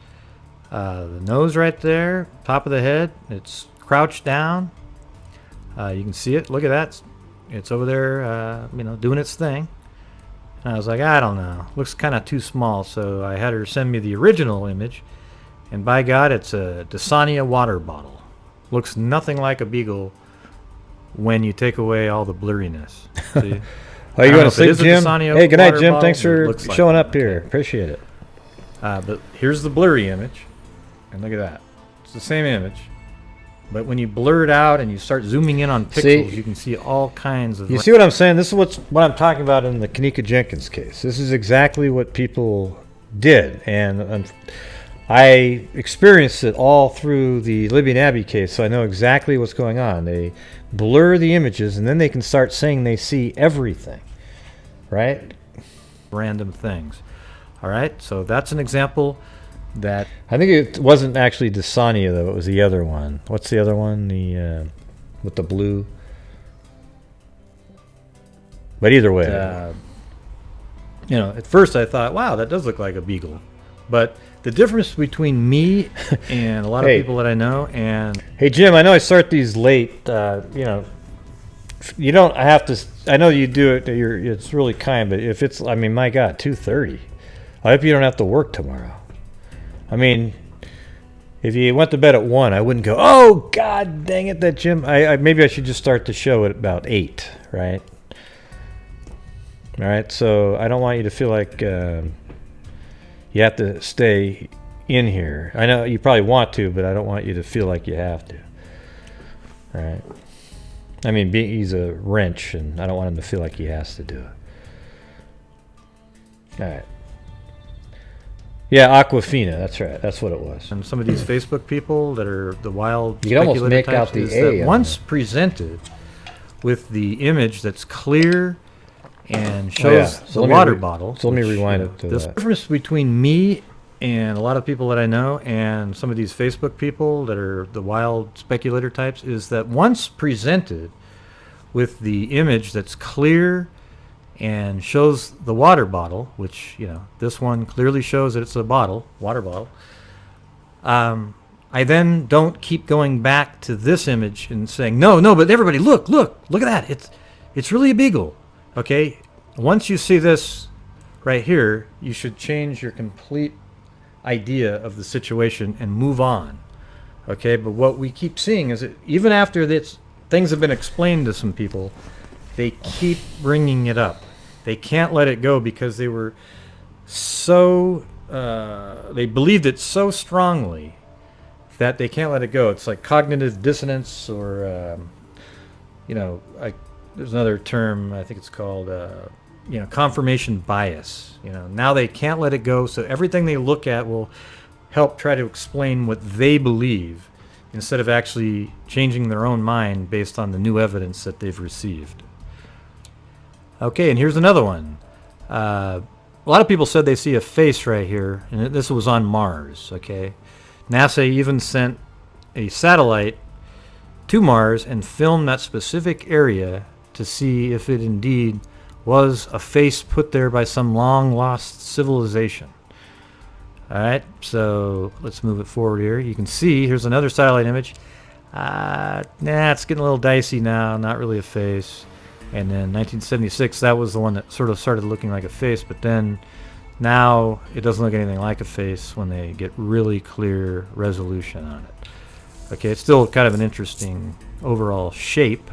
the nose right there, top of the head. It's crouched down. You can see it. Look at that. It's over there, doing its thing. And I was like, I don't know. Looks kind of too small, so I had her send me the original image. And by God, it's a Dasania water bottle. Looks nothing like a beagle when you take away all the blurriness. See? Oh, you want to sleep, is a Jim? Dasania Hey, good night, water Jim. bottle, Thanks but it for looks like showing one. up here. Okay. Appreciate it. But here's the blurry image. And look at that. It's the same image. But when you blur it out and you start zooming in on pixels, you can see all kinds of... You see what I'm saying? This is what I'm talking about in the Kanika Jenkins case. This is exactly what people did. And I experienced it all through the Libyan Abbey case, so I know exactly what's going on. They blur the images, and then they can start saying they see everything, right? Random things. All right, so that's an example that... I think it wasn't actually Dasania, though. It was the other one. What's the other one? The with the blue. But either way. At first I thought, wow, that does look like a beagle. But the difference between me and a lot of people that I know and... Hey, Jim, I know I start these late. You don't have to... I know you do it. It's really kind, but if it's... I mean, my God, 2:30. I hope you don't have to work tomorrow. I mean, if you went to bed at 1, I wouldn't go, oh, God dang it, that Jim... maybe I should just start the show at about 8, right? All right, so I don't want you to feel like you have to stay in here. I know you probably want to, but I don't want you to feel like you have to. All right. I mean, he's a wrench, and I don't want him to feel like he has to do it. All right. Yeah, Aquafina. That's right. That's what it was. And some of these Facebook people that are the wild You can almost speculative make out types the is A that on once it. presented with the image that's clear and shows So the let me water re- bottle. so let me which, rewind it to the that. difference between me and a lot of people that I know and some of these Facebook people that are the wild speculator types is that once presented with the image that's clear and shows the water bottle, which, this one clearly shows that it's a water bottle, I then don't keep going back to this image and saying, no, but everybody, look at that. It's really a beagle. Okay? Once you see this right here, you should change your complete idea of the situation and move on. Okay? But what we keep seeing is that even after this, things have been explained to some people, they keep bringing it up. They can't let it go because they were so... they believed it so strongly that they can't let it go. It's like cognitive dissonance or, there's another term, I think it's called, confirmation bias. Now they can't let it go, so everything they look at will help try to explain what they believe instead of actually changing their own mind based on the new evidence that they've received. Okay, and here's another one. A lot of people said they see a face right here, and this was on Mars, okay? NASA even sent a satellite to Mars and filmed that specific area to see if it indeed was a face put there by some long-lost civilization. All right, so let's move it forward here. You can see, here's another satellite image. It's getting a little dicey now, not really a face. And then 1976, that was the one that sort of started looking like a face, but then now it doesn't look anything like a face when they get really clear resolution on it. Okay, it's still kind of an interesting overall shape,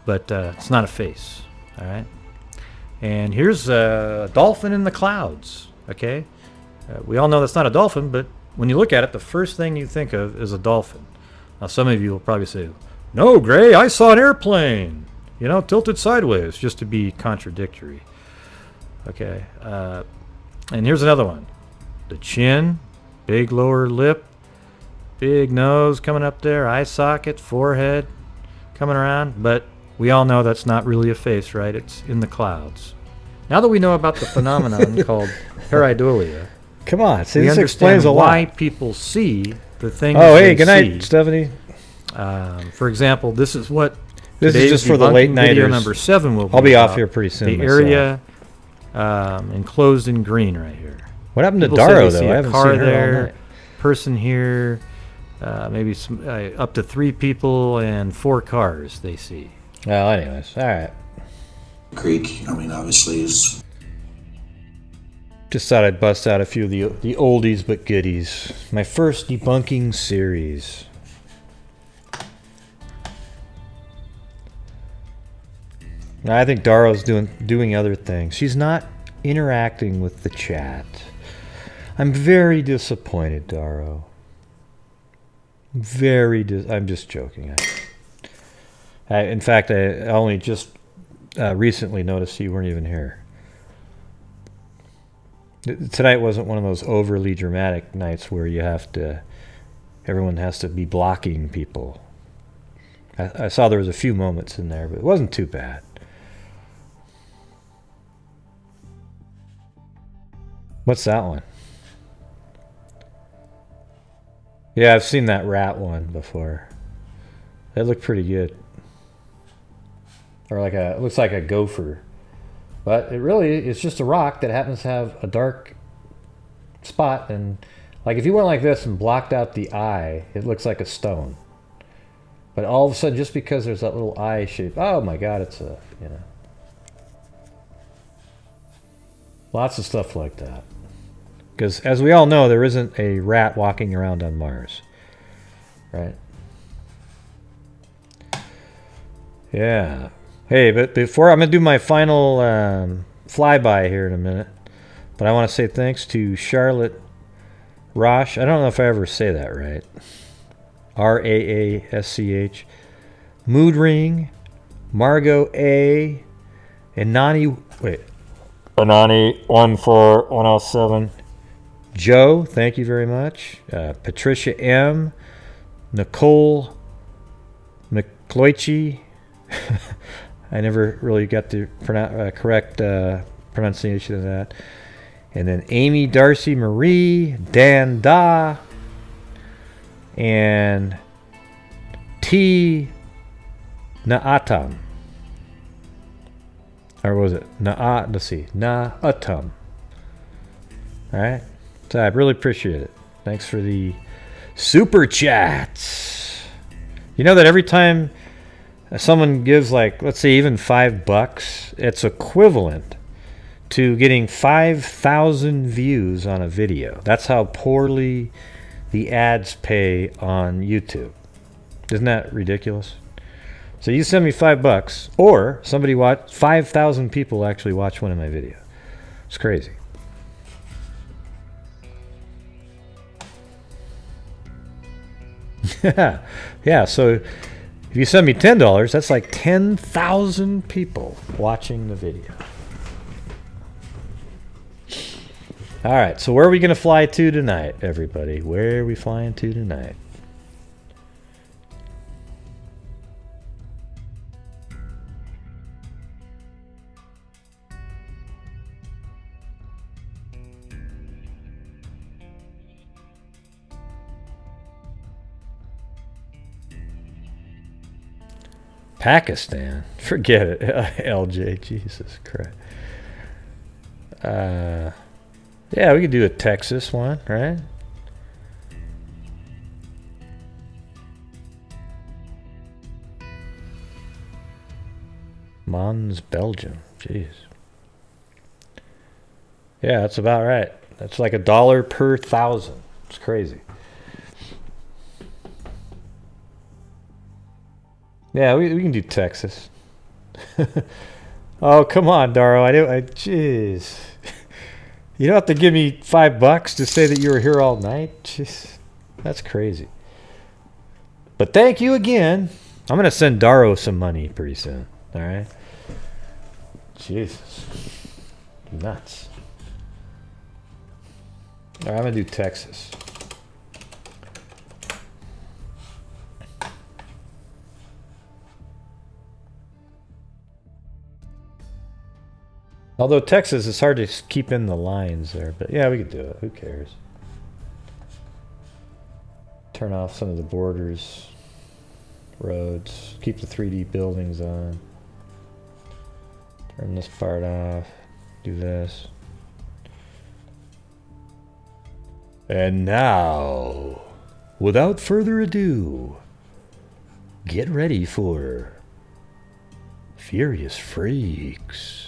but it's not a face. All right, and here's a dolphin in the clouds. Okay, we all know that's not a dolphin, but when you look at it, the first thing you think of is a dolphin. Now, some of you will probably say, "No, Gray, I saw an airplane. Tilted sideways," just to be contradictory. Okay, and here's another one. The chin, big lower lip, big nose coming up there, eye socket, forehead coming around, but we all know that's not really a face, right? It's in the clouds. Now that we know about the phenomenon called pareidolia, Come on, see, we this understand explains a why lot. people see the things Oh, hey, they good night, see. Stephanie. For example, this is what This is today's just for the debunking late video nighters. number 7 will be I'll be off about. here pretty soon The myself. area enclosed in green right here. What happened to People say Daro, they see though? I a haven't car seen her all there, night. person here, maybe up to 3 people and 4 cars they see. Well, anyways, all right. Creek, obviously is... Just thought I'd bust out a few of the oldies but goodies. My first debunking series. Now, I think Daro's doing other things. She's not interacting with the chat. I'm very disappointed, Daro. I'm just joking. In fact, I only just recently noticed you weren't even here. Tonight wasn't one of those overly dramatic nights where everyone has to be blocking people. I saw there was a few moments in there, but it wasn't too bad. What's that one? Yeah, I've seen that rat one before. It looked pretty good. Or it looks like a gopher. But it really is just a rock that happens to have a dark spot. And like if you went like this and blocked out the eye, it looks like a stone. But all of a sudden, just because there's that little eye shape, oh my God, it's lots of stuff like that. Because as we all know, there isn't a rat walking around on Mars. Right? Yeah. Hey, but before I'm going to do my final flyby here in a minute, but I want to say thanks to Charlotte Rosh. I don't know if I ever say that right. Raasch. Mood Ring, Margot A, Anani 14107. Joe, thank you very much. Patricia M, Nicole McCloichi. I never really got the correct pronunciation of that. And then Amy Darcy Marie, Dan Da, and T Naatam. Or was it? Let's see. Naatam. Alright. So I really appreciate it. Thanks for the super chats. You know that every time someone gives, like, let's say even $5, it's equivalent to getting 5,000 views on a video. That's how poorly the ads pay on YouTube. Isn't that ridiculous? So you send me $5, or 5,000 people actually watch one of my videos. It's crazy. Yeah, so if you send me $10, that's like 10,000 people watching the video. All right, so where are we going to fly to tonight, everybody? Where are we flying to tonight? Pakistan? Forget it. LJ, Jesus Christ. Yeah, we could do a Texas one, right? Mons, Belgium. Jeez. Yeah, that's about right. That's like $1 per 1,000. It's crazy. Yeah, we can do Texas. Oh, come on, Daro. Jeez. You don't have to give me $5 to say that you were here all night. Jeez, that's crazy. But thank you again. I'm gonna send Daro some money pretty soon. All right. Jesus, nuts. All right, I'm gonna do Texas. Although Texas is hard to keep in the lines there, but yeah, we could do it. Who cares? Turn off some of the borders, roads, keep the 3D buildings on. Turn this part off, do this. And now, without further ado, get ready for Furious Freaks.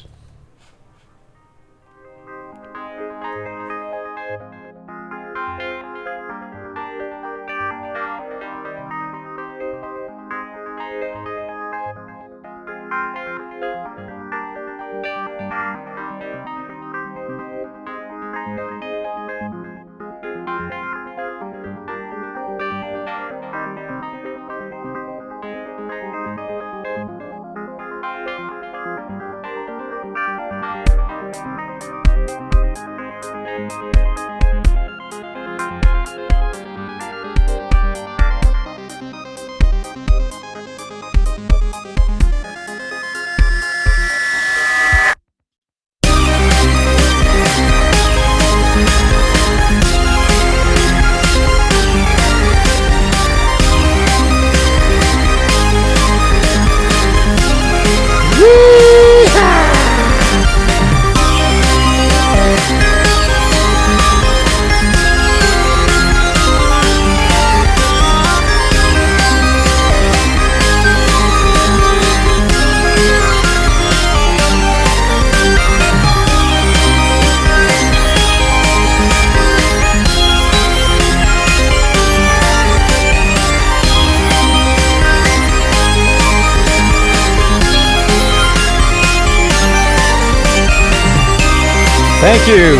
Thank you.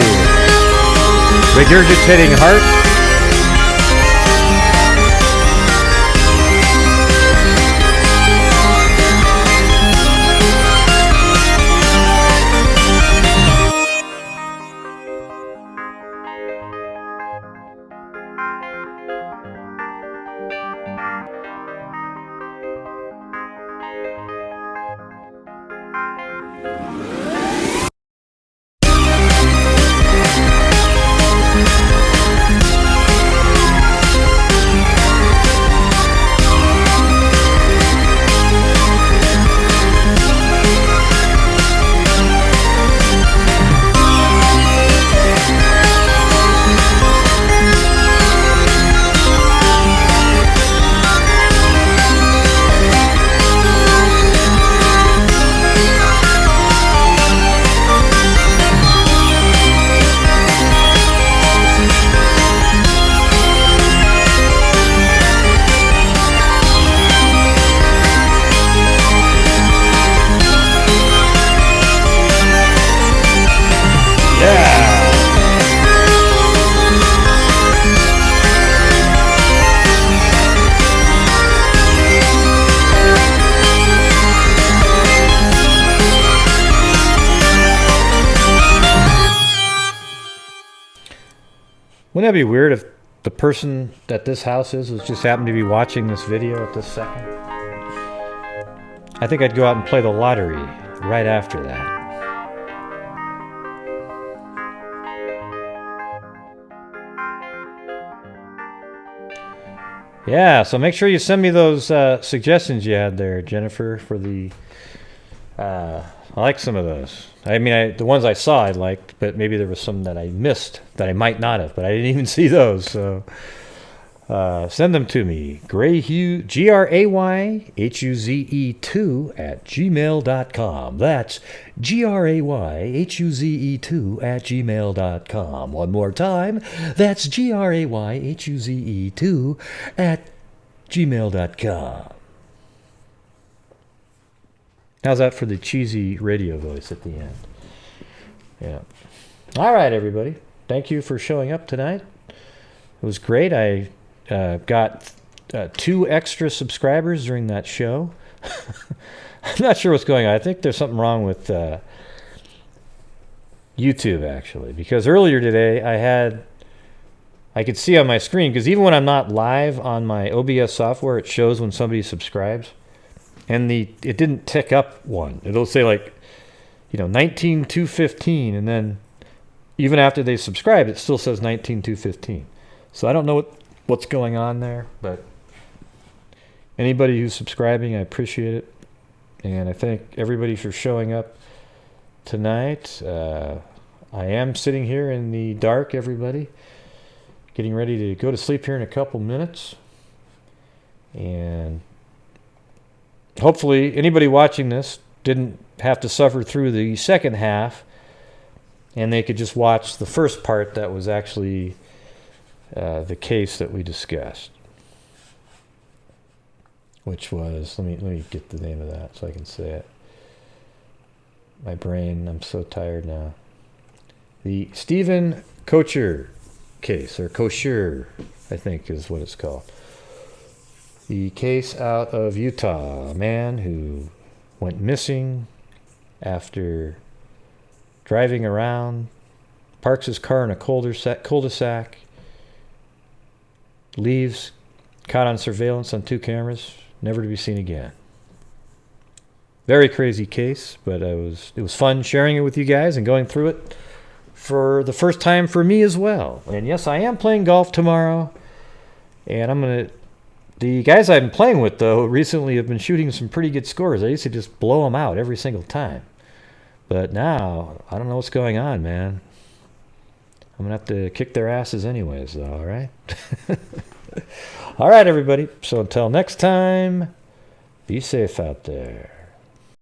Regurgitating heart. Wouldn't that be weird if the person that this house is was just happened to be watching this video at this second? I think I'd go out and play the lottery right after that. Yeah, so make sure you send me those suggestions you had there, Jennifer, for the... I like some of those. I mean, the ones I saw I liked, but maybe there was some that I missed that I might not have, but I didn't even see those. So send them to me. Grayhuze, GRAYHUZE2 @gmail.com. That's GRAYHUZE2 @gmail.com. One more time. That's GRAYHUZE2 @gmail.com. How's that for the cheesy radio voice at the end? Yeah. All right, everybody. Thank you for showing up tonight. It was great. I got 2 extra subscribers during that show. I'm not sure what's going on. I think there's something wrong with YouTube, actually. Because earlier today, I could see on my screen, because even when I'm not live on my OBS software, it shows when somebody subscribes. And it didn't tick up one. It'll say 19,215, and then even after they subscribed, it still says 19,215. So I don't know what's going on there, but anybody who's subscribing, I appreciate it. And I thank everybody for showing up tonight. I am sitting here in the dark, everybody, getting ready to go to sleep here in a couple minutes. And hopefully anybody watching this didn't have to suffer through the second half, and they could just watch the first part that was actually the case that we discussed, which was, let me get the name of that so I can say it. My brain, I'm so tired now. The Steven Koecher case, or Koecher, I think is what it's called. The case out of Utah, a man who went missing after driving around, parks his car in a cul-de-sac, leaves, caught on surveillance on 2 cameras, never to be seen again. Very crazy case, but it was fun sharing it with you guys and going through it for the first time for me as well. And yes, I am playing golf tomorrow, and the guys I've been playing with, though, recently have been shooting some pretty good scores. I used to just blow them out every single time. But now, I don't know what's going on, man. I'm going to have to kick their asses anyways, though, all right? All right, everybody. So until next time, be safe out there.